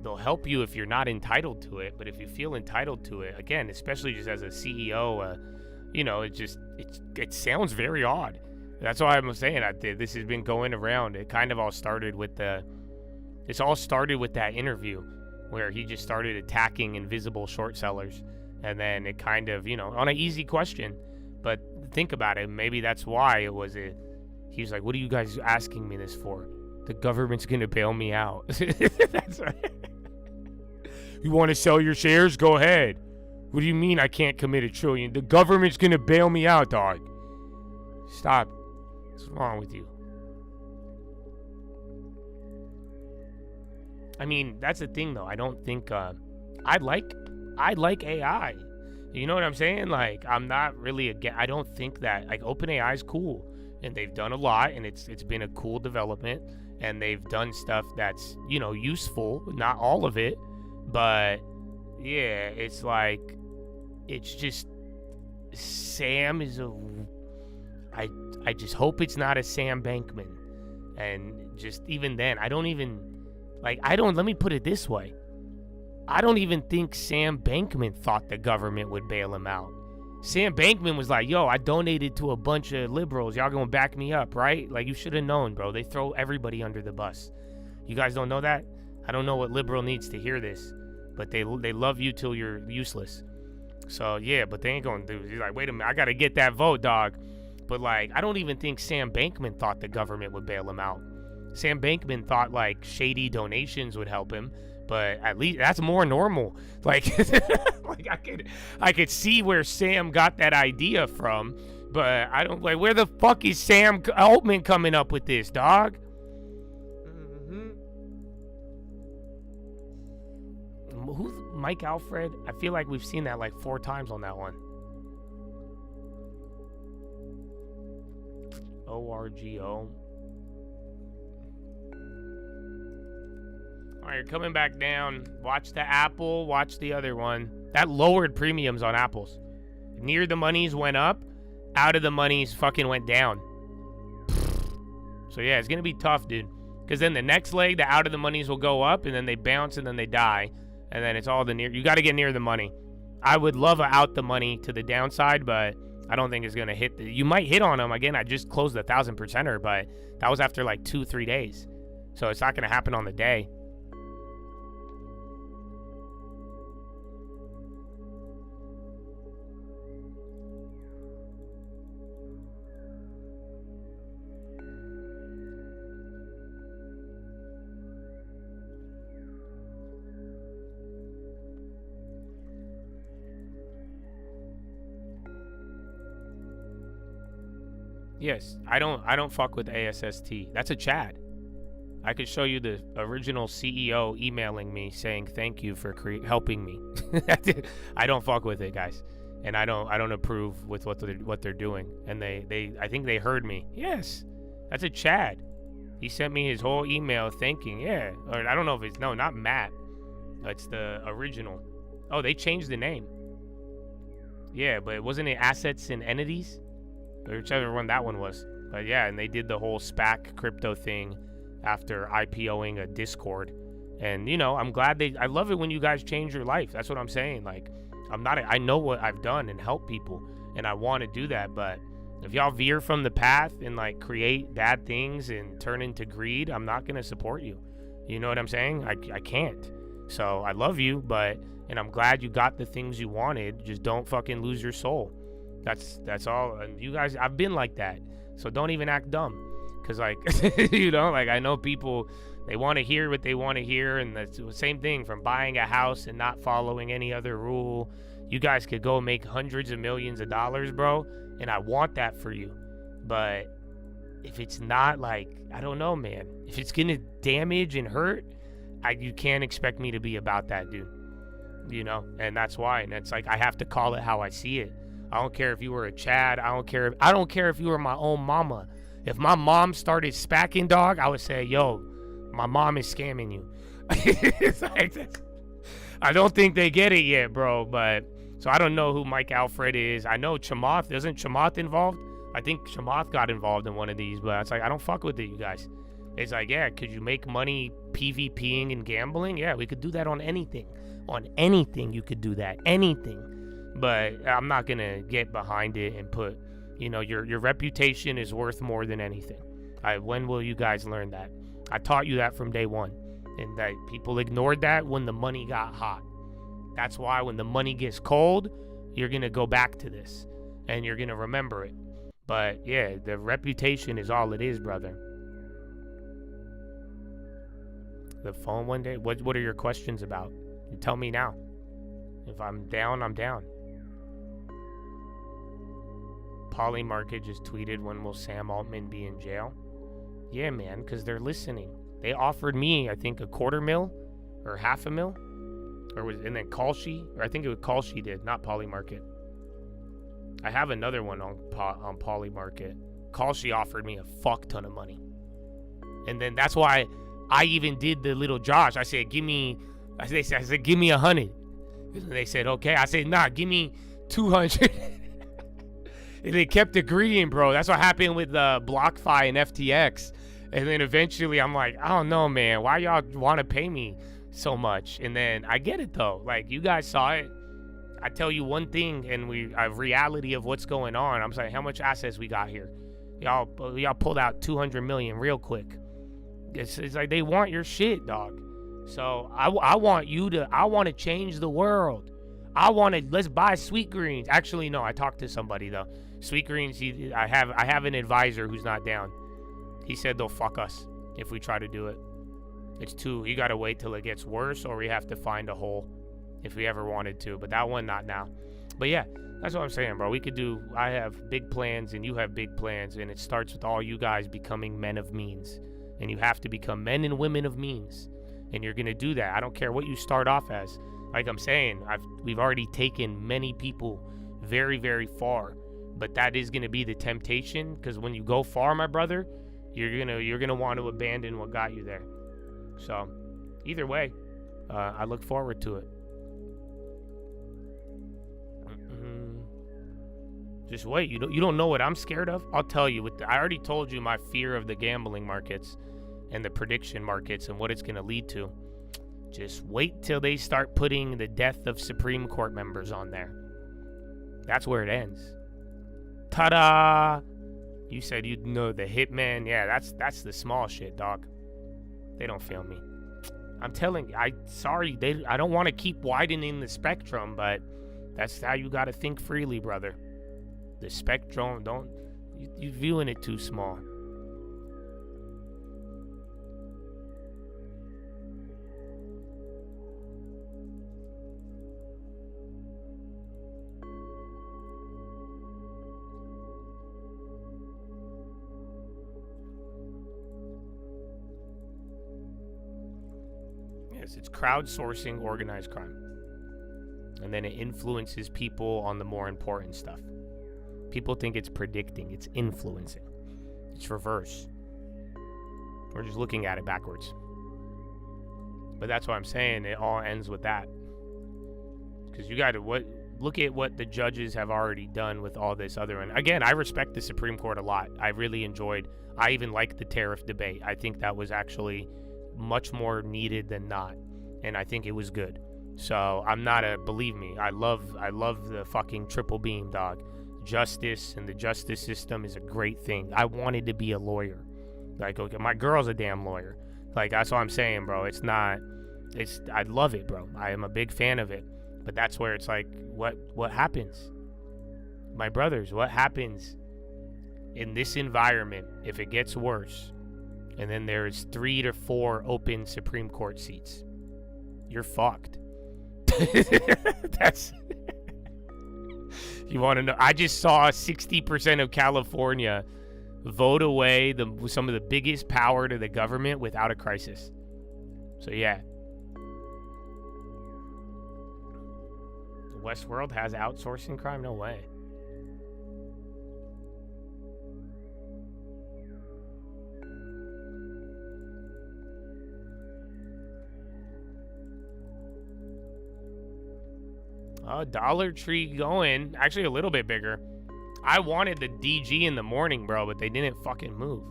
they'll help you if you're not entitled to it. But if you feel entitled to it, again, especially just as a CEO, you know, it sounds very odd. That's why I'm saying this has been going around. It kind of all started with that interview where he just started attacking invisible short sellers. And then it kind of, you know, on an easy question. But think about it. Maybe that's why he was like, what are you guys asking me this for? The government's going to bail me out. That's right. You want to sell your shares? Go ahead. What do you mean I can't commit $1 trillion? The government's going to bail me out, dog. Stop. What's wrong with you? I mean, that's the thing, though. I don't think I like AI. You know what I'm saying? Like, I'm not really I don't think that like OpenAI is cool, and they've done a lot, and it's been a cool development, and they've done stuff that's, you know, useful. Not all of it, but yeah, it's like, it's just Sam is I just hope it's not a Sam Bankman. And just even then, let me put it this way. I don't even think Sam Bankman thought the government would bail him out. Sam Bankman was like, yo, I donated to a bunch of liberals. Y'all gonna back me up, right? Like, you should have known, bro. They throw everybody under the bus. You guys don't know that? I don't know what liberal needs to hear this, but they love you till you're useless. So, yeah, but they ain't gonna do it. He's like, wait a minute, I gotta get that vote, dog. But, like, I don't even think Sam Bankman thought the government would bail him out. Sam Bankman thought, like, shady donations would help him, but at least that's more normal. Like, like I could see where Sam got that idea from, but I don't, like, where the fuck is Sam Altman coming up with this, dog? Who's Mike Alfred? I feel like we've seen that like 4 times on that one. ORGO. All right, you're coming back down. Watch the Apple. Watch the other one. That lowered premiums on Apples. Near the monies went up. Out of the monies fucking went down. So yeah, it's gonna be tough, dude. Because then the next leg, the out of the monies will go up, and then they bounce, and then they die, and then it's all the near. You got to get near the money. I would love a out the money to the downside, but I don't think it's gonna hit. You might hit on them again. I just closed the 1,000%er, but that was after like 2-3 days, so it's not gonna happen on the day. Yes, I don't fuck with ASST. That's a Chad. I could show you the original CEO emailing me saying thank you for helping me. I don't fuck with it, guys, and I don't approve with what they're doing. And I think they heard me. Yes, that's a Chad. He sent me his whole email thanking. Yeah, or I don't know if it's not Matt. It's the original. Oh, they changed the name. Yeah, but wasn't it Assets and Entities, or whichever one that one was? But yeah, and they did the whole SPAC crypto thing after IPOing a Discord. And I'm glad I love it when you guys change your life. That's what I'm saying. Like, I know what I've done and help people, and I want to do that. But if y'all veer from the path and like create bad things and turn into greed, I'm not gonna support you. You know what I'm saying? I can't. So I love you, and I'm glad you got the things you wanted. Just don't fucking lose your soul. That's all. And you guys, I've been like that. So don't even act dumb. Cause like, I know people, they want to hear what they want to hear. And that's the same thing from buying a house and not following any other rule. You guys could go make hundreds of millions of dollars, bro. And I want that for you. But if it's not like, I don't know, man, if it's going to damage and hurt, you can't expect me to be about that, dude. And that's why. And it's like, I have to call it how I see it. I don't care if you were a Chad. I don't care if you were my own mama. If my mom started spacking, dog, I would say, yo, my mom is scamming you. It's like, I don't think they get it yet, bro. But so I don't know who Mike Alfred is. I know Chamath. Isn't Chamath involved? I think Chamath got involved in one of these, but it's like, I don't fuck with it, you guys. It's like, yeah, could you make money PvPing and gambling? Yeah, we could do that on anything. On anything, you could do that. Anything. But I'm not going to get behind it and put, your reputation is worth more than anything. When will you guys learn that? I taught you that from day one. And that people ignored that when the money got hot. That's why when the money gets cold, you're going to go back to this. And you're going to remember it. But yeah, the reputation is all it is, brother. The phone one day? What are your questions about? You tell me now. If I'm down, I'm down. Polymarket just tweeted, when will Sam Altman be in jail? Yeah, man, because they're listening. They offered me, I think, $250,000 or $500,000. And then Kalshi, or I think it was Kalshi did, not Polymarket. I have another one on Polymarket. Kalshi offered me a fuck ton of money. And then that's why I even did the little Josh. I said, give me 100. And they said, okay. I said, nah, give me 200. And they kept agreeing, bro. That's what happened with BlockFi and FTX. And then eventually I'm like, I don't know, man. Why y'all want to pay me so much? And then I get it, though. Like, you guys saw it. I tell you one thing, and a reality of what's going on. I'm saying, how much assets we got here? Y'all pulled out 200 million real quick. It's like they want your shit, dog. So I want to change the world. Let's buy Sweet Greens. Actually, no, I talked to somebody though. Sweet Greens, I have an advisor who's not down. He said they'll fuck us if we try to do it. You gotta wait till it gets worse, or we have to find a hole if we ever wanted to. But that one, not now. But yeah, that's what I'm saying, bro. I have big plans and you have big plans, and it starts with all you guys becoming men of means. And you have to become men and women of means. And you're gonna do that. I don't care what you start off as. Like I'm saying, we've already taken many people very, very far. But that is gonna be the temptation, because when you go far, my brother, you're gonna want to abandon what got you there. So, either way, I look forward to it. Just wait. You don't know what I'm scared of? I'll tell you. I already told you my fear of the gambling markets and the prediction markets and what it's gonna lead to. Just wait till they start putting the death of Supreme Court members on there. That's where it ends. Ta-da! You said you'd know the hitman. Yeah, that's the small shit, dog. They don't feel me. I'm telling you, I don't want to keep widening the spectrum, but that's how you got to think freely, brother. The spectrum, you viewing it too small. says. It's crowdsourcing organized crime. And then it influences people on the more important stuff. People think it's predicting. It's influencing. It's reverse. We're just looking at it backwards. But that's what I'm saying. It all ends with that. Because you got to look at what the judges have already done with all this other. And again, I respect the Supreme Court a lot. I really enjoyed. I even liked the tariff debate. I think that was actually much more needed than not, and I think it was good. So I'm not believe me, I love the fucking triple beam, dog. Justice and the justice system is a great thing. I wanted to be a lawyer. Like, okay, my girl's a damn lawyer. Like, that's what I'm saying, bro. I love it, bro. I am a big fan of it. But that's where it's like, what happens? My brothers, what happens in this environment if it gets worse? And then there's 3 to 4 open Supreme Court seats. You're fucked. That's... You want to know? I just saw 60% of California vote away some of the biggest power to the government without a crisis. So yeah. Westworld has outsourcing crime? No way. Dollar Tree going. Actually, a little bit bigger. I wanted the DG in the morning, bro, but they didn't fucking move.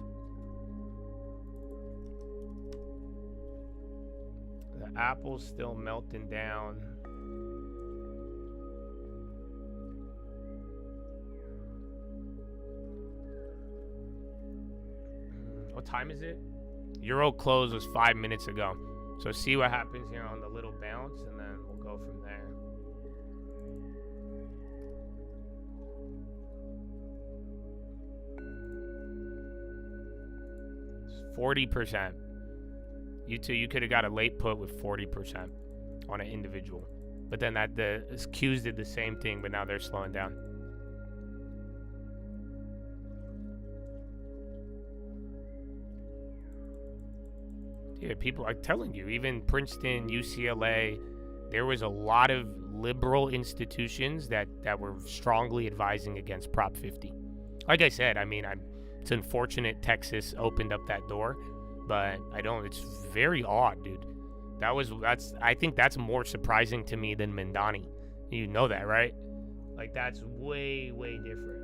The apple's still melting down. What time is it? Euro close was 5 minutes ago. So see what happens here on the little bounce, and then we'll go from there. 40%. You could have got a late put with 40% on an individual. But then the Qs did the same thing, but now they're slowing down. Yeah, people are telling you, even Princeton, UCLA, there was a lot of liberal institutions that were strongly advising against Prop 50. Like I said, I mean, it's unfortunate Texas opened up that door, but it's very odd, dude. I think that's more surprising to me than Mandani. You know that, right? Like, that's way, way different.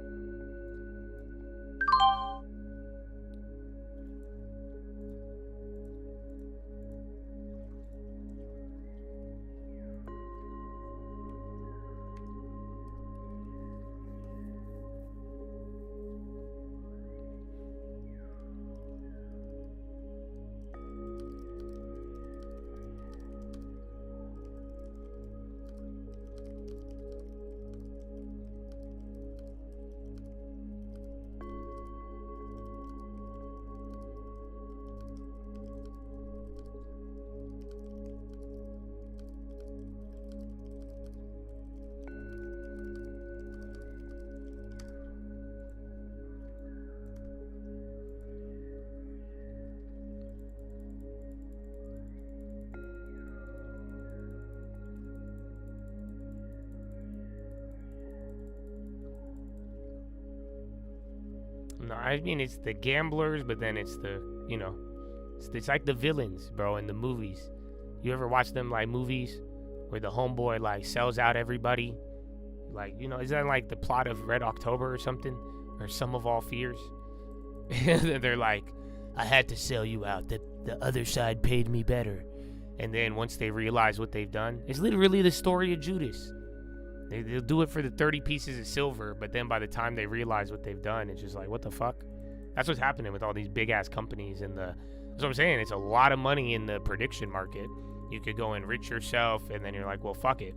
No, I mean, it's the gamblers, but then it's the, it's like the villains, bro, in the movies. You ever watch them, like, movies where the homeboy, like, sells out everybody? Like, is that like the plot of Red October or something? Or Sum of All Fears? They're like, I had to sell you out. The other side paid me better. And then once they realize what they've done, it's literally the story of Judas. They'll do it for the 30 pieces of silver, but then by the time they realize what they've done, it's just like, what the fuck? That's what's happening with all these big-ass companies. That's what I'm saying. It's a lot of money in the prediction market. You could go enrich yourself, and then you're like, well, fuck it.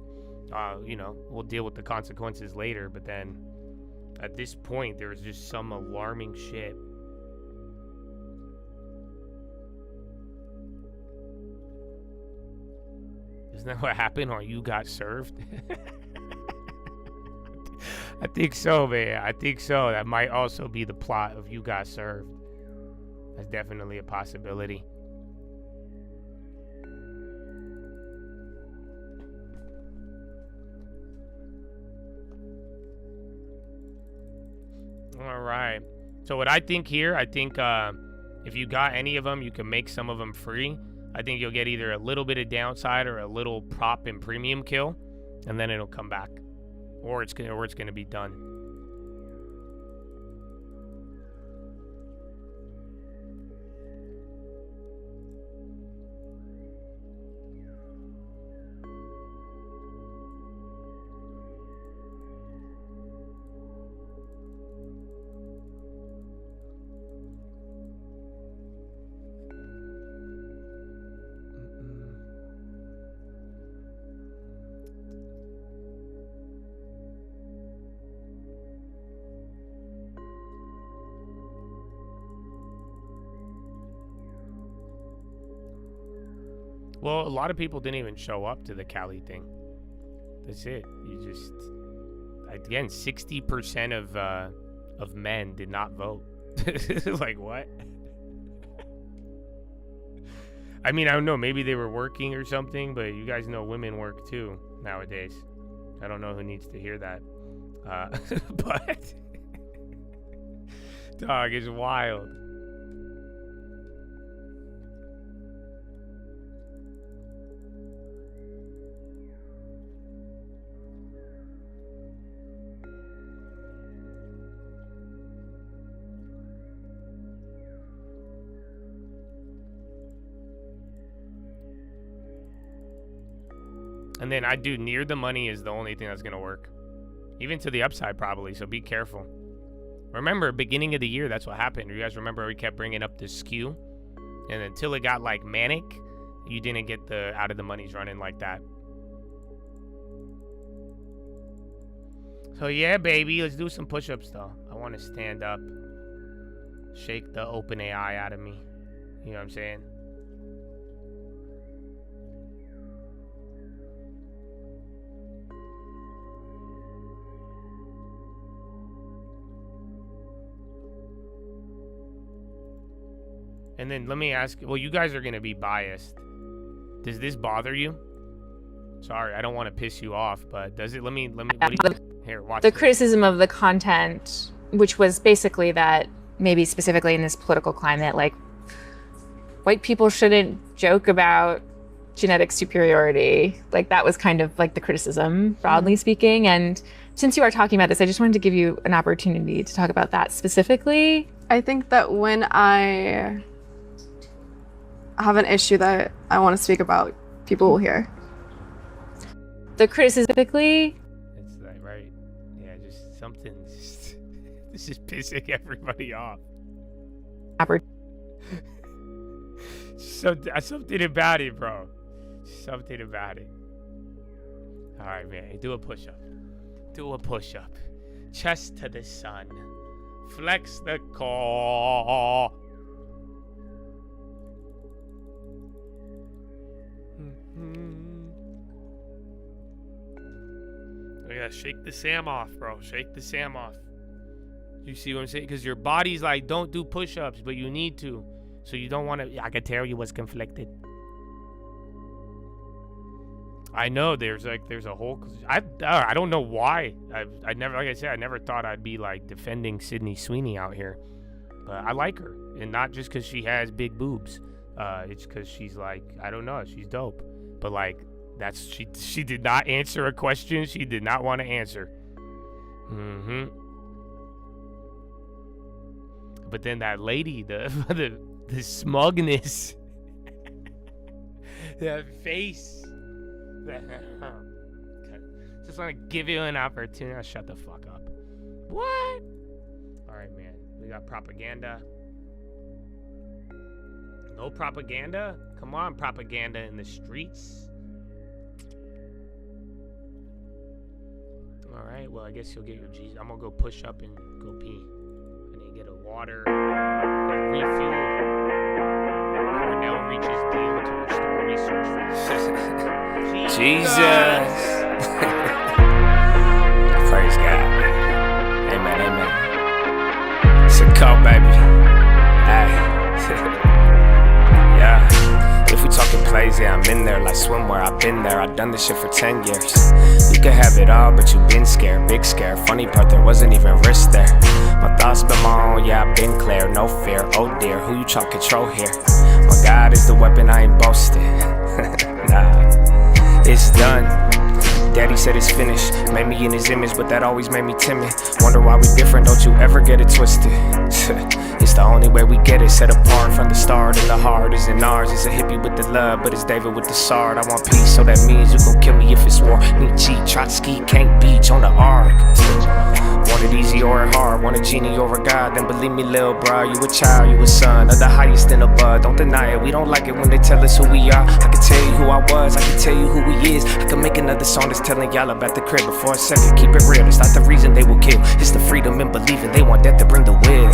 We'll deal with the consequences later. But then at this point, there's just some alarming shit. Isn't that what happened on You Got Served? I think so, man. I think so. That might also be the plot of You Got Served. That's definitely a possibility. All right. So what I think here, if you got any of them, you can make some of them free. I think you'll get either a little bit of downside or a little prop and premium kill, and then it'll come back, or it's gonna be done. Well, a lot of people didn't even show up to the Cali thing. That's it. You just, again, 60% of men did not vote. Like, what? I mean, I don't know. Maybe they were working or something, but you guys know women work too nowadays. I don't know who needs to hear that. But, dog, it's wild. And then I do near the money is the only thing that's going to work. Even to the upside probably, so be careful. Remember, beginning of the year, that's what happened. You guys remember we kept bringing up the skew? And until it got like manic, you didn't get the out of the monies running like that. So yeah, baby, let's do some push-ups though. I want to stand up. Shake the open AI out of me. You know what I'm saying? And then let me ask, well, you guys are going to be biased. Does this bother you? Sorry, I don't want to piss you off, but does it? Let me, here, watch the this. criticism of the content, which was basically that maybe specifically in this political climate, like white people shouldn't joke about genetic superiority. Like that was kind of like the criticism, broadly speaking. And since you are talking about this, I just wanted to give you an opportunity to talk about that specifically. I think that when I have an issue that I want to speak about, people will hear. The criticism specifically. It's like, right. Yeah, just something. This is pissing everybody off. Something about it, bro. Something about it. All right, man. Do a push-up. Do a push-up. Chest to the sun. Flex the core. Yeah, shake the Sam off, bro. Shake the Sam off. You see what I'm saying? Because your body's like, don't do push-ups, but you need to. So you don't want to. I can tell you was conflicted. I know there's a whole. I don't know why. I never, like I said, I never thought I'd be like defending Sydney Sweeney out here, but I like her, and not just because she has big boobs. It's because she's like, I don't know, she's dope. But like, that's she did not answer a question she did not want to answer. But then that lady, the smugness, that face. Just want to give you an opportunity. Oh, shut the fuck up. What? All right, man. We got propaganda. No propaganda? Come on, propaganda in the streets. All right. Well, I guess you'll get your G's. I'm gonna go push up and go pee. I need to get a water. Get a refuel. Cornell reaches deal to restore research for Jesus. Praise God. Amen, amen. It's a cult, baby. Hey. Yeah. If we talking plays, plays, yeah, I'm in there like swimwear. I've been there, I've done this shit for 10 years. You could have it all, but you been scared, big scare. Funny part, there wasn't even risk there. My thoughts been my own, yeah, I've been clear, no fear. Oh dear, who you try to control here? My God is the weapon, I ain't boasting. Nah, it's done. Daddy said it's finished, made me in his image, but that always made me timid. Wonder why we different, don't you ever get it twisted. It's the only way we get it, set apart from the start. And the heart isn't ours, it's a hippie with the love, but it's David with the sword. I want peace, so that means you gon' kill me if it's war. Nietzsche, Trotsky, can't beach on the arc. Want it easy or hard, want a genie or a god, then believe me, lil' bro, you a child, you a son of the highest in the bud. Don't deny it, we don't like it when they tell us who we are. I can tell you who I was, I can tell you who he is. I can make another song that's telling y'all about the crib. But for a second, keep it real, it's not the reason they will kill. It's the freedom in believing they want death to bring the will.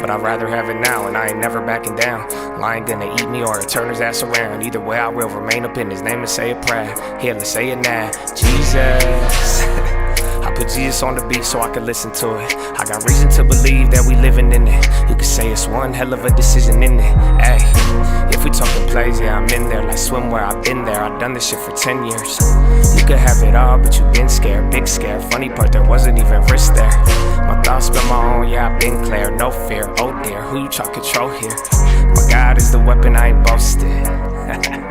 But I'd rather have it now, and I ain't never backing down. Lion gonna eat me or turn his ass around. Either way, I will remain up in his name and say a prayer. Here, let's say it now. Jesus. I put Jesus on the beat so I can listen to it. I got reason to believe that we living in it. You could say it's one hell of a decision in it. Ay, if we talking plays, yeah, I'm in there like swimwear. I've been there, I've done this shit for 10 years. You could have it all, but you been scared, big scare. Funny part, there wasn't even risk there. My thoughts been my own, yeah, I've been clear, no fear. Oh dear, who you try to control here? My God is the weapon, I ain't boasting. Amen.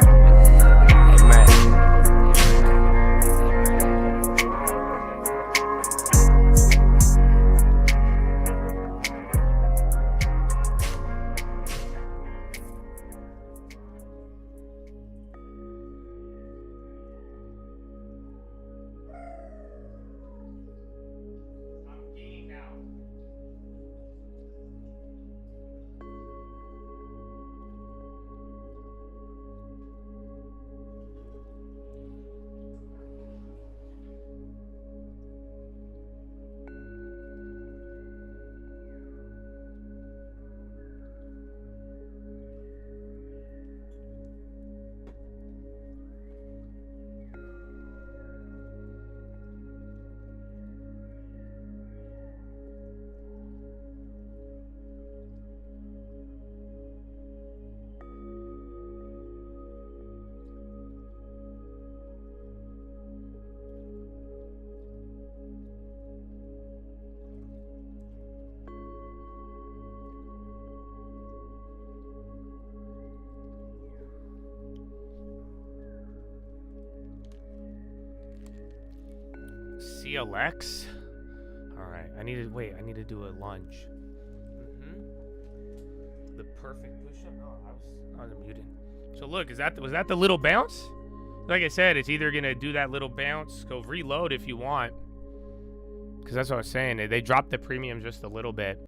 CLX? Alright, I need to do a lunge. The perfect push-up? No, I was muted. So look, was that the little bounce? Like I said, it's either gonna do that little bounce, go reload if you want. Because that's what I was saying. They dropped the premium just a little bit.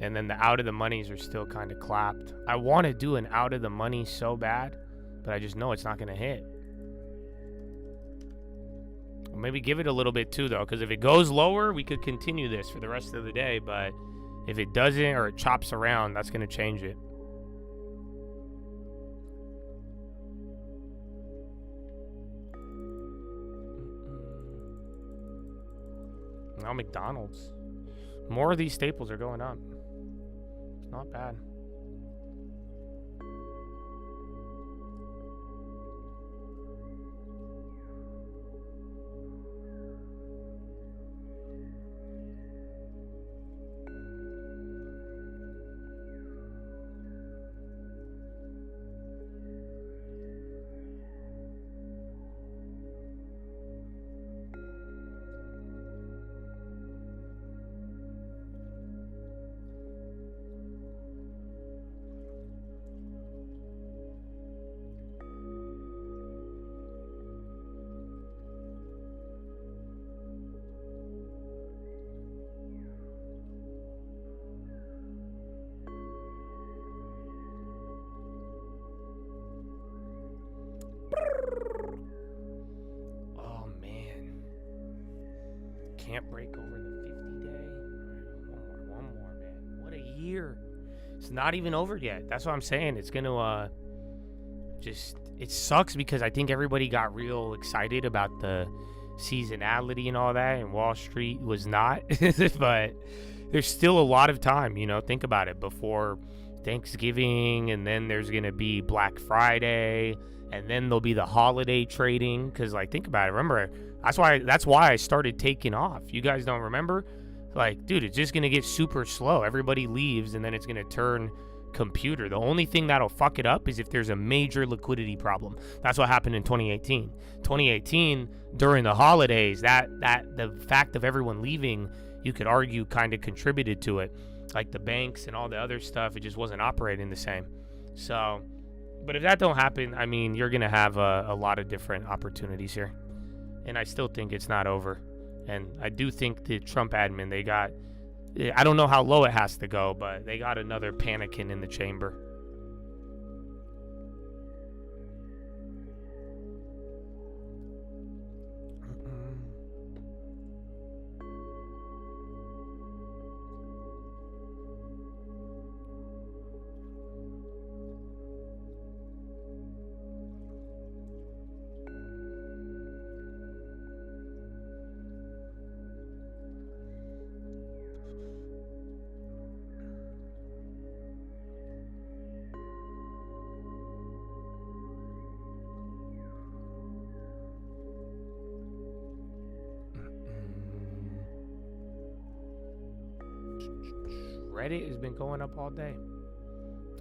And then the out of the monies are still kind of clapped. I want to do an out of the money so bad, but I just know it's not gonna hit. Maybe give it a little bit too, though, because if it goes lower, we could continue this for the rest of the day. But if it doesn't or it chops around, that's going to change it. Now McDonald's. More of these staples are going up. It's not bad. Can't break over the 50-day. One more, man. What a year. It's not even over yet. That's what I'm saying. It's going to it sucks because I think everybody got real excited about the seasonality and all that, and Wall Street was not. But there's still a lot of time, think about it, before Thanksgiving, and then there's going to be Black Friday, and then there'll be the holiday trading. Because, like, think about it. Remember, that's why I started taking off. You guys don't remember? Like, dude, it's just going to get super slow. Everybody leaves, and then it's going to turn computer. The only thing that'll fuck it up is if there's a major liquidity problem. That's what happened in 2018. 2018, during the holidays, that the fact of everyone leaving, you could argue, kind of contributed to it. Like the banks and all the other stuff, it just wasn't operating the same. So, but if that don't happen, I mean, you're going to have a lot of different opportunities here. And I still think it's not over. And I do think the Trump admin, I don't know how low it has to go, but they got another panicking in the chamber. Reddit has been going up all day.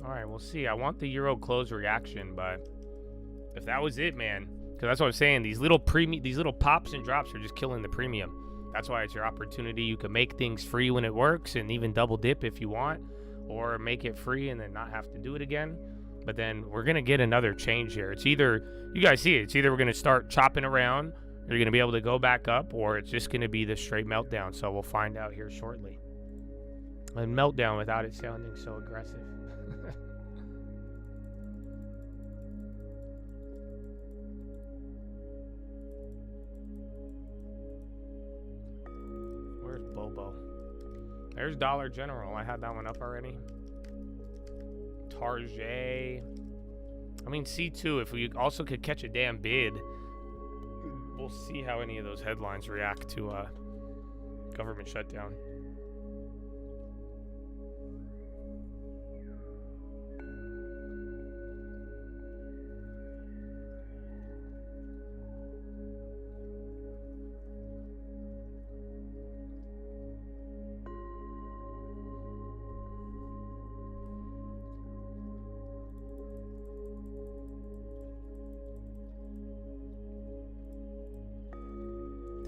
All right, we'll see. I want the euro close reaction, but if that was it, man, because that's what I'm saying. These little pops and drops are just killing the premium. That's why it's your opportunity. You can make things free when it works, and even double dip if you want, or make it free and then not have to do it again. But then we're gonna get another change here. It's either, you guys see it. It's either we're gonna start chopping around, or you're gonna be able to go back up, or it's just gonna be the straight meltdown. So we'll find out here shortly. A meltdown without it sounding so aggressive. Where's Bobo? There's Dollar General. I had that one up already. Target. I mean, C2, if we also could catch a damn bid, we'll see how any of those headlines react to government shutdown.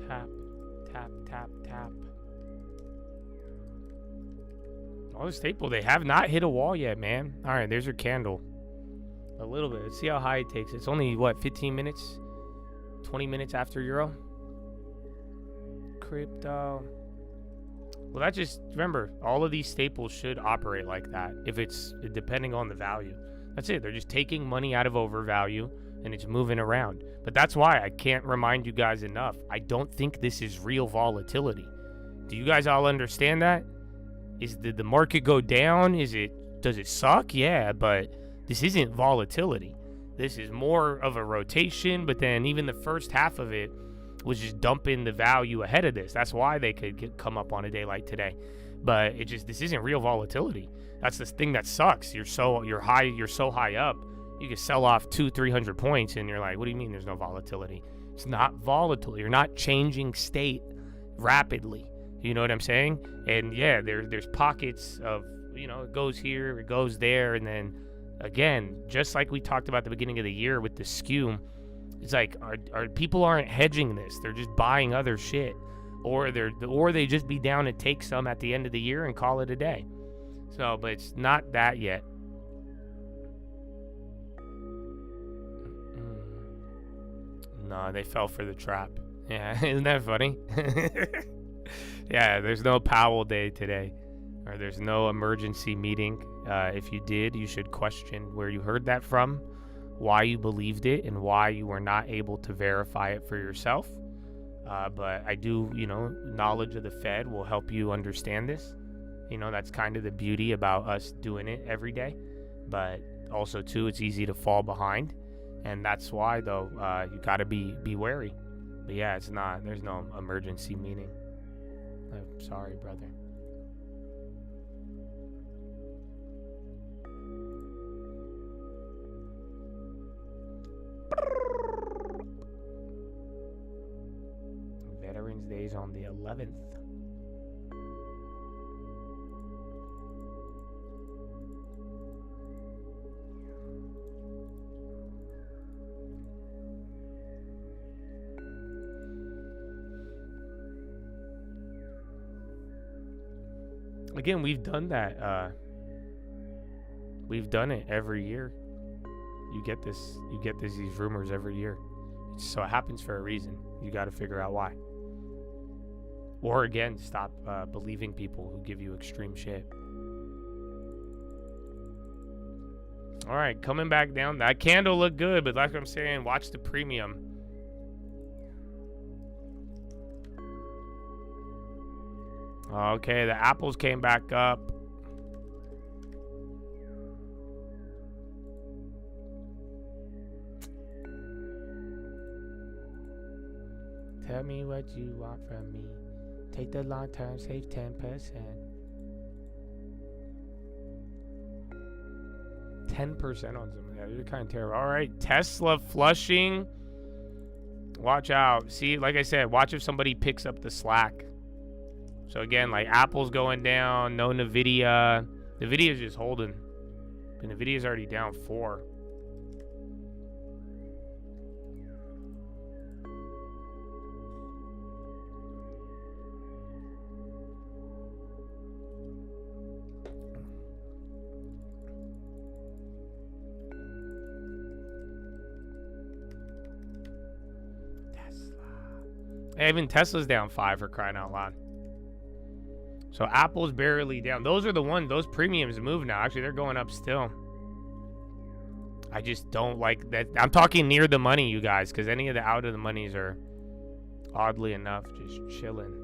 Tap, tap, tap, tap. All the staple, they have not hit a wall yet, man. All right, there's your candle. A little bit. Let's see how high it takes. It's only, what, 15 minutes? 20 minutes after euro? Crypto. Well, that just, remember, all of these staples should operate like that if it's depending on the value. That's it. They're just taking money out of overvalue and it's moving around. But that's why I can't remind you guys enough. I don't think this is real volatility. Do you guys all understand that? Did the market go down? Does it suck? Yeah, but this isn't volatility. This is more of a rotation, but then even the first half of it was just dumping the value ahead of this. That's why they could come up on a day like today. But this isn't real volatility. That's the thing that sucks. You're so high up. You can sell off 200-300 points and you're like, what do you mean there's no volatility? It's not volatile. You're not changing state rapidly. You know what I'm saying? And yeah, there's pockets of, it goes here, it goes there, and then again, just like we talked about at the beginning of the year with the skew, it's like our people aren't hedging this. They're just buying other shit. Or they just be down to take some at the end of the year and call it a day. So, but it's not that yet. No, they fell for the trap. Yeah, isn't that funny? Yeah, there's no Powell day today. Or there's no emergency meeting. If you did, you should question where you heard that from, why you believed it, and why you were not able to verify it for yourself. But I do, knowledge of the Fed will help you understand this. That's kind of the beauty about us doing it every day. But also, too, it's easy to fall behind. And that's why, though, you got to be wary. But yeah, there's no emergency meeting. I'm sorry, brother. 11th. Again, we've done that. We've done it every year. You get these rumors every year. So it happens for a reason. You got to figure out why. Or again, stop believing people who give you extreme shit. All right, coming back down. That candle looked good, but like I'm saying, watch the premium. Okay, the apples came back up. Tell me what you want from me. Take the long term, save 10%. 10% on some. Yeah, they're kind of terrible. All right, Tesla flushing. Watch out. See, like I said, watch if somebody picks up the slack. So again, like Apple's going down, no Nvidia. Nvidia's just holding. But Nvidia's already down 4. Hey, even Tesla's down 5 for crying out loud. So Apple's barely down. Those are the ones, those premiums move now. Actually, they're going up still. I just don't like that. I'm talking near the money, you guys, because any of the out of the monies are, oddly enough, just chilling.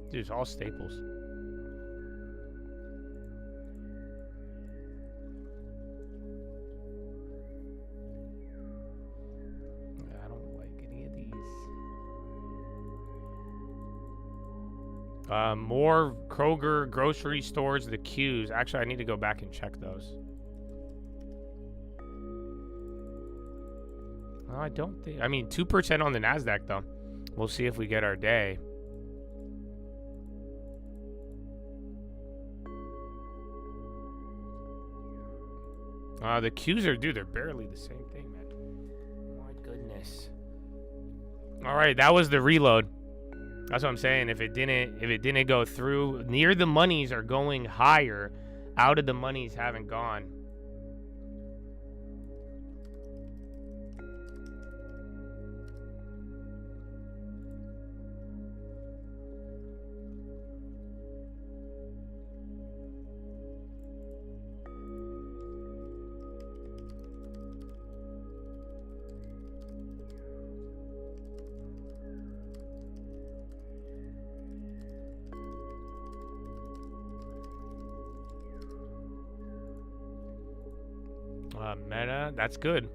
Dude, it's all staples. I don't like any of these. More Kroger grocery stores, the queues. Actually, I need to go back and check those. Well, I don't think. I mean, 2% on the NASDAQ, though. We'll see if we get our day. The queues are, dude, they're barely the same thing, man. My goodness. All right, that was the reload. That's what I'm saying. If it didn't go through, near the monies are going higher. Out of the monies haven't gone. Meta, that's good.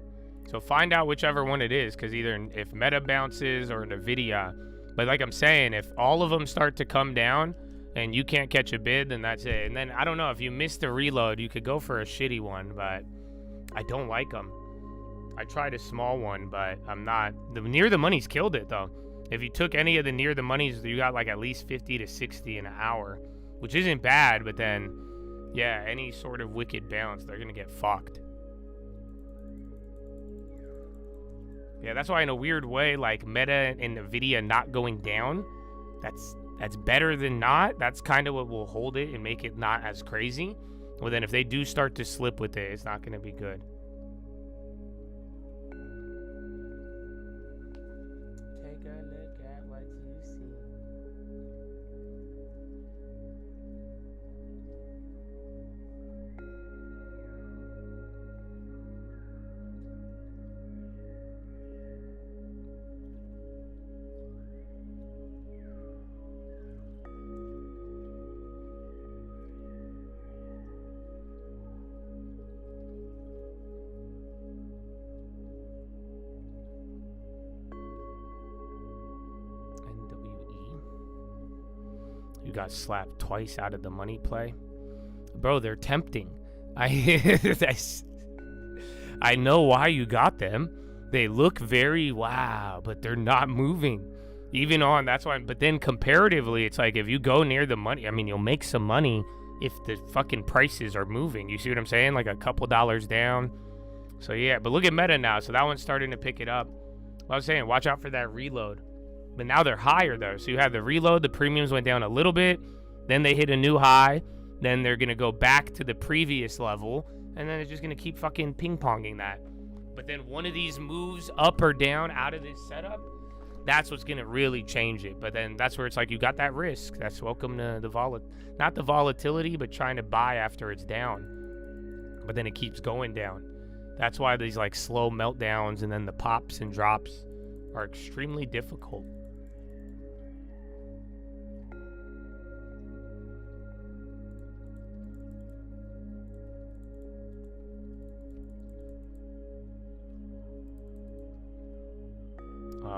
So find out whichever one it is, because either if Meta bounces or Nvidia. But like I'm saying, if all of them start to come down and you can't catch a bid, then that's it. And then I don't know, if you missed the reload, you could go for a shitty one, but I don't like them. I tried a small one, but I'm not. The near the money's killed it though. If you took any of the near the monies, you got like at least 50 to 60 an hour, which isn't bad. But then, yeah, any sort of wicked bounce, they're gonna get fucked. Yeah, that's why in a weird way, like Meta and Nvidia not going down, that's better than not. That's kind of what will hold it and make it not as crazy. Well, then if they do start to slip with it, it's not going to be good. Take a look at what you see. You got slapped twice out of the money play. Bro, they're tempting. I know why you got them. They look very wow, but they're not moving. Even on, that's why, but then comparatively, it's like if you go near the money, I mean, you'll make some money if the fucking prices are moving. You see what I'm saying? Like a couple dollars down. So yeah, but look at Meta now. So that one's starting to pick it up. I was saying, watch out for that reload. But now they're higher though. So you have the reload, the premiums went down a little bit, then they hit a new high, then they're gonna go back to the previous level, and then it's just gonna keep fucking ping-ponging that. But then one of these moves up or down out of this setup, that's what's gonna really change it. But then that's where it's like you got that risk. That's welcome to the not the volatility, but trying to buy after it's down. But then it keeps going down. That's why these like slow meltdowns and then the pops and drops are extremely difficult.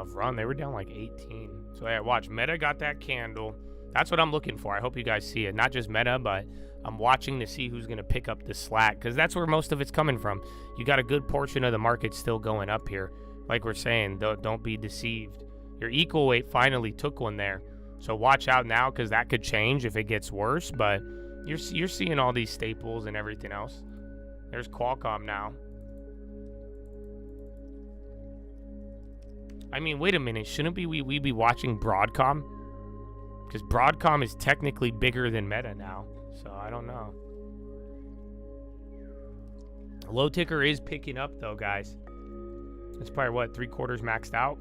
Run, they were down like 18. So yeah, watch, Meta got that candle. That's what I'm looking for. I hope you guys see it. Not just Meta, but I'm watching to see who's going to pick up the slack, because that's where most of it's coming from. You got a good portion of the market still going up here. Like we're saying, don't be deceived. Your equal weight finally took one there. So watch out now, because that could change if it gets worse. But you're seeing all these staples and everything else. There's Qualcomm now. I mean, wait a minute. Shouldn't we be watching Broadcom? Because Broadcom is technically bigger than Meta now. So I don't know. Low ticker is picking up though, guys. It's probably what, 3/4 maxed out?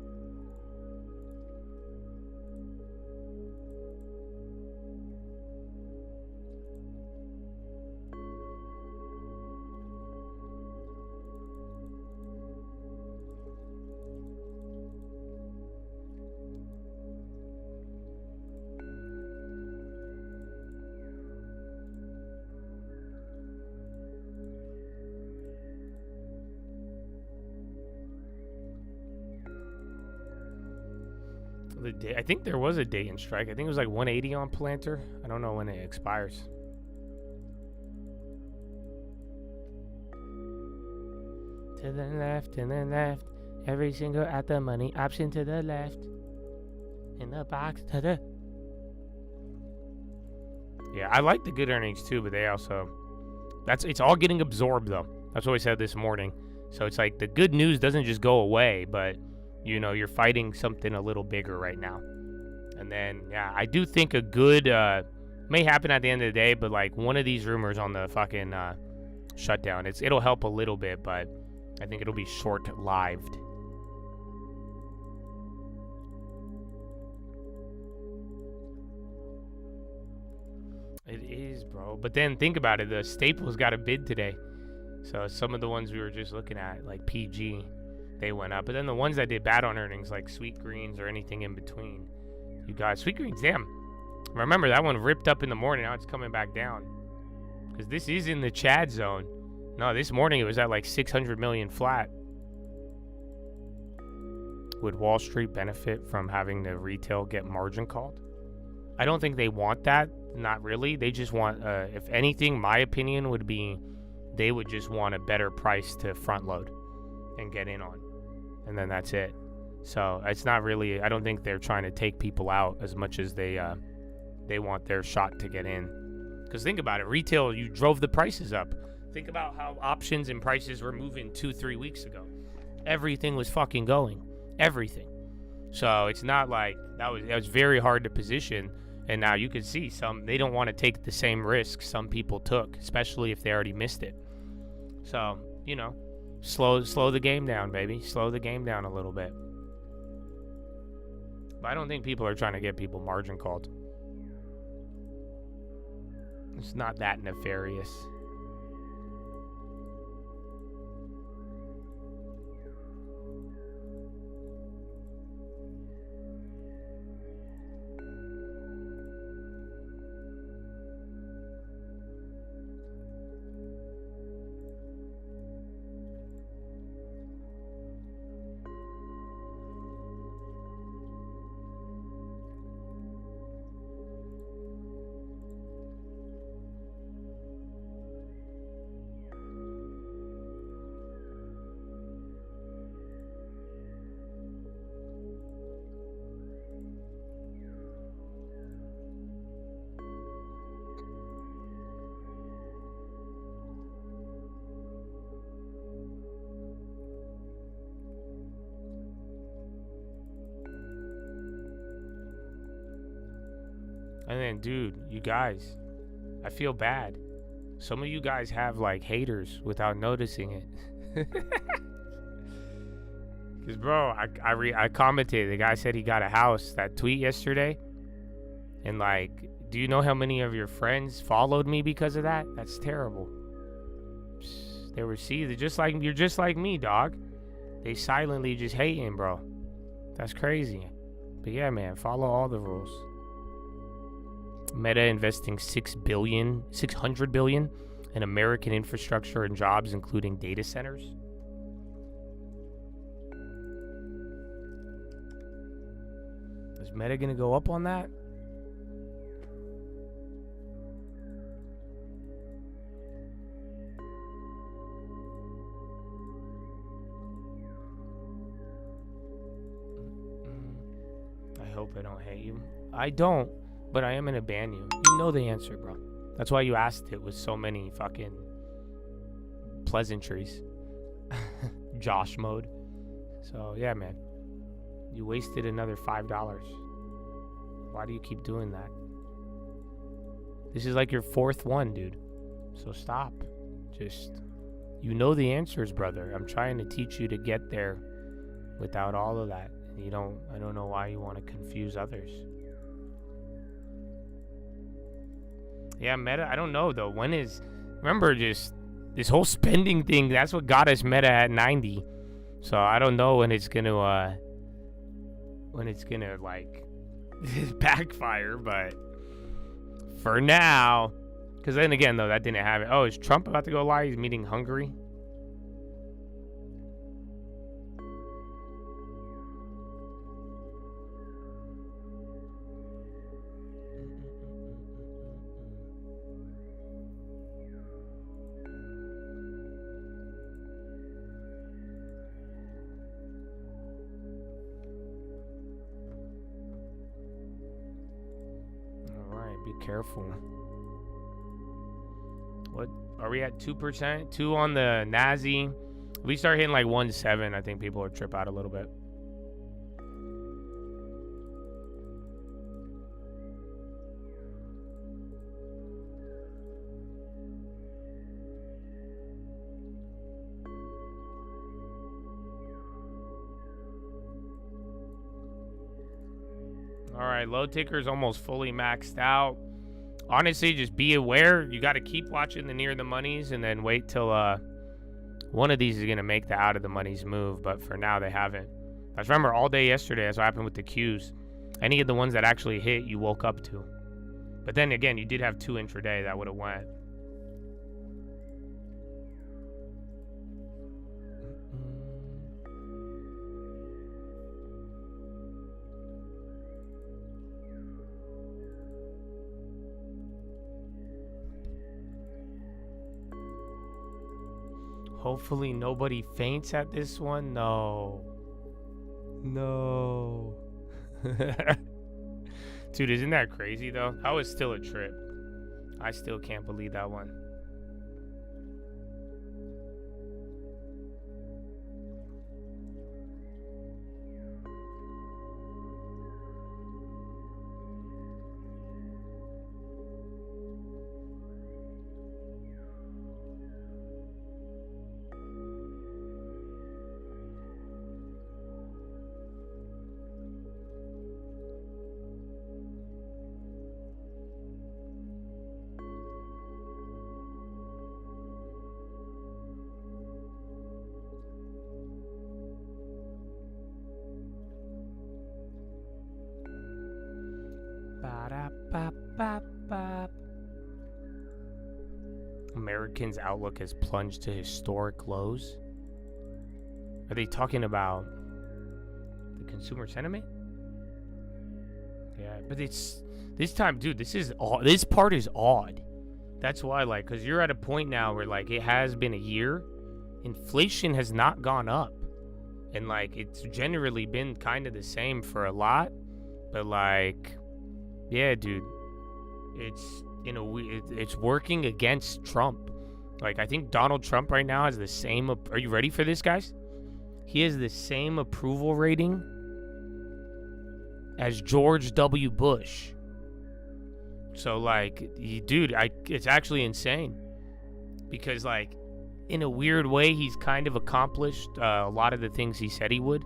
I think there was a date in strike. I think it was like 180 on Planter. I don't know when it expires. To the left, to the left. Every single at the money option to the left. In the box to the... Yeah, I like the good earnings too, but they also... It's all getting absorbed though. That's what we said this morning. So it's like the good news doesn't just go away, but... You know, you're fighting something a little bigger right now. And then, yeah, I do think a good, may happen at the end of the day, but like one of these rumors on the fucking shutdown, it'll help a little bit, but I think it'll be short-lived. It is, bro. But then think about it. The Staples got a bid today. So some of the ones we were just looking at, like PG, they went up. But then the ones that did bad on earnings, like Sweet Greens or anything in between, you got Sweet Greens, damn. Remember, that one ripped up in the morning. Now it's coming back down. Because this is in the Chad zone. No, this morning it was at like 600 million flat. Would Wall Street benefit from having the retail get margin called? I don't think they want that. Not really. They just want, if anything, my opinion would be they would just want a better price to front load and get in on. And then that's it. So it's not really, I don't think they're trying to take people out as much as they want their shot to get in. Because think about it, retail, you drove the prices up. Think about how options and prices were moving 2-3 weeks ago. everything was fucking going. Everything. So it's not like that was very hard to position. And now you can see they don't want to take the same risks some people took, especially if they already missed it. So, you know, slow the game down, baby. Slow the game down a little bit. But I don't think people are trying to get people margin called. It's not that nefarious. And then, dude, you guys, I feel bad. Some of you guys have, like, haters without noticing it. Because, bro, I commented. The guy said he got a house, that tweet yesterday. And, like, do you know how many of your friends followed me because of that? That's terrible. They were, they're just like, you're just like me, dog. They silently just hating, bro. That's crazy. But, yeah, man, follow all the rules. Meta investing $600 billion in American infrastructure and jobs, including data centers. Is Meta gonna go up on that? I hope I don't hate you. I don't. But I am gonna ban you. You know the answer, bro. That's why you asked it with so many fucking pleasantries. Josh mode. So, yeah, man. You wasted another $5. Why do you keep doing that? This is like your fourth one, dude. So stop. Just, you know the answers, brother. I'm trying to teach you to get there without all of that. And I don't know why you want to confuse others. Yeah, Meta, I don't know, though. Remember, just this whole spending thing, that's what got us Meta at 90. So I don't know when it's gonna, like, backfire, but for now, because then again, though, that didn't happen. Oh, is Trump about to go live? He's meeting Hungary? Careful. What are we at? 2%? 2 on the Nazi. If we start hitting like 1.7, I think people will trip out a little bit. All right, low ticker's almost fully maxed out. Honestly, just be aware. You got to keep watching the near the monies and then wait till one of these is going to make the out of the monies move. But for now, they haven't. I just remember all day yesterday, that's what happened with the Qs. Any of the ones that actually hit, you woke up to. But then again, you did have 2 intraday that would have went. Hopefully nobody faints at this one. No. Dude, isn't that crazy though? That was still a trip. I still can't believe that one. Ba-da-ba-ba-ba. Americans' outlook has plunged to historic lows. Are they talking about the consumer sentiment? Yeah, but it's this time, dude. This part is odd. That's why, like, because you're at a point now where, like, it has been a year. Inflation has not gone up, and like it's generally been kind of the same for a lot. But like, yeah, dude, it's it's working against Trump. Like, I think Donald Trump right now has the same. Are you ready for this, guys? He has the same approval rating as George W. Bush. So, like, dude, it's actually insane. Because, like, in a weird way, he's kind of accomplished a lot of the things he said he would.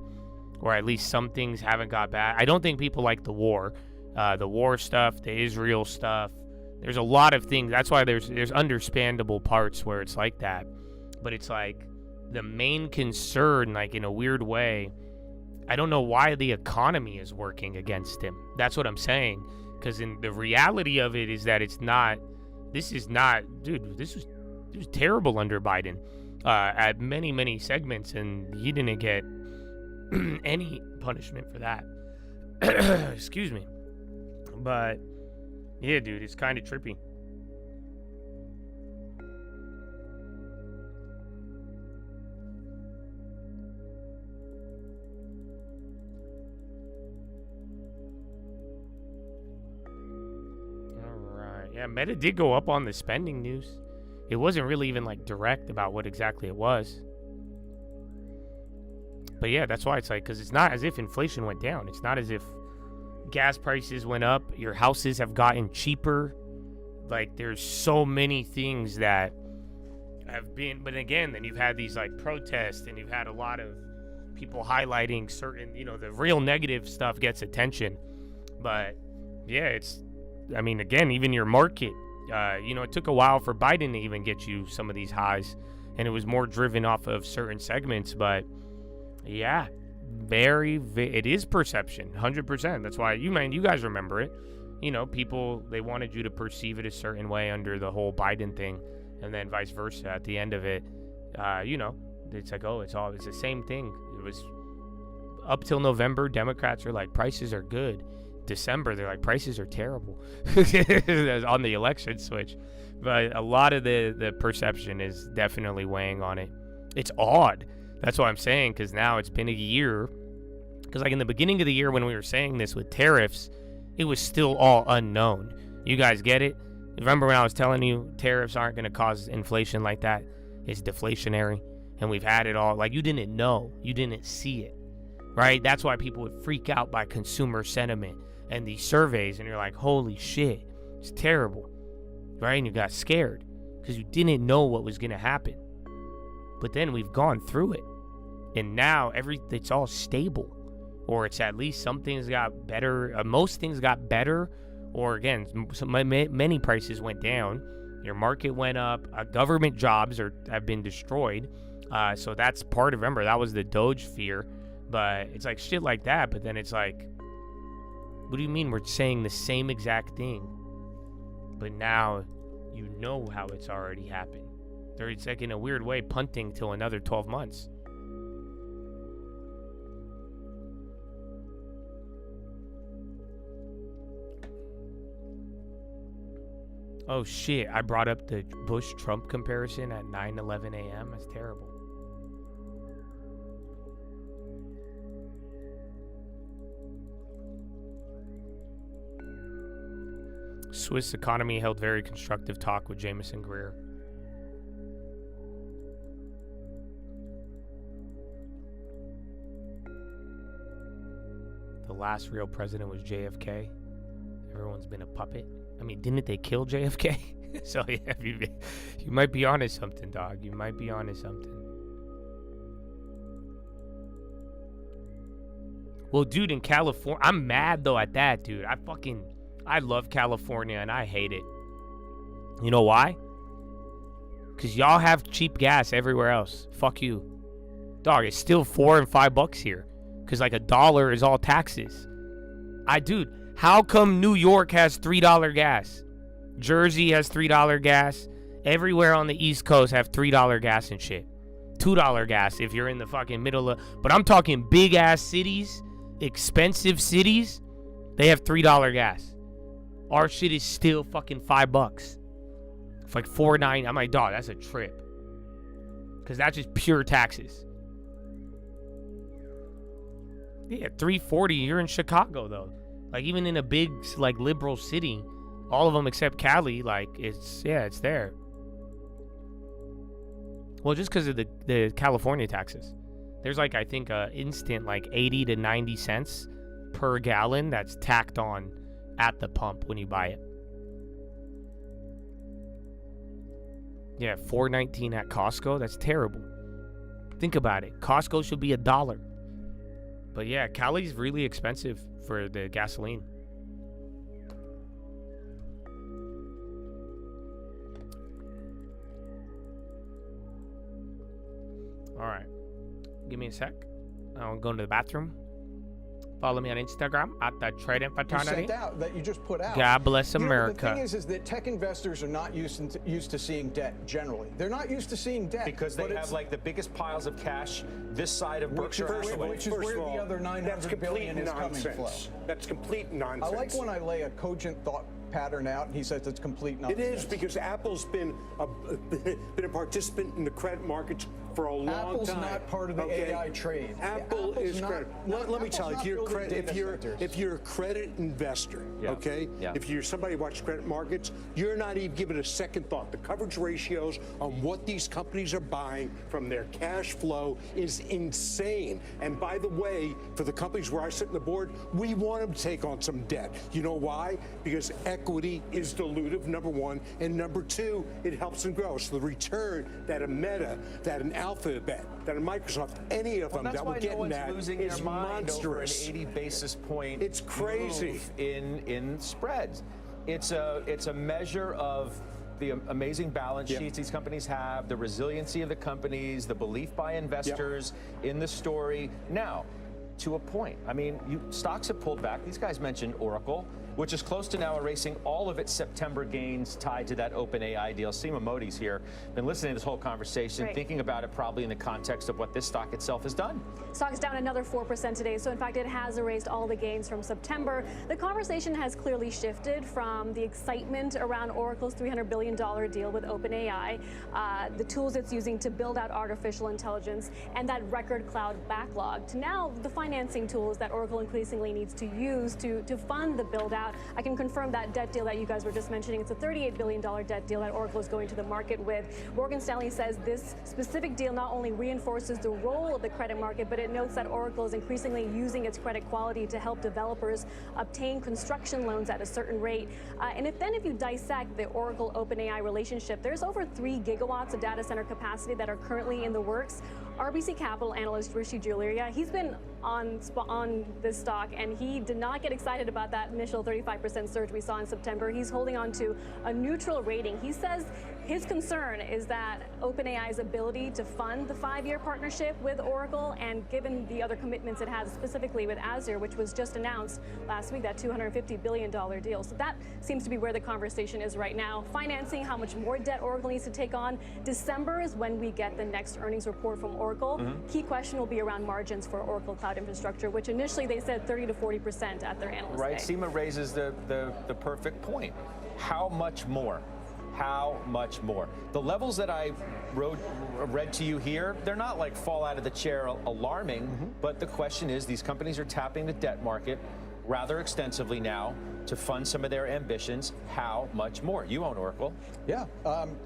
Or at least some things haven't got bad. I don't think people like the war stuff, the Israel stuff. There's a lot of things. That's why there's understandable parts where it's like that. But it's like the main concern, like, in a weird way, I don't know why the economy is working against him. That's what I'm saying. Because in the reality of it is that it was terrible under Biden at many, many segments, and he didn't get any punishment for that. Excuse me. But yeah, dude, it's kind of trippy. Yeah, Meta did go up on the spending news. It wasn't really even like direct about what exactly it was. But yeah, that's why it's like, because it's not as if inflation went down. It's not as if gas prices went up. Your houses have gotten cheaper. Like, there's so many things that have been. But again, then you've had these like protests, and you've had a lot of people highlighting certain, the real negative stuff gets attention. But yeah, again, even your market, it took a while for Biden to even get you some of these highs, and it was more driven off of certain segments. But yeah, it is perception, 100%. That's why you guys remember it. People, they wanted you to perceive it a certain way under the whole Biden thing, and then vice versa at the end of it. It's like, oh, it's the same thing. It was up till November, Democrats are like, prices are good. December, they're like, prices are terrible. On the election switch. But a lot of the perception is definitely weighing on it. It's odd. That's what I'm saying, because now it's been a year. Because like in the beginning of the year when we were saying this with tariffs, it was still all unknown. You guys get it? Remember when I was telling you tariffs aren't going to cause inflation like that? It's deflationary. And we've had it all. Like, you didn't know. You didn't see it. Right? That's why people would freak out by consumer sentiment and these surveys, and you're like, holy shit, it's terrible, right? And you got scared because you didn't know what was going to happen. But then we've gone through it, and now it's all stable, or it's at least some things got better. Most things got better, or again, many prices went down. Your market went up. Government jobs have been destroyed. So that's part of, remember, that was the Doge fear. But it's like shit like that. But then it's like, what do you mean we're saying the same exact thing? But now you know how it's already happened. It's like, in a weird way, punting till another 12 months. Oh shit, I brought up the Bush-Trump comparison at 9:11 a.m. That's terrible. Swiss economy held very constructive talk with Jameson Greer. The last real president was JFK. Everyone's been a puppet. I mean, didn't they kill JFK? So yeah, you might be onto something, dog. You might be onto something. Well, dude, in California, I'm mad though at that, dude. I love California and I hate it. You know why? Because y'all have cheap gas everywhere else. Fuck you. Dog, it's still $4 and $5 here. Because like $1 is all taxes. Dude, How come New York has $3 gas? Jersey has $3 gas. Everywhere on the East Coast have $3 gas and shit. $2 gas if you're in the fucking middle of... But I'm talking big-ass cities, expensive cities, they have $3 gas. Our shit is still fucking $5. It's like $4.9. I'm like, dog, that's a trip. Because that's just pure taxes. Yeah, $3.40. You're in Chicago, though. Like, even in a big, like, liberal city, all of them except Cali, like, it's there. Well, just because of the California taxes. There's, like, I think, instant, like, 80 to 90 cents per gallon that's tacked on at the pump when you buy it. Yeah, $4.19 at Costco. That's terrible. Think about it. Costco should be $1. But yeah, Cali's really expensive for the gasoline. All right. Give me a sec. I'm going to the bathroom. Follow me on Instagram at the Trading Fraternity. That you just put out. God bless America. The thing is that tech investors are not used to seeing debt generally. They're not used to seeing debt because they have like the biggest piles of cash this side of Berkshire Hathaway. Which is where the other $900 billion is coming from. That's complete nonsense. I like when I lay a cogent thought pattern out and he says it's complete nonsense. It is because Apple's been a participant in the credit markets for a long Apple's time. Apple's not part of the AI trade. Apple is credit. Let me tell you, if you're a credit investor, if you're somebody who watches credit markets, you're not even giving a second thought. The coverage ratios on what these companies are buying from their cash flow is insane. And by the way, for the companies where I sit on the board, we want them to take on some debt. You know why? Because equity is dilutive, number one, and number two, it helps them grow. So the return that a Meta, that an Alphabet, that a Microsoft, any of them that will get in that is monstrous. Over an 80 basis point it's crazy in spreads. It's a measure of the amazing balance sheets these companies have, the resiliency of the companies, the belief by investors in the story. Now, to a point, I mean, stocks have pulled back. These guys mentioned Oracle, which is close to now erasing all of its September gains tied to that OpenAI deal. Seema Modi's here, been listening to this whole conversation, thinking about it probably in the context of what this stock itself has done. Stock's down another 4% today, so in fact it has erased all the gains from September. The conversation has clearly shifted from the excitement around Oracle's $300 billion deal with OpenAI, the tools it's using to build out artificial intelligence, and that record cloud backlog, to now the financing tools that Oracle increasingly needs to use to fund the build out. I can confirm that debt deal that you guys were just mentioning. It's a $38 billion debt deal that Oracle is going to the market with. Morgan Stanley says this specific deal not only reinforces the role of the credit market, but it notes that Oracle is increasingly using its credit quality to help developers obtain construction loans at a certain rate. And if you dissect the Oracle OpenAI relationship, there's over 3 gigawatts of data center capacity that are currently in the works. RBC Capital analyst Rishi Jaluria, he's been on this stock, and he did not get excited about that initial 35% surge we saw in September. He's holding on to a neutral rating. He says his concern is that OpenAI's ability to fund the 5-year partnership with Oracle, and given the other commitments it has, specifically with Azure, which was just announced last week, that $250 billion deal. So that seems to be where the conversation is right now. Financing, how much more debt Oracle needs to take on. December is when we get the next earnings report from Oracle. Key question will be around margins for Oracle Cloud Infrastructure, which initially they said 30 to 40% at their analyst day. Seema raises the perfect point. How much more? How much more? The levels that I read to you here, they're not like fall out of the chair alarming, but the question is, these companies are tapping the debt market rather extensively now to fund some of their ambitions. How much more? You own Oracle. Yeah.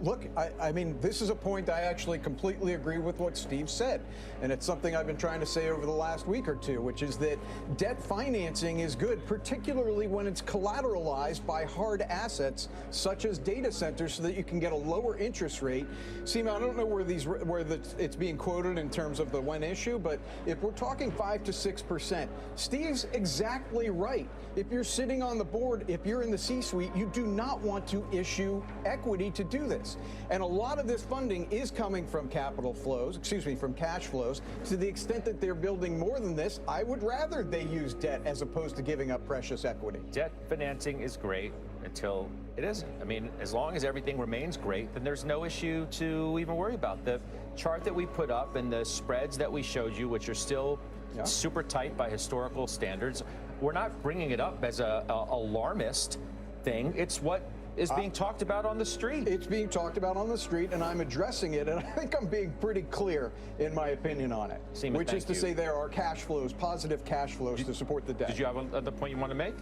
Look, I mean, this is a point I actually completely agree with what Steve said. And it's something I've been trying to say over the last week or two, which is that debt financing is good, particularly when it's collateralized by hard assets such as data centers, so that you can get a lower interest rate. Seema, I don't know where it's being quoted in terms of the when issue, but if we're talking 5 to 6%, Steve's exactly right. If you're sitting on the board, if you're in the C-suite, you do not want to issue equity to do this. And a lot of this funding is coming from from cash flows. To the extent that they're building more than this, I would rather they use debt as opposed to giving up precious equity. Debt financing is great until it isn't. I mean, as long as everything remains great, then there's no issue to even worry about. The chart that we put up and the spreads that we showed you, which are still super tight by historical standards, we're not bringing it up as a alarmist thing. It's what is being talked about on the street. It's being talked about on the street, and I'm addressing it, and I think I'm being pretty clear in my opinion on it, which is to say there are cash flows, positive cash flows to support the debt. Did you have another point you want to make?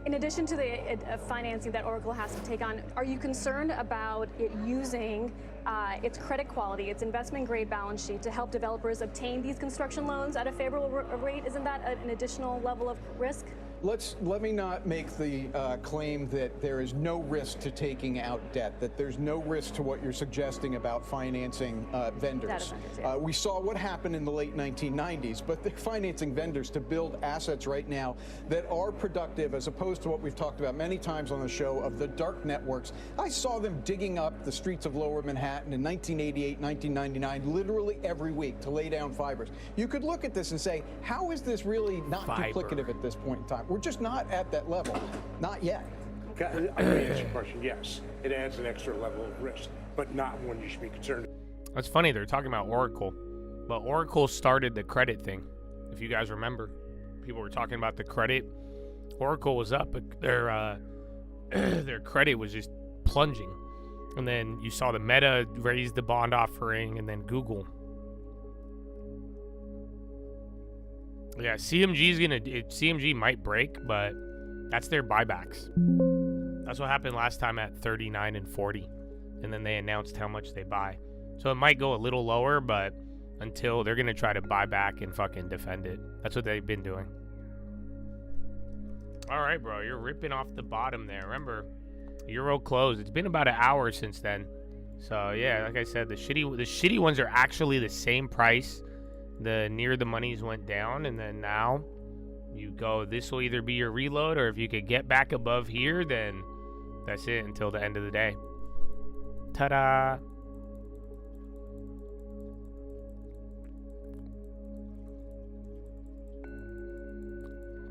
In addition to the financing that Oracle has to take on, are you concerned about it using its credit quality, its investment grade balance sheet to help developers obtain these construction loans at a favorable rate? Isn't that an additional level of risk? Let me not make the claim that there is no risk to taking out debt, that there's no risk to what you're suggesting about financing vendors. We saw what happened in the late 1990s, but they're financing vendors to build assets right now that are productive, as opposed to what we've talked about many times on the show of the dark networks. I saw them digging up the streets of Lower Manhattan in 1988, 1999, literally every week to lay down fibers. You could look at this and say, how is this really not duplicative at this point in time? We're just not at that level. Not yet. I'm going to answer your question. Yes, it adds an extra level of risk, but not one you should be concerned. That's funny. They're talking about Oracle. But Oracle started the credit thing. If you guys remember, people were talking about the credit. Oracle was up, but their credit was just plunging. And then you saw the Meta raise the bond offering, and then Google. Yeah, CMG might break, but that's their buybacks. That's what happened last time at 39 and 40. And then they announced how much they buy. So it might go a little lower, but until they're going to try to buy back and fucking defend it. That's what they've been doing. All right, bro, you're ripping off the bottom there. Remember, Euro closed. It's been about an hour since then. So yeah, like I said, the shitty ones are actually the same price. The near the monies went down, and then now you go, this will either be your reload, or if you could get back above here, then that's it until the end of the day. Ta-da!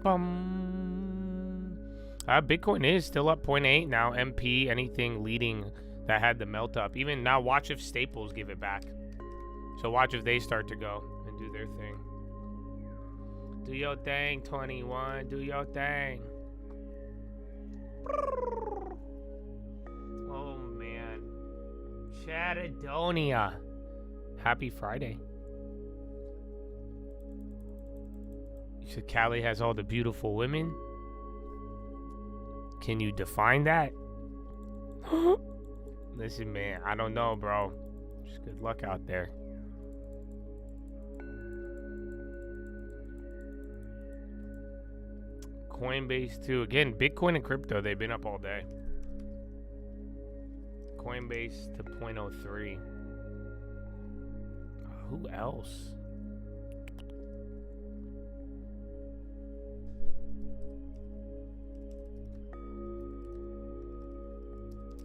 Bum. Bitcoin is still up 0.8 now. MP, anything leading that had the melt up. Even now, watch if Staples give it back. So watch if they start to go and do their thing. Do your thing, 21. Do your thing. Oh, man. Chattadonia. Happy Friday. You said Cali has all the beautiful women? Can you define that? Listen, man, I don't know, bro. Just good luck out there. Coinbase too. Again, Bitcoin and crypto, they've been up all day. Coinbase to 0.03. Who else?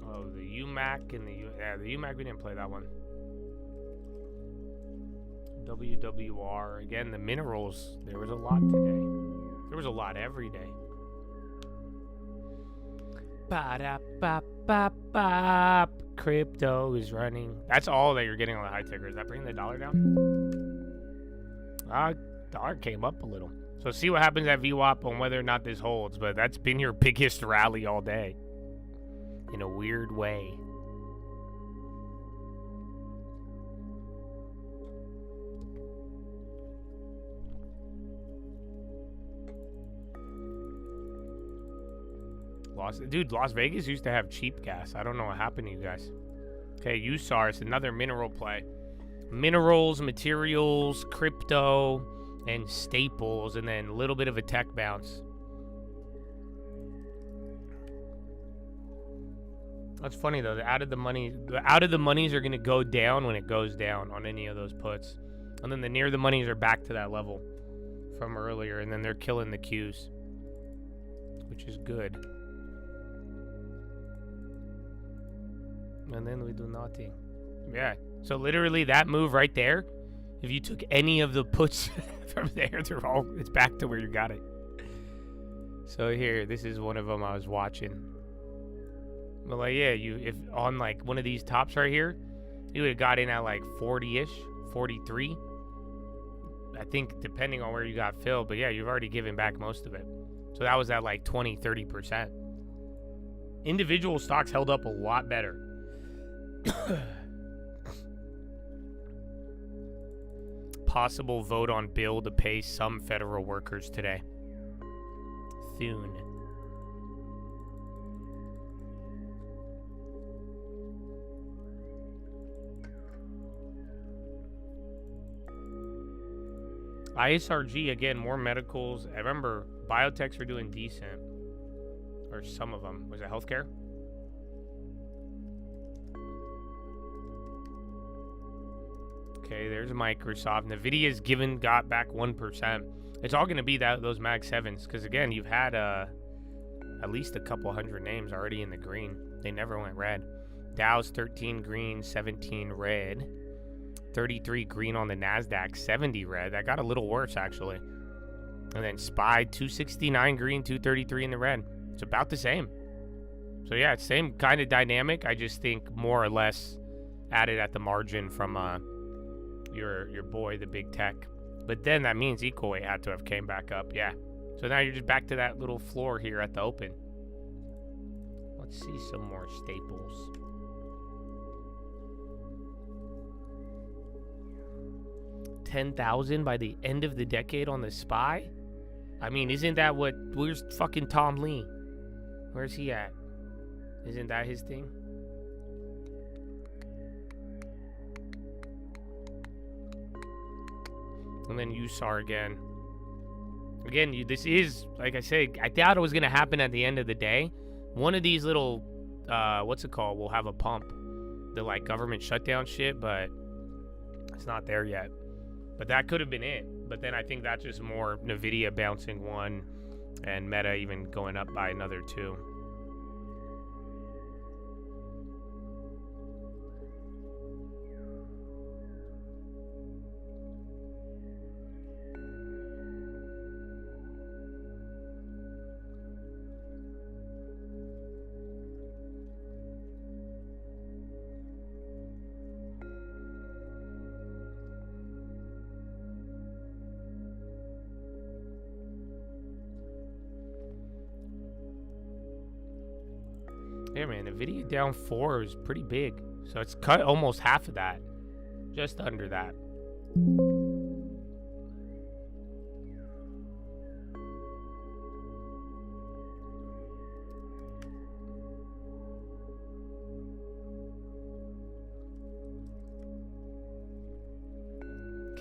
Oh, the UMAC and the UMAC, we didn't play that one. WWR. Again, the minerals, there was a lot today. There was a lot every day. Ba-da-ba-ba-ba. Crypto is running. That's all that you're getting on the high ticker. Is that bringing the dollar down? Dollar came up a little. So see what happens at VWAP on whether or not this holds. But that's been your biggest rally all day. In a weird way. Dude, Las Vegas used to have cheap gas. I don't know what happened to you guys. Okay, USARS, another mineral play. Minerals, materials, crypto, and staples, and then a little bit of a tech bounce. That's funny though. The out of the monies are gonna go down when it goes down on any of those puts, and then the near the monies are back to that level from earlier, and then they're killing the Qs, which is good. And then we do nothing. Yeah. So literally that move right there, if you took any of the puts from there, it's back to where you got it. So here, this is one of them I was watching. But like, yeah, if on like one of these tops right here, you would have got in at like 40-ish, 43. I think depending on where you got filled, but yeah, you've already given back most of it. So that was at like 20, 30%. Individual stocks held up a lot better. Possible vote on bill to pay some federal workers today. Soon. ISRG, again, more medicals. I remember biotechs were doing decent. Or some of them. Was it healthcare? Okay, there's Microsoft. Nvidia's got back 1%. It's all going to be those Mag 7s. Because, again, you've had at least a couple hundred names already in the green. They never went red. Dow's 13 green, 17 red. 33 green on the NASDAQ, 70 red. That got a little worse, actually. And then SPY, 269 green, 233 in the red. It's about the same. So, yeah, it's same kind of dynamic. I just think more or less added at the margin from your boy, the big tech. But then that means equal weight had to have came back up. Yeah. So now you're just back to that little floor here at the open. Let's see some more staples. $10,000 by the end of the decade on the SPY? I mean, isn't that where's fucking Tom Lee? Where's he at? Isn't that his thing? And then USAR again. Again, this is, like I said, I thought it was going to happen at the end of the day. One of these little, what's it called? We'll have a pump. The, like, government shutdown shit, but it's not there yet. But that could have been it. But then I think that's just more NVIDIA bouncing one and Meta even going up by another 2. Yeah, man, NVIDIA down 4 is pretty big. So it's cut almost half of that. Just under that.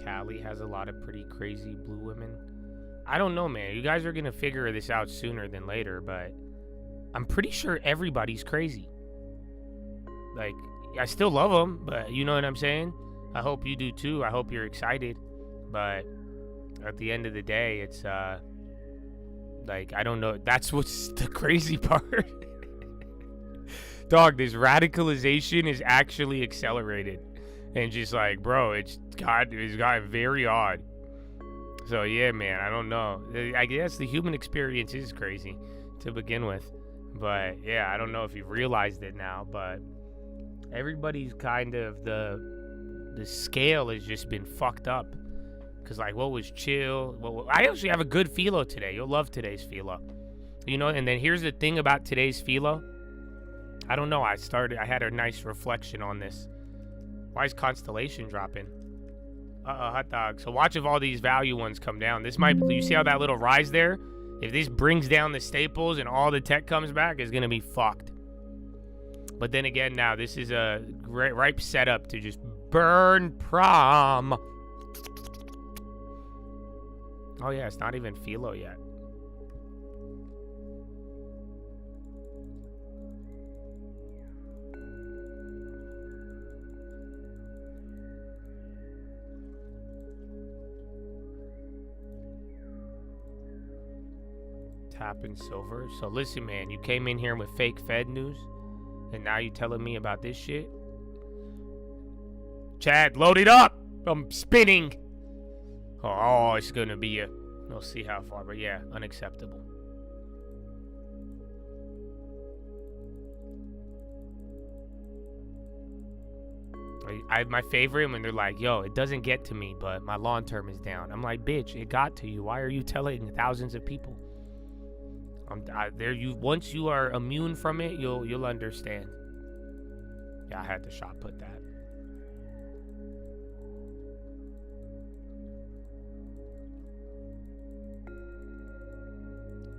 Cali has a lot of pretty crazy blue women. I don't know, man. You guys are going to figure this out sooner than later, but I'm pretty sure everybody's crazy. Like, I still love them, but you know what I'm saying? I hope you do too. I hope you're excited. But at the end of the day, it's, like, I don't know. That's what's the crazy part. Dog, this radicalization is actually accelerated. And just like, bro, it's gotten very odd. So, yeah, man, I don't know. I guess the human experience is crazy to begin with. But yeah, I don't know if you've realized it now, but everybody's kind of the scale has just been fucked up. Cause like what was chill? I actually have a good philo today. You'll love today's philo. You know, and then here's the thing about today's philo. I don't know. I had a nice reflection on this. Why is Constellation dropping? Hot dog. So watch if all these value ones come down. This might, you see how that little rise there? If this brings down the staples and all the tech comes back, it's going to be fucked. But then again, now this is a ripe setup to just burn prom. Oh yeah, it's not even philo yet. Tap in silver. So listen, man, you came in here with fake Fed news And now you telling me about this shit? Chad, load it up! I'm spinning! Oh, it's gonna be a... We'll see how far, but yeah, unacceptable. My favorite when they're like, yo, it doesn't get to me, but my lawn term is down. I'm like, bitch, it got to you. Why are you telling thousands of people? Once you are immune from it, you'll understand. Yeah, I had to shot put that.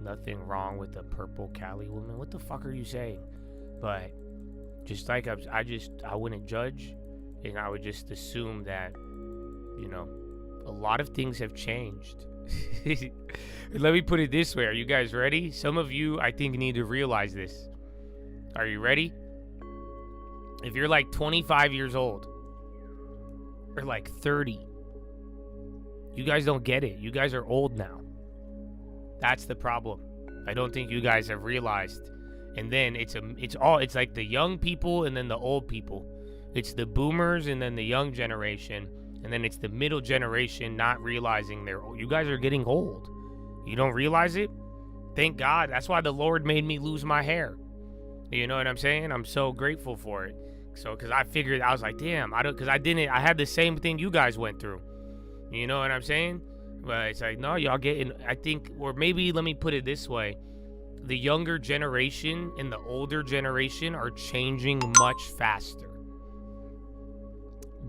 Nothing wrong with the purple Cali woman. What the fuck are you saying? But just like I wouldn't judge, and I would just assume that, you know, a lot of things have changed. Let me put it this way. Are you guys ready? Some of you, I think, need to realize this. Are you ready? If you're like 25 years old or like 30, you guys don't get it. You guys are old now. That's the problem. I don't think you guys have realized. And then it's like the young people and then the old people. It's the boomers and then the young generation, and then it's the middle generation not realizing you guys are getting old. You don't realize it? Thank God. That's why the Lord made me lose my hair. You know what I'm saying? I'm so grateful for it. So, because I figured, I was like, damn, I had the same thing you guys went through. You know what I'm saying? But it's like, no, y'all getting, I think, or maybe let me put it this way. The younger generation and the older generation are changing much faster.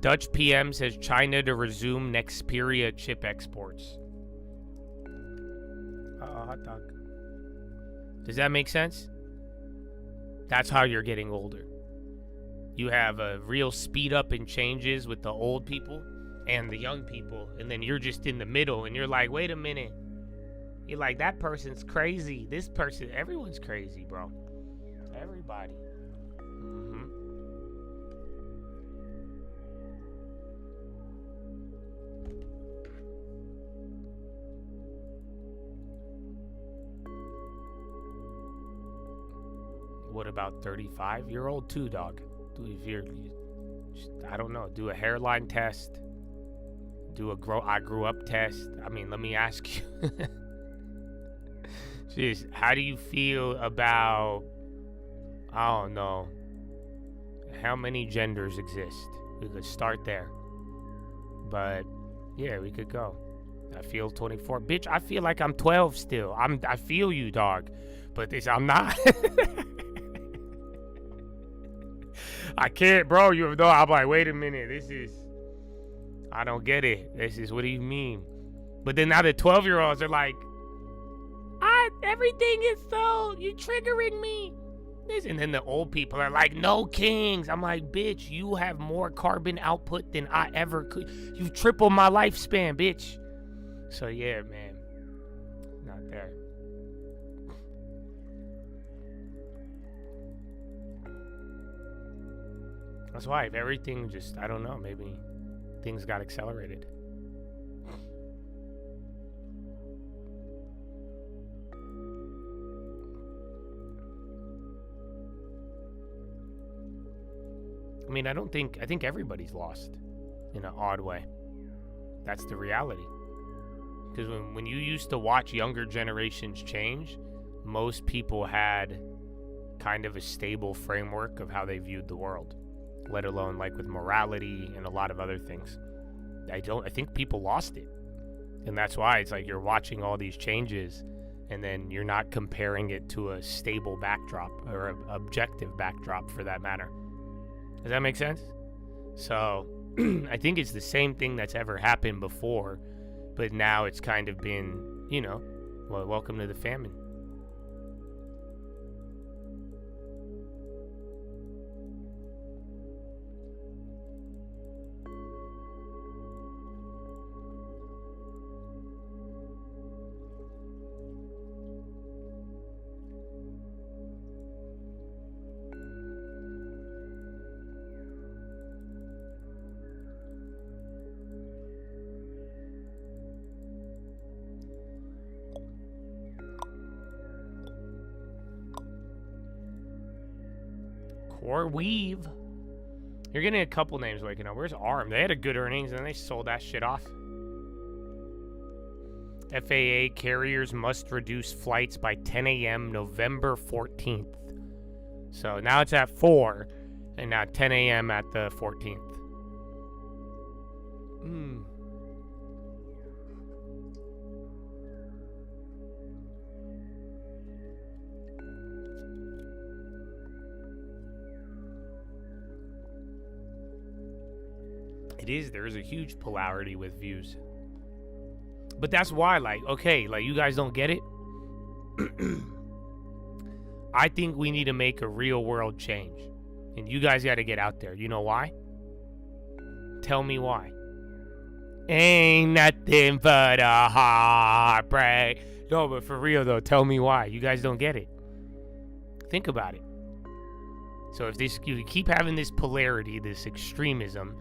Dutch PM says China to resume Nexperia chip exports. Hot dog. Does that make sense? That's how you're getting older. You have a real speed up in changes with the old people and the young people, and then you're just in the middle, and you're like, wait a minute. You're like, that person's crazy. This person, everyone's crazy, bro. Everybody. What about 35-year-old too, dog? I don't know. Do a hairline test. Do a I grew up test. I mean, let me ask you. Jeez, how do you feel about, I don't know, how many genders exist? We could start there. But yeah, we could go. I feel 24. Bitch, I feel like I'm 12 still. I feel you, dog. But I'm not. I can't, bro. You know, I'm like, wait a minute. I don't get it. What do you mean? But then now the 12-year-olds are like, everything is so, you're triggering me. And then the old people are like, no kings. I'm like, bitch, you have more carbon output than I ever could. You've tripled my lifespan, bitch. So yeah, man. Not there. That's why if everything just, I don't know, maybe things got accelerated. I mean, I think everybody's lost in an odd way. That's the reality. Because when you used to watch younger generations change, most people had kind of a stable framework of how they viewed the world, let alone like with morality and a lot of other things. I think people lost it. And that's why it's like you're watching all these changes and then you're not comparing it to a stable backdrop or an objective backdrop for that matter. Does that make sense? So I think it's the same thing that's ever happened before, but now it's kind of been, you know, well, welcome to the famine. Or Weave. You're getting a couple names waking up. Where's ARM? They had a good earnings and then they sold that shit off. FAA carriers must reduce flights by 10 a.m. November 14th. So now it's at 4 and now 10 a.m. at the 14th. There is a huge polarity with views. But that's why, like, okay, like, you guys don't get it? I think we need to make a real world change. And you guys got to get out there. You know why? Tell me why. Ain't nothing but a heartbreak. No, but for real, though, tell me why. You guys don't get it. Think about it. So if you keep having this polarity, this extremism,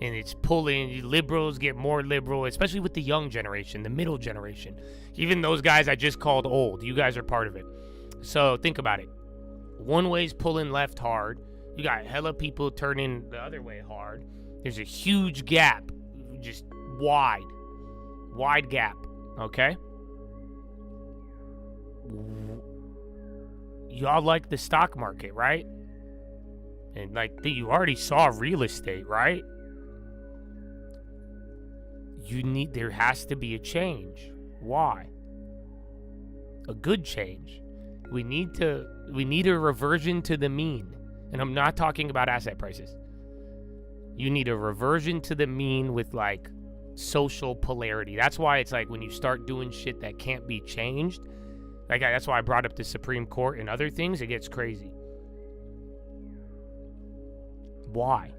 and it's pulling, liberals get more liberal, especially with the young generation, the middle generation. Even those guys I just called old, you guys are part of it. So think about it. One way's pulling left hard. You got hella people turning the other way hard. There's a huge gap, just wide gap, okay? Y'all like the stock market, right? And like you already saw real estate, right? There has to be a change. Why? A good change. We need a reversion to the mean. And I'm not talking about asset prices. You need a reversion to the mean with like social polarity. That's why it's like when you start doing shit that can't be changed, like that's why I brought up the Supreme Court and other things, it gets crazy. Why?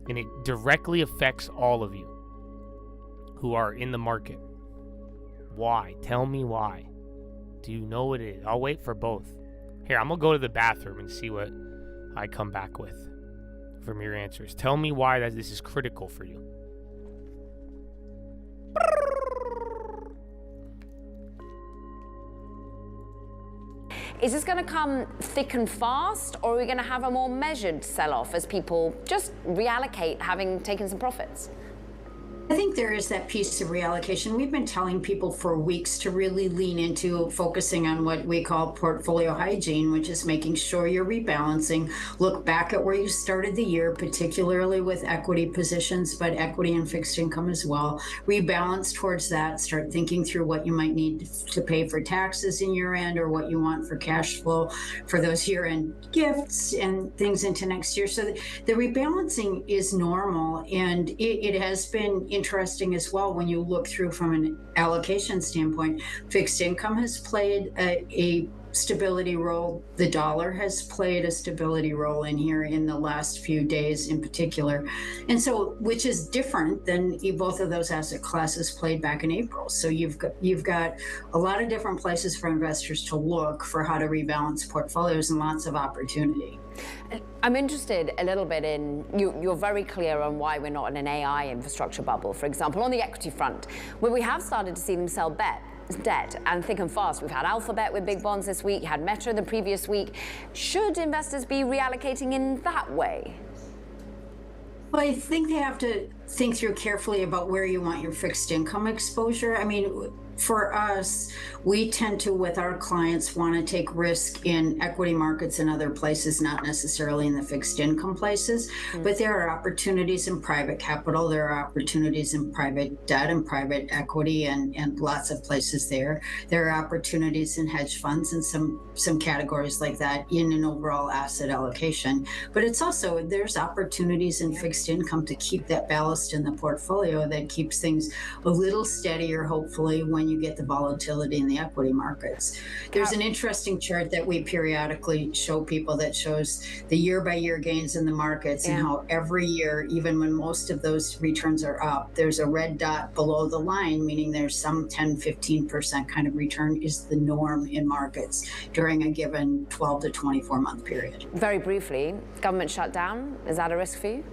And it directly affects all of you who are in the market. Why? Tell me why. Do you know what it is? I'll wait for both. Here, I'm gonna go to the bathroom and see what I come back with from your answers. Tell me why that this is critical for you. Is this going to come thick and fast, or are we going to have a more measured sell-off as people just reallocate having taken some profits? I think there is that piece of reallocation. We've been telling people for weeks to really lean into focusing on what we call portfolio hygiene, which is making sure you're rebalancing. Look back at where you started the year, particularly with equity positions, but equity and fixed income as well. Rebalance towards that. Start thinking through what you might need to pay for taxes in year end, or what you want for cash flow for those year end gifts and things into next year. So the rebalancing is normal, and it has been interesting as well when you look through from an allocation standpoint. Fixed income has played a stability role. The dollar has played a stability role in here in the last few days in particular. And so, which is different than both of those asset classes played back in April. So you've got a lot of different places for investors to look for how to rebalance portfolios and lots of opportunity. I'm interested a little bit in, you're very clear on why we're not in an AI infrastructure bubble, for example, on the equity front, where we have started to see them sell debt and thick and fast. We've had Alphabet with big bonds this week, had Meta the previous week. Should investors be reallocating in that way? Well, I think they have to think through carefully about where you want your fixed income exposure. I mean, for us, we tend to, with our clients, want to take risk in equity markets and other places, not necessarily in the fixed income places. But there are opportunities in private capital. There are opportunities in private debt and private equity and lots of places there. There are opportunities in hedge funds and some categories like that in an overall asset allocation. But it's also, there's opportunities in fixed income to keep that ballast in the portfolio that keeps things a little steadier, hopefully, when you get the volatility in the equity markets. There's an interesting chart that we periodically show people that shows the year-by-year gains in the markets and how every year, even when most of those returns are up, there's a red dot below the line, meaning there's some 10, 15% kind of return is the norm in markets during a given 12 to 24 month period. Very briefly, government shutdown, is that a risk for you?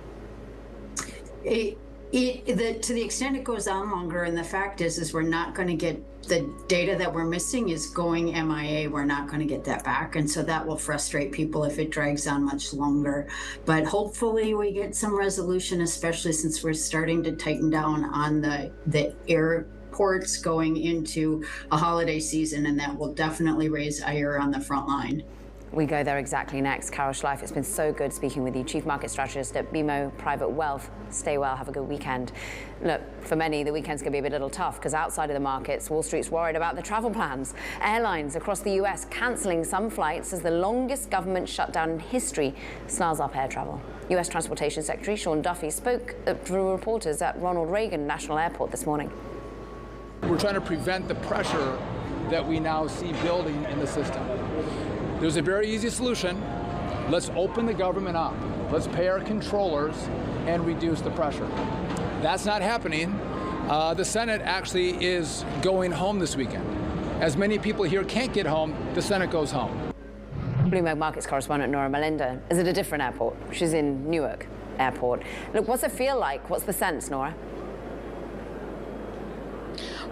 To the extent it goes on longer, and the fact is we're not going to get the data that we're missing is going MIA. We're not going to get that back, and so that will frustrate people if it drags on much longer. But hopefully we get some resolution, especially since we're starting to tighten down on the airports going into a holiday season, and that will definitely raise ire on the front line. We go there exactly next. Carol Schleif, it's been so good speaking with you, Chief Market Strategist at BMO Private Wealth. Stay well, have a good weekend. Look, for many, the weekend's going to be a little tough because outside of the markets, Wall Street's worried about the travel plans. Airlines across the US cancelling some flights as the longest government shutdown in history snarls up air travel. US Transportation Secretary Sean Duffy spoke to reporters at Ronald Reagan National Airport this morning. We're trying to prevent the pressure that we now see building in the system. There's a very easy solution. Let's open the government up. Let's pay our controllers and reduce the pressure. That's not happening. The Senate actually is going home this weekend. As many people here can't get home, the Senate goes home. Bloomberg Markets correspondent Nora Melinda is at a different airport. She's in Newark Airport. Look, what's it feel like? What's the sense, Nora?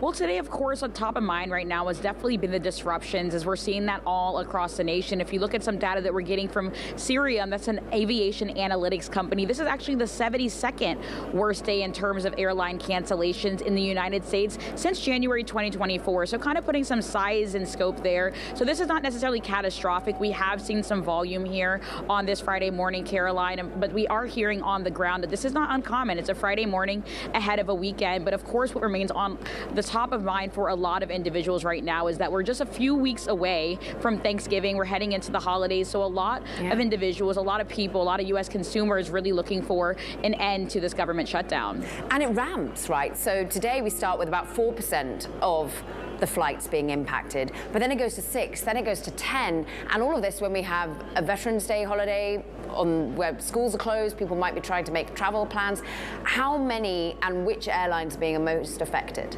Well, today, of course, on top of mind right now has definitely been the disruptions, as we're seeing that all across the nation. If you look at some data that we're getting from Cirium, that's an aviation analytics company, this is actually the 72nd worst day in terms of airline cancellations in the United States since January 2024. So kind of putting some size and scope there. So this is not necessarily catastrophic. We have seen some volume here on this Friday morning, Caroline, but we are hearing on the ground that this is not uncommon. It's a Friday morning ahead of a weekend. But of course, what remains on the top of mind for a lot of individuals right now is that we're just a few weeks away from Thanksgiving. We're heading into the holidays. So a lot of individuals, a lot of people, a lot of U.S. consumers really looking for an end to this government shutdown. And it ramps, right? So today we start with about 4% of the flights being impacted, but then it goes to 6, then it goes to 10, and all of this when we have a Veterans Day holiday on where schools are closed, people might be trying to make travel plans. How many and which airlines are being most affected?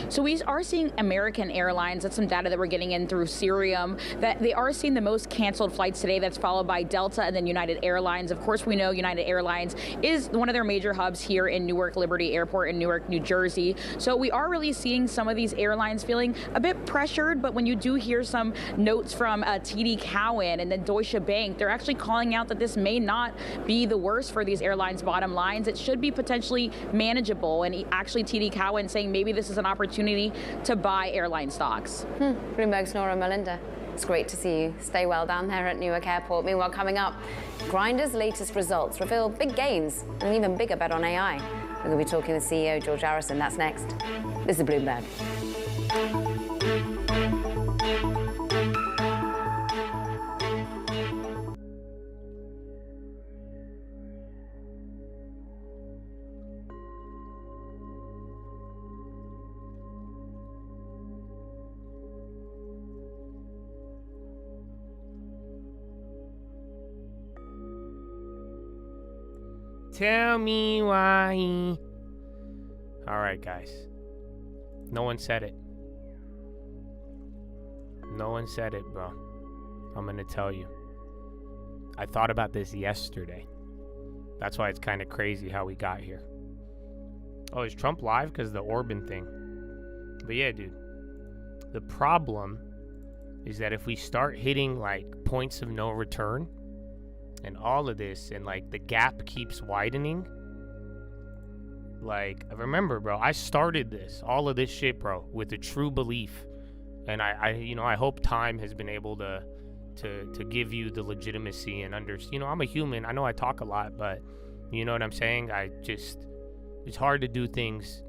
So we are seeing American Airlines, that's some data that we're getting in through Cirium, that they are seeing the most canceled flights today. That's followed by Delta and then United Airlines. Of course, we know United Airlines is one of their major hubs here in Newark Liberty Airport in Newark, New Jersey. So we are really seeing some of these airlines feeling a bit pressured, but when you do hear some notes from TD Cowen and then Deutsche Bank, they're actually calling out that this may not be the worst for these airlines' bottom lines. It should be potentially manageable. And actually TD Cowen saying maybe this is an opportunity to buy airline stocks. Bloomberg's Nora Melinda. It's great to see you. Stay well down there at Newark Airport. Meanwhile, coming up, Grindr's latest results reveal big gains and an even bigger bet on AI. We're going to be talking with CEO George Arison. That's next. This is Bloomberg. Tell me why. All right, guys. No one said it. No one said it, bro. I'm going to tell you. I thought about this yesterday. That's why it's kind of crazy how we got here. Oh, is Trump live? Because the Orban thing. But yeah, dude. The problem is that if we start hitting, like, points of no return, and all of this, and like the gap keeps widening. Like, remember, bro, I started all of this shit, bro, with a true belief, and I hope time has been able to give you the legitimacy and I'm a human. I know I talk a lot, but you know what I'm saying. It's hard to do things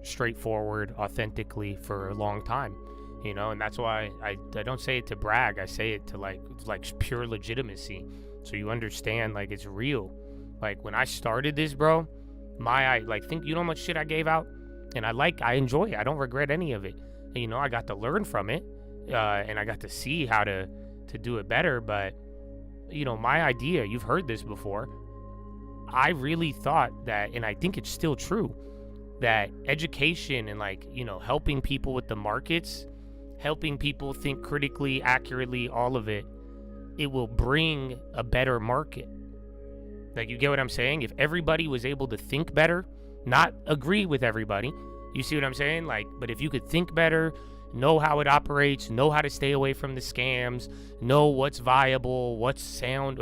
straightforward, authentically for a long time, and that's why I don't say it to brag. I say it to like pure legitimacy. So you understand, like, it's real. Like, when I started this, bro, think you know how much shit I gave out? And I enjoy it. I don't regret any of it. And, I got to learn from it. And I got to see how to do it better. But, my idea, you've heard this before. I really thought that, and I think it's still true, that education and, helping people with the markets, helping people think critically, accurately, all of it, it will bring a better market. Like, you get what I'm saying? If everybody was able to think better, not agree with everybody, you see what I'm saying? Like, but if you could think better, know how it operates, know how to stay away from the scams, know what's viable, what's sound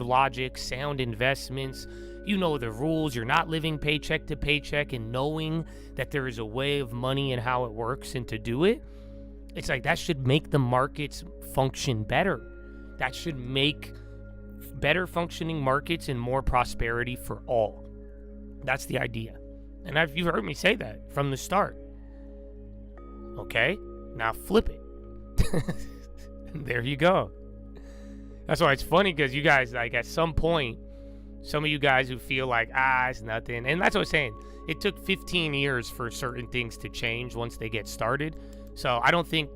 logic, sound investments, you know the rules, you're not living paycheck to paycheck, and knowing that there is a way of money and how it works and to do it, it's like that should make the markets function better. That should make better functioning markets and more prosperity for all. That's the idea. And you've heard me say that from the start. Okay? Now flip it. There you go. That's why it's funny, because you guys, like, at some point, some of you guys who feel like, it's nothing. And that's what I'm saying. It took 15 years for certain things to change once they get started. So I don't think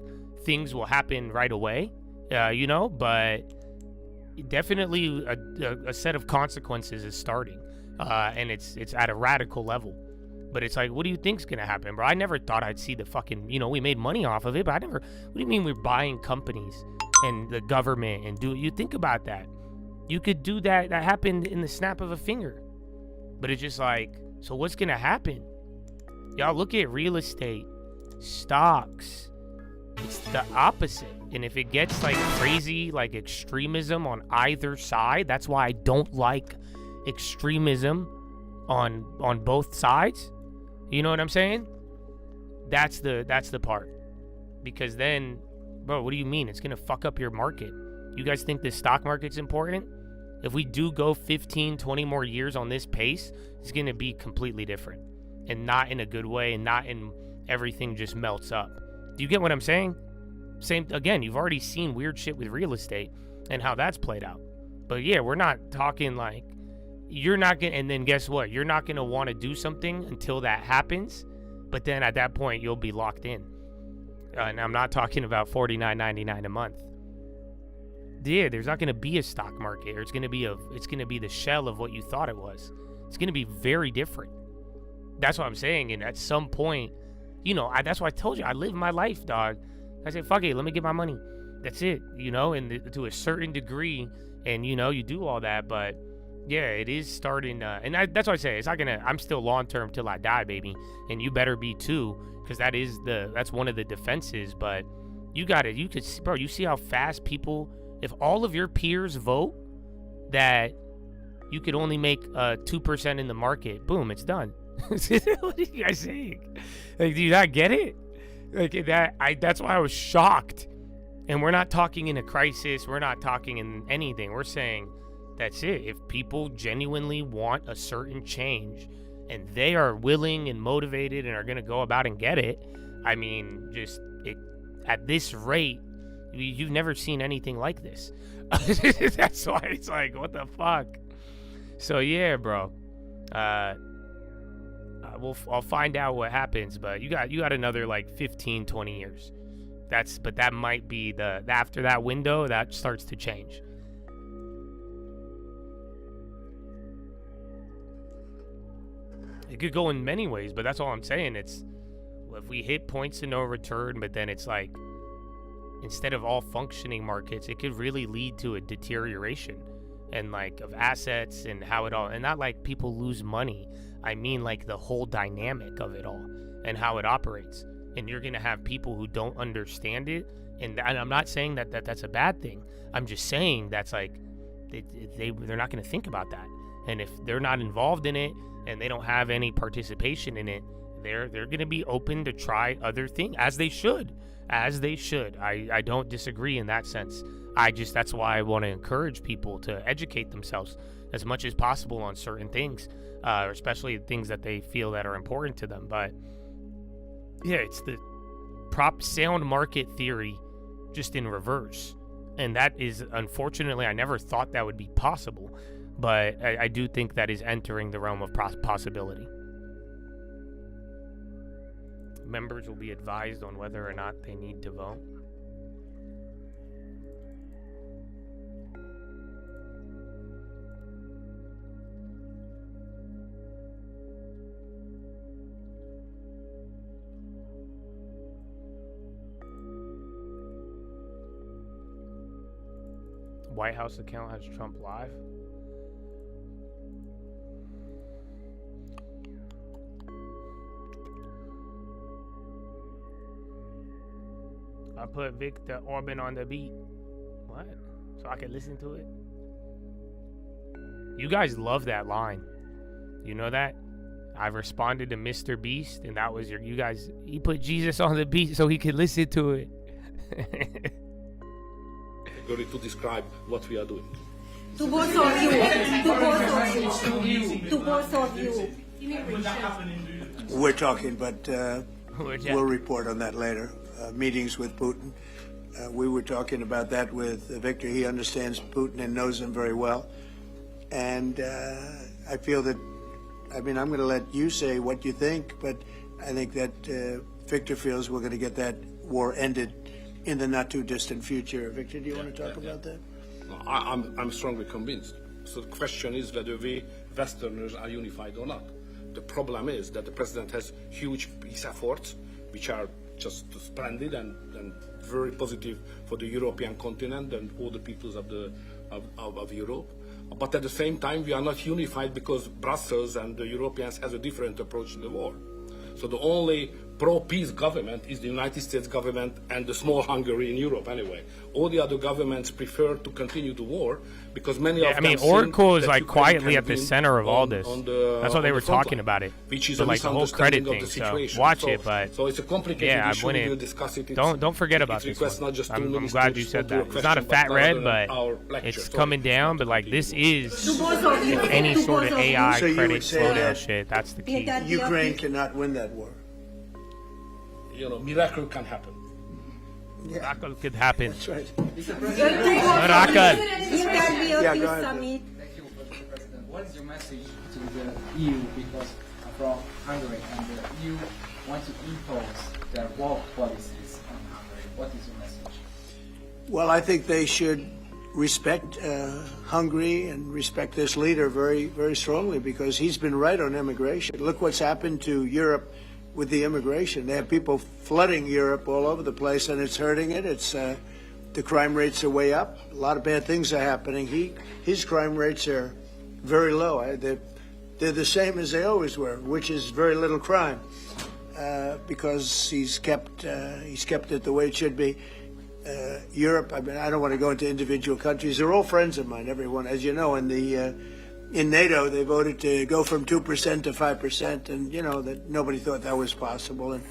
things will happen right away, but definitely a set of consequences is starting. And it's at a radical level. But it's like, what do you think's gonna happen, bro? I never thought I'd see the fucking, we made money off of it, but what do you mean we're buying companies and the government and you think about that? You could do that happened in the snap of a finger. But it's just like, so what's gonna happen? Y'all look at real estate, stocks. It's the opposite. And if it gets like crazy, like extremism on either side, that's why I don't like extremism on both sides. You know what I'm saying? That's the part. Because then, bro, what do you mean? It's gonna fuck up your market. You guys think the stock market's important? If we do go 15, 20 more years on this pace, it's gonna be completely different. And not in a good way, and not in everything just melts up. Do you get what I'm saying? Same, again, you've already seen weird shit with real estate and how that's played out. But yeah, we're not talking like, you're not gonna, and then guess what? You're not gonna want to do something until that happens, but then at that point you'll be locked in. And I'm not talking about $49.99 a month. Yeah, there's not gonna be a stock market, or it's gonna be the shell of what you thought it was. It's gonna be very different. That's what I'm saying. And at some point, that's why I told you I live my life, dog. I said, fuck it, let me get my money. That's it, and to a certain degree, and you do all that, but yeah, it is starting, and that's what I say. It's not gonna. I'm still long term till I die, baby, and you better be too, because that's one of the defenses. But you could, bro. You see how fast people. If all of your peers vote that you could only make 2% in the market, boom, it's done. What are you guys saying? Like, do you not get it? Like that's why I was shocked. And we're not talking in a crisis. We're not talking in anything. We're saying. That's it. If people genuinely want a certain change and they are willing and motivated and are going to go about and get it, I mean, at this rate, you've never seen anything like this. That's why it's like, what the fuck? So yeah, bro. I'll find out what happens, but you got another like 15, 20 years. But that might be after that window, that starts to change. It could go in many ways, but that's all I'm saying. It's if we hit points of no return, but then it's like instead of all functioning markets, it could really lead to a deterioration and like of assets and how it all, and not like people lose money. I mean like the whole dynamic of it all and how it operates. And you're gonna have people who don't understand it, and I'm not saying that's a bad thing. I'm just saying that's like they're not gonna think about that, and if they're not involved in it and they don't have any participation in it, they're going to be open to try other things, as they should. I don't disagree in that sense. That's why I want to encourage people to educate themselves as much as possible on certain things, especially things that they feel that are important to them. But yeah, it's the sound market theory just in reverse. And that is, unfortunately, I never thought that would be possible. But I do think that is entering the realm of possibility. Members will be advised on whether or not they need to vote. White House account has Trump live. I put Viktor Orban on the beat. What? So I can listen to it? You guys love that line. You know that? I responded to Mr. Beast, and that was you guys, he put Jesus on the beat so he could listen to it. Going to describe what we are doing. To both of you. To both of you. To both of you. We're talking, but we'll report on that later. Meetings with Putin. We were talking about that with Victor. He understands Putin and knows him very well. And I feel that, I mean, I'm going to let you say what you think, but I think that Victor feels we're going to get that war ended in the not too distant future. Victor, do you want to talk about that? I'm strongly convinced. So the question is whether we Westerners are unified or not. The problem is that the president has huge peace efforts, which are just splendid and very positive for the European continent and all the peoples of Europe. But at the same time, we are not unified because Brussels and the Europeans has a different approach to the war. So the only pro-peace government is the United States government and the small Hungary in Europe anyway. All the other governments prefer to continue the war because many of them. I mean, Oracle is like quietly at the center of all this. That's what they were talking about it. Which is so, like the whole credit thing. So watch it, but so it's a complicated issue. We'll discuss it. Don't forget about this one. I'm glad you said that. It's not a fat red, but it's coming down. But like this is any sort of AI credit slowdown shit. That's the key. Ukraine cannot win that war. You know, miracle can happen. Miracle could happen. That's right. Miracle. Yeah, go ahead. Thank you, Mr. President. What is your message to the EU because from Hungary and the EU want to impose their war policies on Hungary? What is your message? Well, I think they should respect Hungary and respect this leader very, very strongly because he's been right on immigration. Look what's happened to Europe with the immigration. They have people flooding Europe all over the place, and it's hurting it. It's the crime rates are way up. A lot of bad things are happening. His crime rates are very low. They're the same as they always were, which is very little crime, because he's kept it the way it should be. Europe. I mean, I don't want to go into individual countries. They're all friends of mine. Everyone, as you know, in NATO, they voted to go from 2% to 5%, and you know that nobody thought that was possible. And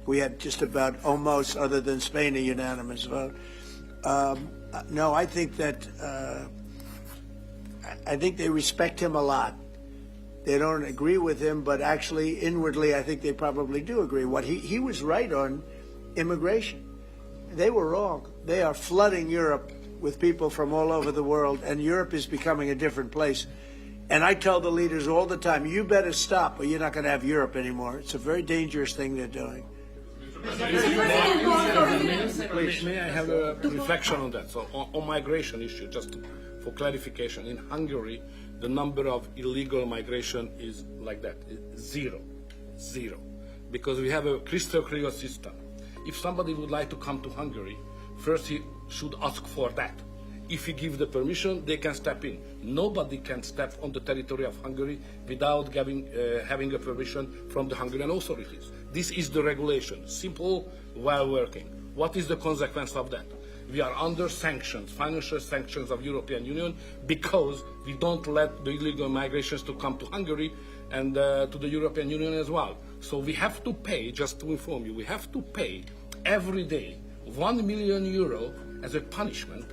we had just about almost, other than Spain, a unanimous vote. No, I think that I think they respect him a lot. They don't agree with him, but actually, inwardly, I think they probably do agree. What he was right on immigration. They were wrong. They are flooding Europe with people from all over the world, and Europe is becoming a different place. And I tell the leaders all the time, you better stop or you're not going to have Europe anymore. It's a very dangerous thing they're doing. Please, may I have a reflection on that? So on migration issue, just for clarification, in Hungary, the number of illegal migration is like that, zero. Because we have a crystal clear system. If somebody would like to come to Hungary, first he should ask for that. If he gives the permission, they can step in. Nobody can step on the territory of Hungary without having a permission from the Hungarian authorities. This is the regulation, simple, well working. What is the consequence of that? We are under sanctions, financial sanctions of European Union, because we don't let the illegal migrations to come to Hungary and to the European Union as well. So we have to pay, just to inform you, we have to pay every day 1 million euro as a punishment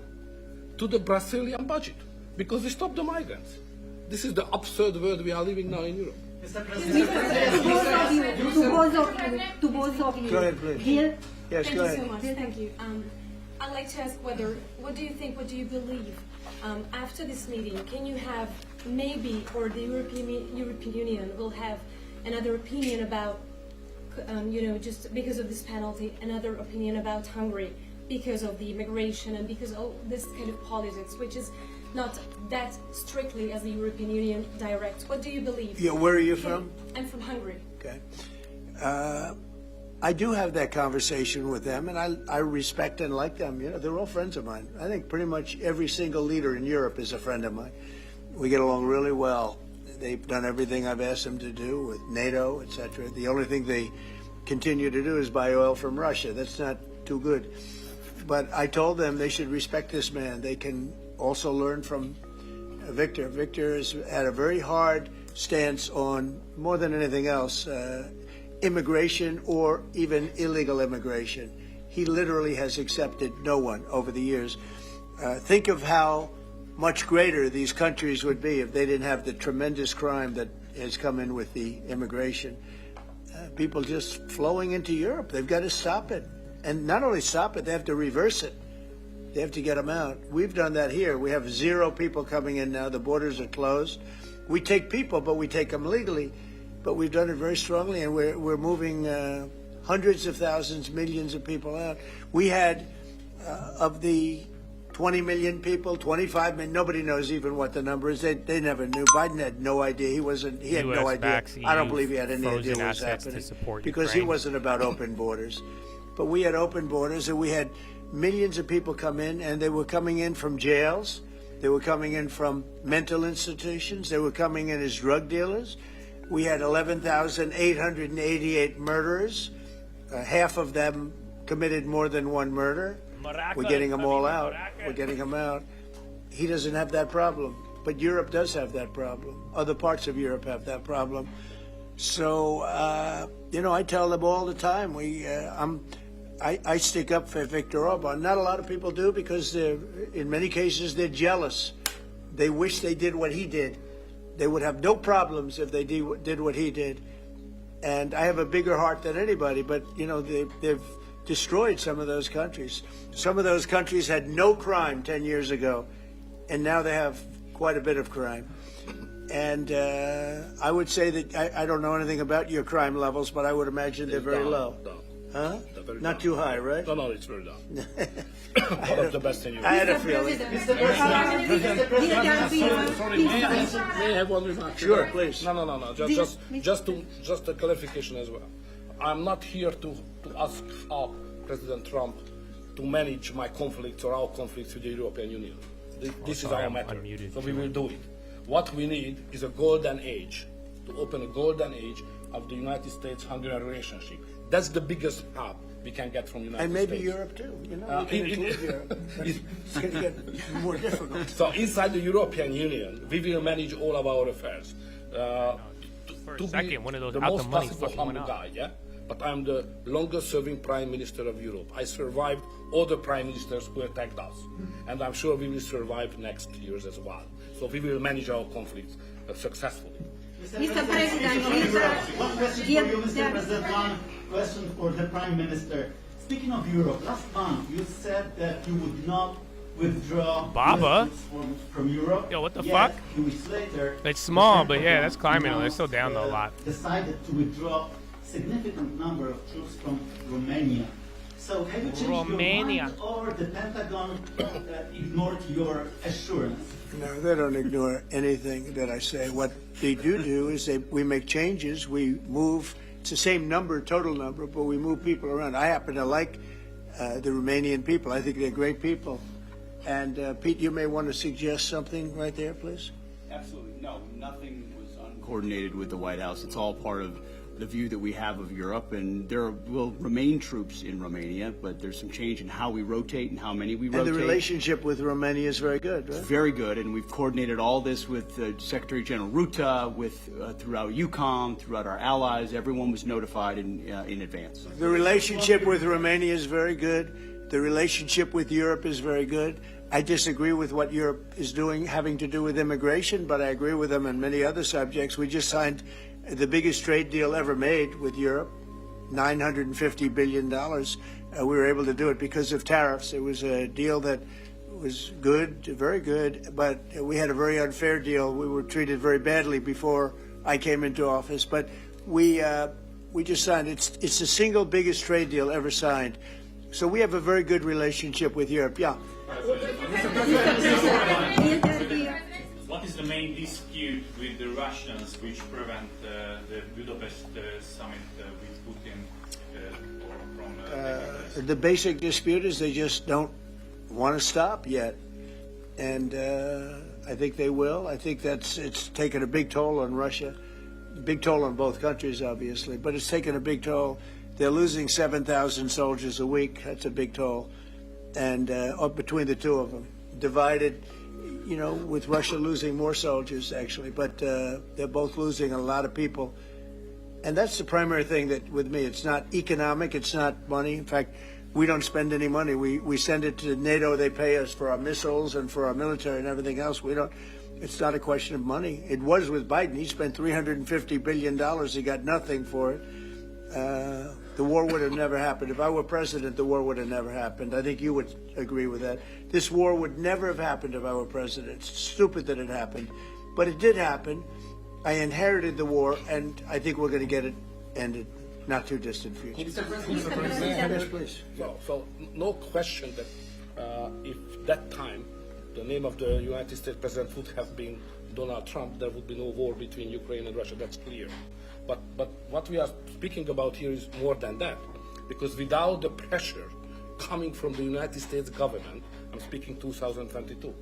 to the Brazilian budget because we stopped the migrants. This is the absurd world we are living now in Europe. Mr. President, to both of you. Go ahead, please. Here. Yes, Thank go you ahead. so much. Thank you. I'd like to ask what do you think, what do you believe? After this meeting, can you have maybe, or the European Union will have another opinion about, just because of this penalty, another opinion about Hungary because of the immigration and because of this kind of politics, which is not that strictly as the European Union directs. What do you believe? Yeah, where are you from? I'm from Hungary. Okay. I do have that conversation with them, and I respect and like them. You know, they're all friends of mine. I think pretty much every single leader in Europe is a friend of mine. We get along really well. They've done everything I've asked them to do with NATO, etc. The only thing they continue to do is buy oil from Russia. That's not too good. But I told them they should respect this man. They can also learn from Victor. Victor has had a very hard stance on, more than anything else, immigration or even illegal immigration. He literally has accepted no one over the years. Think of how much greater these countries would be if they didn't have the tremendous crime that has come in with the immigration. People just flowing into Europe. They've got to stop it. And not only stop it, they have to reverse it. They have to get them out. We've done that here. We have 0 people coming in now. The borders are closed. We take people, but we take them legally. But we've done it very strongly, and we're moving hundreds of thousands, millions of people out. We had, of the 20 million people, 25 million, nobody knows even what the number is. They never knew. Biden had no idea. He had no idea. I don't believe he had any idea what was happening because he wasn't about open borders. But we had open borders, and we had millions of people come in, and they were coming in from jails. They were coming in from mental institutions. They were coming in as drug dealers. We had 11,888 murderers. Half of them committed more than one murder. We're getting them all out. We're getting them out. He doesn't have that problem, but Europe does have that problem. Other parts of Europe have that problem. So, I tell them all the time, I stick up for Viktor Orban. Not a lot of people do because in many cases they're jealous. They wish they did what he did. They would have no problems if they did what he did. And I have a bigger heart than anybody, but they've destroyed some of those countries. Some of those countries had no crime 10 years ago, and now they have quite a bit of crime. And I would say that I don't know anything about your crime levels, but I would imagine they're very low. Huh? Not too high, right? No, it's very down. One of the best in Europe. I had a feeling. Sorry, may I have one remark? Sure, please. No. Just a clarification as well. I'm not here to ask President Trump to manage my conflicts or our conflicts with the European Union. This is our matter, so we will do it. What we need is a golden age, to open a golden age of the United States-Hungary relationship. That's the biggest help we can get from the United States. And maybe Europe too. We can include Europe. It's going to get more difficult. So inside the European Union, we will manage all of our affairs. For a second, one of those the out most the money possible fucking went humble up. guy, yeah? But I'm the longest-serving Prime Minister of Europe. I survived all the Prime Ministers who attacked us. And I'm sure we will survive next years as well. So we will manage our conflicts successfully. Mr. President, one question for you, Mr. President. One question for the Prime Minister. Speaking of Europe, last month you said that you would not withdraw Baba? from Europe. Yo, what the Yet, fuck? 2 weeks later, It's small, but yeah, that's climbing. They're still down though a lot. Decided to withdraw significant number of troops from Romania. So have you changed your mind, or the Pentagon ignored your assurance? No, they don't ignore anything that I say. What they do is we make changes. We move. It's the same number, total number, but we move people around. I happen to like the Romanian people. I think they're great people. And Pete, you may want to suggest something right there, please. Absolutely. No, nothing was uncoordinated with the White House. It's all part of the view that we have of Europe, and there will remain troops in Romania, but there's some change in how we rotate and how many we rotate. And the relationship with Romania is very good, right? It's very good, and we've coordinated all this with Secretary General Rutte, throughout EUCOM, throughout our allies. Everyone was notified in advance. The relationship with Romania is very good. The relationship with Europe is very good. I disagree with what Europe is doing having to do with immigration, but I agree with them on many other subjects. We just signed the biggest trade deal ever made with Europe, $950 billion. We were able to do it because of tariffs. It was a deal that was good, very good, but we had a very unfair deal. We were treated very badly before I came into office, but we just signed. It's the single biggest trade deal ever signed. So we have a very good relationship with Europe. Yeah. What is the main dispute with the Russians which prevent the Budapest summit with Putin from... The basic dispute is they just don't want to stop yet. And I think they will. I think it's taken a big toll on Russia, big toll on both countries, obviously, but it's taken a big toll. They're losing 7,000 soldiers a week. That's a big toll. and between the two of them, divided, you know, with Russia losing more soldiers actually, but they're both losing a lot of people. And that's the primary thing that with me, it's not economic, it's not money. In fact, we don't spend any money. We send it to NATO, they pay us for our missiles and for our military and everything else. We don't, it's not a question of money. It was with Biden, he spent $350 billion, he got nothing for it. The war would have never happened. If I were president, the war would have never happened. I think you would agree with that. This war would never have happened if I were president. It's stupid that it happened, but it did happen. I inherited the war, and I think we're going to get it ended. Not too distant future. Yes, please. So no question that if that time the name of the United States president would have been Donald Trump, there would be no war between Ukraine and Russia. That's clear. But what we are speaking about here is more than that, because without the pressure coming from the United States government, I'm speaking 2022,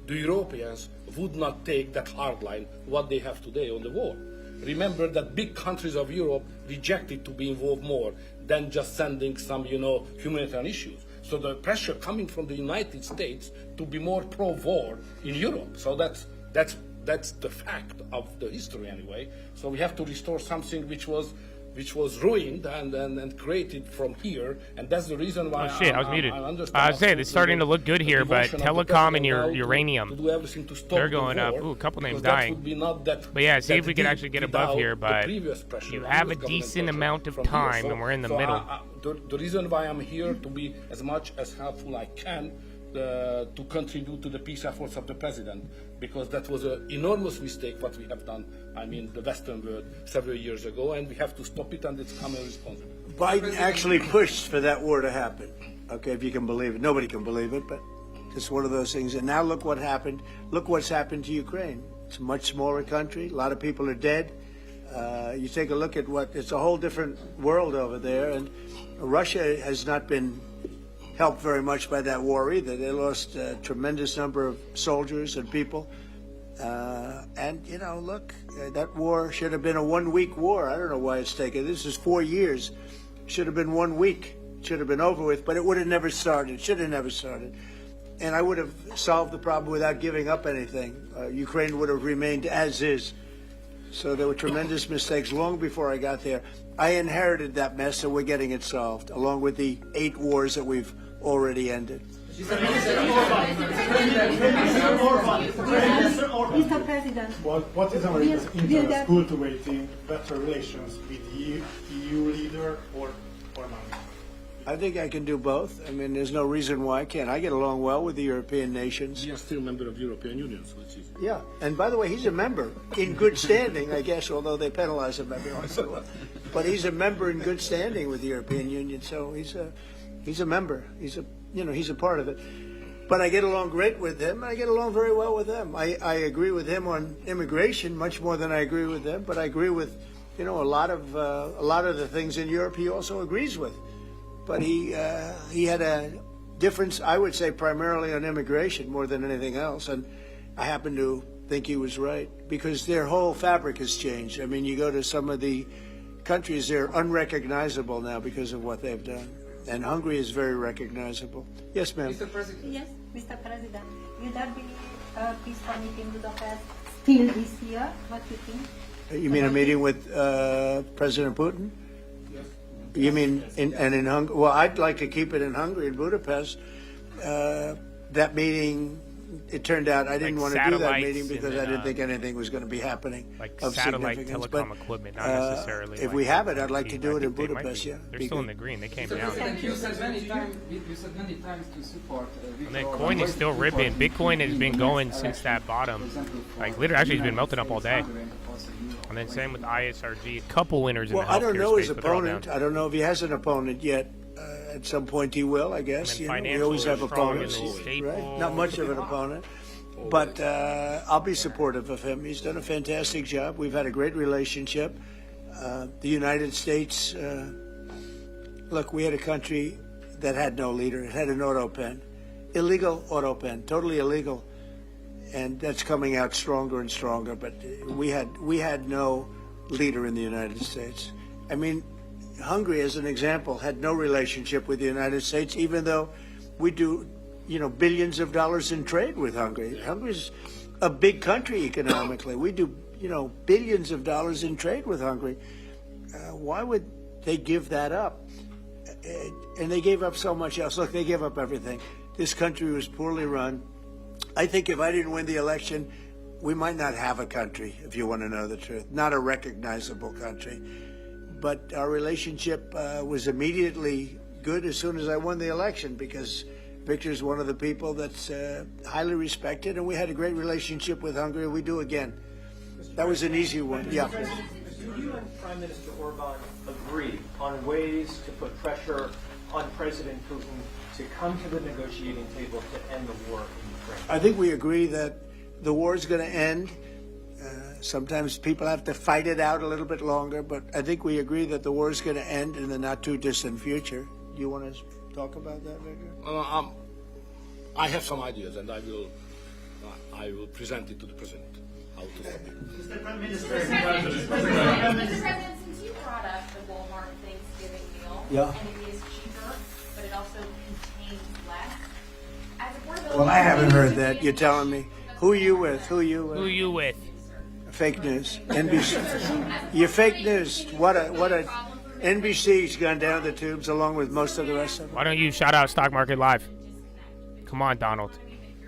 the Europeans would not take that hard line what they have today on the war. Remember that big countries of Europe rejected to be involved more than just sending some, you know, humanitarian issues. So the pressure coming from the United States to be more pro-war in Europe. So that's the fact of the history anyway. So we have to restore something which was ruined and created from here, and that's the reason why. Oh shit, I was muted. I was saying it's starting to look good here, but telecom and uranium, they're going up. Ooh, a couple names dying. But yeah, see if we can actually get above here. But you have a decent amount of time, and we're in the middle. The reason why I'm here to be as much as helpful I can to contribute to the peace efforts of the president, because that was an enormous mistake what we have done, I mean, the Western world several years ago, and we have to stop it, and it's common responsibility. Biden actually pushed for that war to happen. Okay, if you can believe it. Nobody can believe it, but it's one of those things. And now look what happened. Look what's happened to Ukraine. It's a much smaller country. A lot of people are dead. You take a look at it's a whole different world over there, and Russia has not been helped very much by that war either. They lost a tremendous number of soldiers and people. And, you know, look, that war should have been a 1 week war. I don't know why it's taken. This is 4 years. Should have been 1 week. Should have been over with, but it would have never started. Should have never started. And I would have solved the problem without giving up anything. Ukraine would have remained as is. So there were tremendous mistakes long before I got there. I inherited that mess, and we're getting it solved, along with the 8 wars that we've already ended. Mr. President, what is America's interest cultivating better relations with the EU leader or not? I think I can do both. I mean, there's no reason why I can't. I get along well with the European nations. He is still a member of the European Union, so it's easy. Yeah, and by the way, he's a member in good standing, I guess, although they penalize him every once in a while. But he's a member in good standing with the European Union, so he's a member. He's a part of it. But I get along great with him, and I get along very well with them. I agree with him on immigration much more than I agree with them, but I agree with, a lot of the things in Europe he also agrees with. But he had a difference, I would say, primarily on immigration more than anything else, and I happen to think he was right, because their whole fabric has changed. I mean, you go to some of the countries, they're unrecognizable now because of what they've done. And Hungary is very recognizable. Yes, ma'am. Mr. President. Yes, Mr. President. Will there be a peaceful meeting in Budapest still this year? What do you think? You mean a meeting with President Putin? Yes. You mean in Hungary? Well, I'd like to keep it in Hungary, in Budapest. That meeting, it turned out I didn't want to do that meeting because I didn't think anything was going to be happening of satellite significance. telecom equipment, not necessarily. If we have it, I'd like to do it in Budapest. Yeah, they're still in the green. They came down. You said many times to support. And then coin is still ripping. Bitcoin has been going since that bottom. Like literally, actually, it's been melting up all day. And then same with ISRG. A couple winners in the healthcare I don't know his space, but they're all opponent. down. I don't know if he has an opponent yet. At some point he will, I guess. We always have opponents. Right? Not much of an opponent. But I'll be supportive of him. He's done a fantastic job. We've had a great relationship. The United States, look, we had a country that had no leader. It had an auto pen. Illegal auto pen, totally illegal. And that's coming out stronger and stronger. But we had no leader in the United States. I mean, Hungary, as an example, had no relationship with the United States, even though We do, billions of dollars in trade with Hungary. Hungary's a big country economically. We do, billions of dollars in trade with Hungary. Why would they give that up? And they gave up so much else. Look, they gave up everything. This country was poorly run. I think if I didn't win the election, we might not have a country, if you want to know the truth. Not a recognizable country. But our relationship was immediately good as soon as I won the election, because Victor's one of the people that's highly respected, and we had a great relationship with Hungary. We do again. That was an easy one. Yeah. Do you and Prime Minister Orban agree on ways to put pressure on President Putin to come to the negotiating table to end the war in Ukraine? I think we agree that the war is going to end. Sometimes people have to fight it out a little bit longer, but I think we agree that the war is going to end in the not too distant future. Do you want to talk about that, Victor? I have some ideas, and I will present it to the President. Mr. Prime Minister, since you brought up the Walmart Thanksgiving meal, and it is cheaper, but it also contains less. As a board member, Well, I haven't heard that. You're telling me. Who are you with? Who you with? Fake news. NBC. You're fake news. What a NBC's gone down the tubes along with most of the rest of them. Why don't you shout out Stock Market Live? Come on, Donald.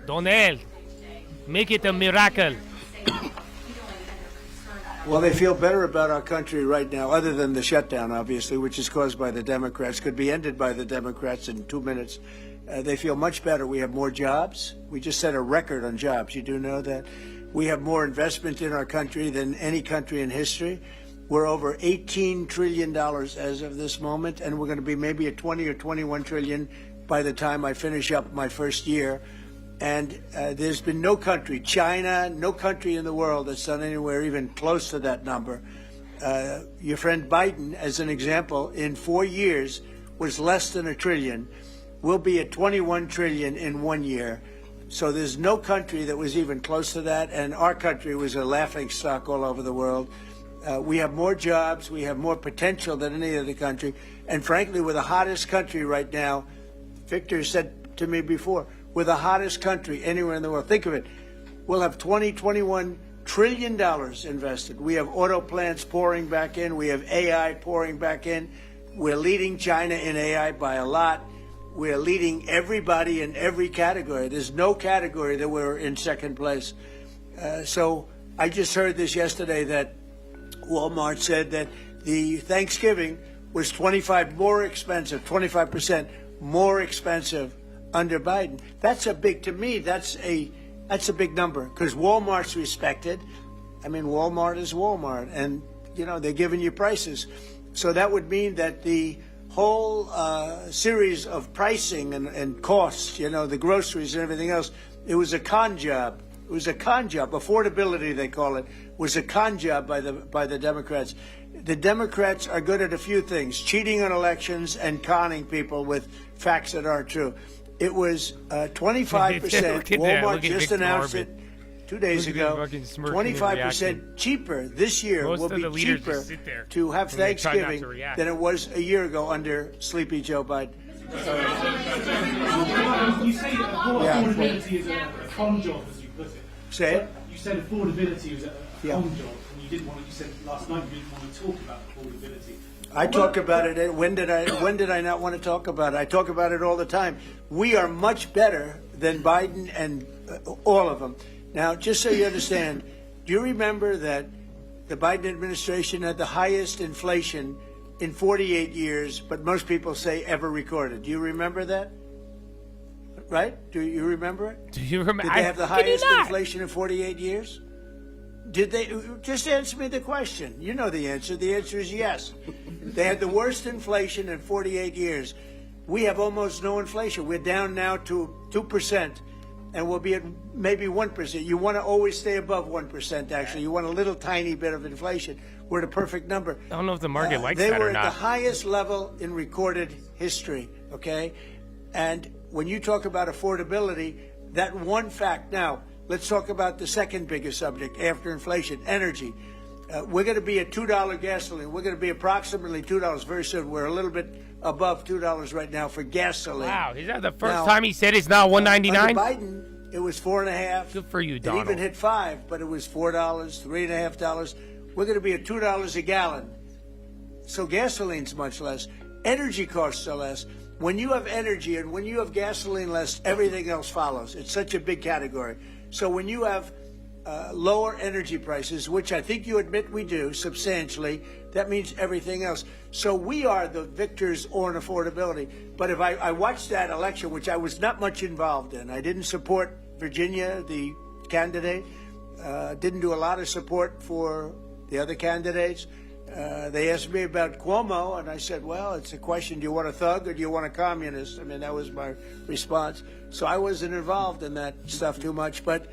Donald, make it a miracle. Well, they feel better about our country right now, other than the shutdown, obviously, which is caused by the Democrats, could be ended by the Democrats in 2 minutes. They feel much better. We have more jobs. We just set a record on jobs. You do know that? We have more investment in our country than any country in history. We're over $18 trillion as of this moment, and we're going to be maybe at 20 or 21 trillion by the time I finish up my first year. And there's been no country, China, no country in the world that's done anywhere even close to that number. Your friend Biden, as an example, in 4 years was less than $1 trillion. We'll be at 21 trillion in 1 year. So there's no country that was even close to that, and our country was a laughing stock all over the world. We have more jobs, we have more potential than any other country, and frankly, we're the hottest country right now. Victor said to me before, we're the hottest country anywhere in the world. Think of it. We'll have $21 trillion invested. We have auto plants pouring back in. We have AI pouring back in. We're leading China in AI by a lot. We're leading everybody in every category. There's no category that we're in second place. So I just heard this yesterday that Walmart said that the Thanksgiving was 25% more expensive under Biden. That's a big, to me, that's a big number, because Walmart's respected. I mean, Walmart is Walmart, and, they're giving you prices. So that would mean that the whole series of pricing and costs, the groceries and everything else, it was a con job. It was a con job. Affordability, they call it, was a con job by the Democrats. The Democrats are good at a few things: cheating on elections and conning people with facts that aren't true. It was 25%. Walmart just announced it 2 days ago. 25% cheaper this year. Will be cheaper to have Thanksgiving than it was a year ago under sleepy Joe Biden. You say affordability is a con job, as you put it. Say it. You said affordability was a con job, and you said last night you didn't want to talk about affordability. I talk about it. When did I not want to talk about it? I talk about it all the time. We are much better than Biden and all of them. Now, just so you understand, do you remember that the Biden administration had the highest inflation in 48 years, but most people say ever recorded? Do you remember that? Right? Do you remember it? Do you remember? Did they have the highest inflation in 48 years? Did they? Just answer me the question. You know the answer. The answer is yes. They had the worst inflation in 48 years. We have almost no inflation. We're down now to 2%, and we'll be at maybe 1%. You want to always stay above 1%, actually. You want a little tiny bit of inflation. We're at a perfect number. I don't know if the market likes that or not. They were at the highest level in recorded history, okay? And when you talk about affordability, that one fact. Now, let's talk about the second biggest subject after inflation, energy. We're going to be at $2 gasoline. We're going to be approximately $2 very soon. We're a little bit above $2 right now for gasoline. Wow, is that the first time he said it's now $1.99? Under Biden, it was $4.50. Good for you, Donald. It even hit $5, but it was $4, $3.50. We're going to be at $2 a gallon. So gasoline's much less. Energy costs are less. When you have energy and when you have gasoline less, everything else follows. It's such a big category. So when you have lower energy prices, which I think you admit we do substantially, that means everything else. So we are the victors on affordability. But if I watched that election, which I was not much involved in, I didn't support Virginia, the candidate, didn't do a lot of support for the other candidates. They asked me about Cuomo, and I said, well, it's a question, do you want a thug or do you want a communist? I mean, that was my response. So I wasn't involved in that stuff too much. But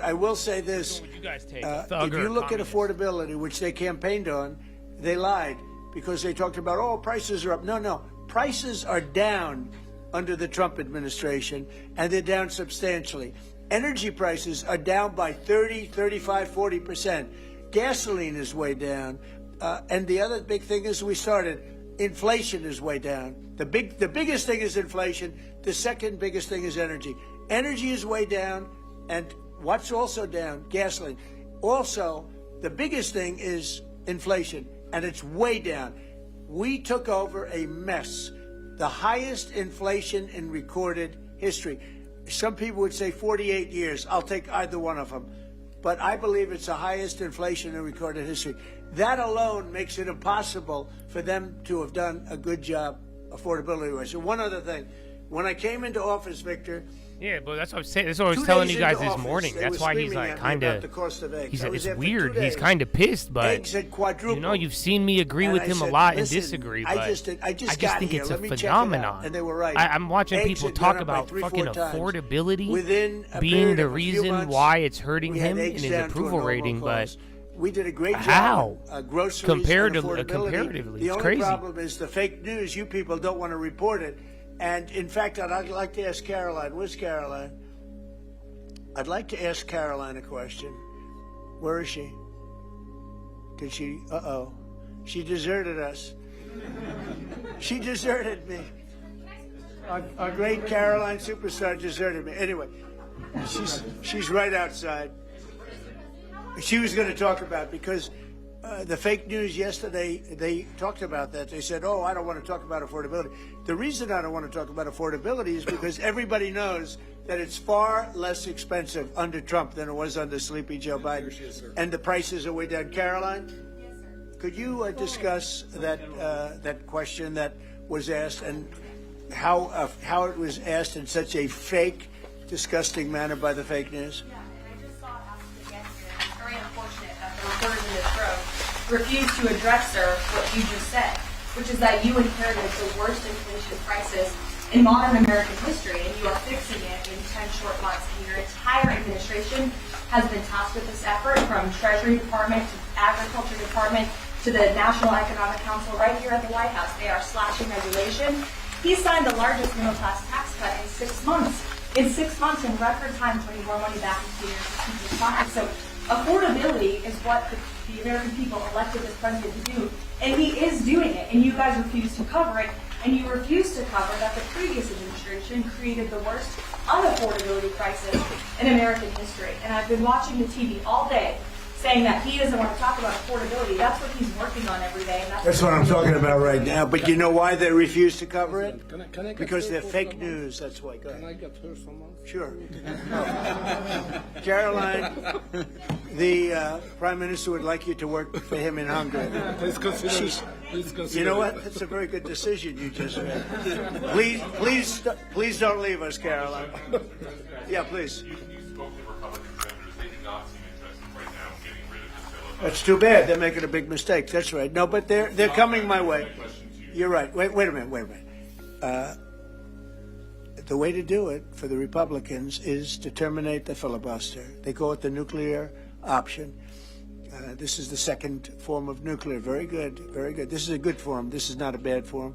I will say this, What would you guys take, if you look at affordability, which they campaigned on, they lied because they talked about, oh, prices are up. No, prices are down under the Trump administration, and they're down substantially. Energy prices are down by 30, 35, 40%. Gasoline is way down. And the other big thing is inflation is way down. The biggest thing is inflation. The second biggest thing is energy. Energy is way down, and what's also down? Gasoline. Also, the biggest thing is inflation, and it's way down. We took over a mess, the highest inflation in recorded history. Some people would say 48 years. I'll take either one of them. But I believe it's the highest inflation in recorded history. That alone makes it impossible for them to have done a good job affordability-wise. And one other thing. When I came into office, Victor... Yeah, but that's what I'm saying. That's what I was telling you guys this morning. That's why he's like kind of... It's weird. He's kind of pissed, but... Eggs had quadrupled. You know, you've seen me agree with him a lot and disagree, but I just think it's a phenomenon. And they were right. I'm watching people talk about fucking affordability being the reason why it's hurting him in his approval rating, but... We did a great job. How? Groceries comparatively, the it's only crazy. problem is the fake news. You people don't want to report it. And in fact, I'd like to ask Caroline. Where's Caroline? I'd like to ask Caroline a question. Where is she? Did she? Uh-oh. She deserted us. She deserted me. Our great Caroline superstar deserted me. Anyway, she's right outside. She was going to talk about, because the fake news yesterday, they talked about that. They said, oh, I don't want to talk about affordability. The reason I don't want to talk about affordability is because everybody knows that it's far less expensive under Trump than it was under Sleepy Joe Biden. And the prices are way down. Caroline, could you discuss that question that was asked and how it was asked in such a fake, disgusting manner by the fake news? Reporters in this room refuse to address, sir, what you just said, which is that you inherited the worst inflation crisis in modern American history, and you are fixing it in 10 short months. And your entire administration has been tasked with this effort, from Treasury Department to Agriculture Department to the National Economic Council right here at the White House. They are slashing regulation. He signed the largest middle-class tax cut in 6 months. In 6 months, in record time, putting more money back into your people's pockets. So affordability is what the American people elected this president to do, and he is doing it, and you guys refuse to cover it, and you refuse to cover that the previous administration created the worst unaffordability crisis in American history. And I've been watching the TV all day saying that he doesn't want to talk about affordability. That's what he's working on every day. And that's what I'm talking about right now. But you know why they refuse to cover it? Can I because they're fake news. That's why. Go ahead. Can I get her someone? Sure. Caroline, the Prime Minister would like you to work for him in Hungary. Please consider. You know what? That's a very good decision you just made. Please don't leave us, Caroline. Yeah, please. That's too bad. They're making a big mistake. That's right. No, but they're coming my way. You're right. Wait a minute. The way to do it for the Republicans is to terminate the filibuster. They go with the nuclear option. This is the second form of nuclear. Very good. Very good. This is a good form. This is not a bad form.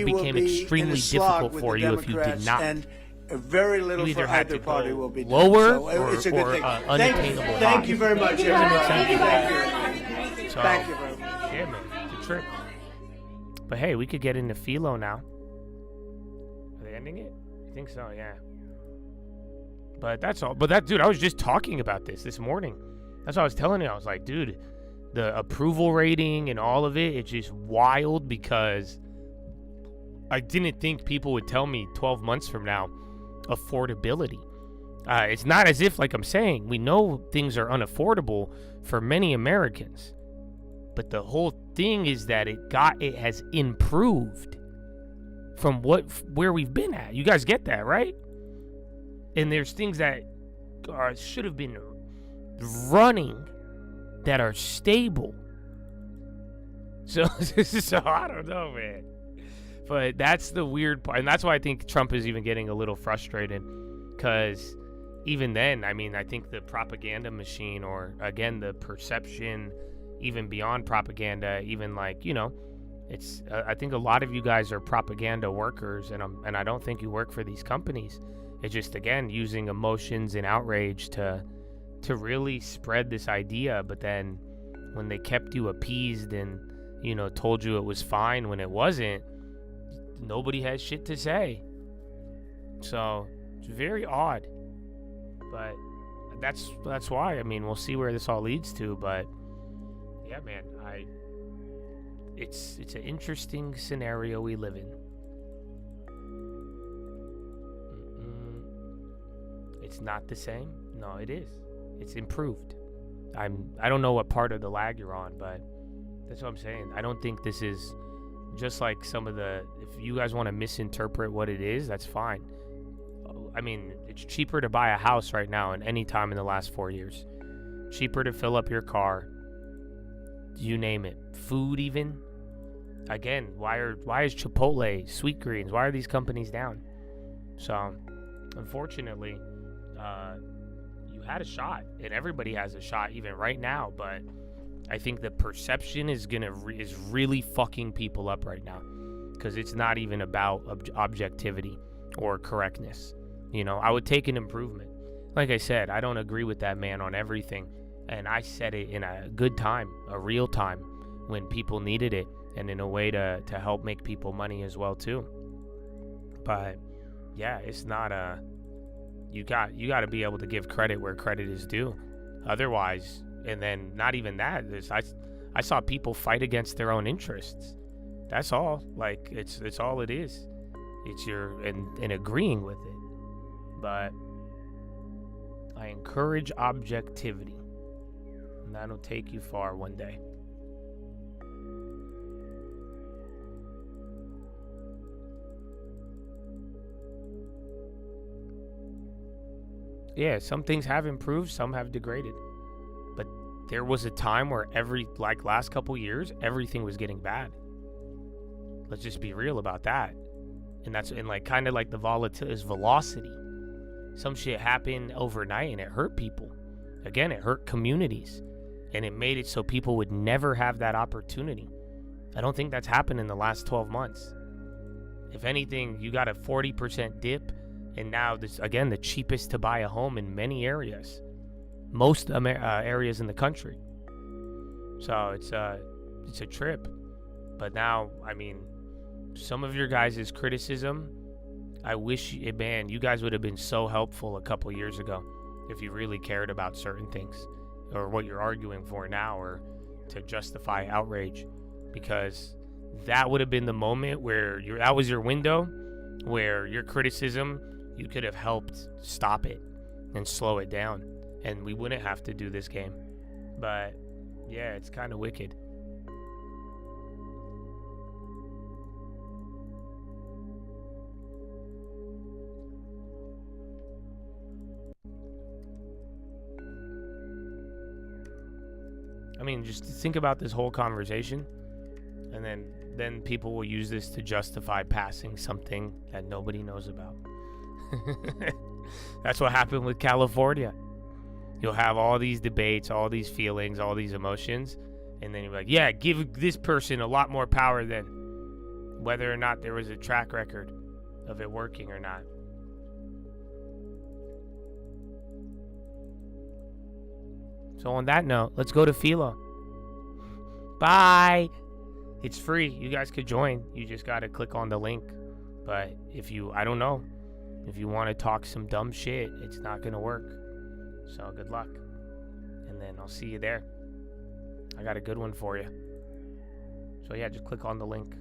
it became extremely difficult for you if you did not. And very little You either for had either to party go will be lower done. So it's a good thing. unattainable high. Thank you very much. Thank you. So, Thank you very much. Yeah, man, it's a trip. But hey, we could get into philo now. Are they ending it? I think so, yeah. But that's all. But that, dude, I was just talking about this morning. That's what I was telling you. I was like, dude, the approval rating and all of it, it's just wild because I didn't think people would tell me 12 months from now affordability. It's not as if, like I'm saying, we know things are unaffordable for many Americans. But the whole thing is that it has improved from where we've been at. You guys get that, right? And there's things that should have been running that are stable. So I don't know, man. But that's the weird part. And that's why I think Trump is even getting a little frustrated. Because even then, I mean, I think the propaganda machine, or again, the perception, even beyond propaganda, even like, you know, it's, I think a lot of you guys are propaganda workers, and I don't think you work for these companies. It's just, again, using emotions and outrage to really spread this idea. But then when they kept you appeased and, you know, told you it was fine when it wasn't, nobody has shit to say. So it's very odd. But that's why. I mean, we'll see where this all leads to. But yeah, man, it's an interesting scenario we live in. It's not the same. No, it is. It's improved. I don't know what part of the lag you're on, but that's what I'm saying. I don't think this is just like some of the, if you guys want to misinterpret what it is, that's fine. I mean, it's cheaper to buy a house right now than any time in the last 4 years. Cheaper to fill up your car. You name it. Food even. Again, why is Chipotle, Sweetgreens, why are these companies down? So, unfortunately, you had a shot, and everybody has a shot even right now, but I think the perception is really fucking people up right now, because it's not even about objectivity or correctness. You know, I would take an improvement. Like I said, I don't agree with that man on everything, and I said it in a good time, a real time, when people needed it, and in a way to help make people money as well too. But yeah, it's not a, you got to be able to give credit where credit is due. Otherwise, and then not even that, I saw people fight against their own interests. That's all. Like, it's all it is. It's and agreeing with it. But I encourage objectivity, and that'll take you far one day. Yeah, some things have improved, some have degraded. But there was a time where last couple years, everything was getting bad. Let's just be real about that. And that's, and like, kind of like the volatility is velocity. Some shit happened overnight and it hurt people. Again, it hurt communities. And it made it so people would never have that opportunity. I don't think that's happened in the last 12 months. If anything, you got a 40% dip. And now, this again, the cheapest to buy a home in many areas. Most areas in the country. So it's a trip. But now, I mean, some of your guys' criticism, I wish, man, you guys would have been so helpful a couple years ago if you really cared about certain things, or what you're arguing for now, or to justify outrage, because that would have been the moment where that was your window, where your criticism, you could have helped stop it and slow it down, and we wouldn't have to do this game. But yeah, it's kind of wicked. I mean, just think about this whole conversation, and then people will use this to justify passing something that nobody knows about. That's what happened with California. You'll have all these debates, all these feelings, all these emotions, and then you're like, yeah, give this person a lot more power than whether or not there was a track record of it working or not. So on that note, let's go to Philo. Bye. It's free. You guys could join. You just got to click on the link. But if you, I don't know, if you want to talk some dumb shit, it's not going to work. So good luck. And then I'll see you there. I got a good one for you. So yeah, just click on the link.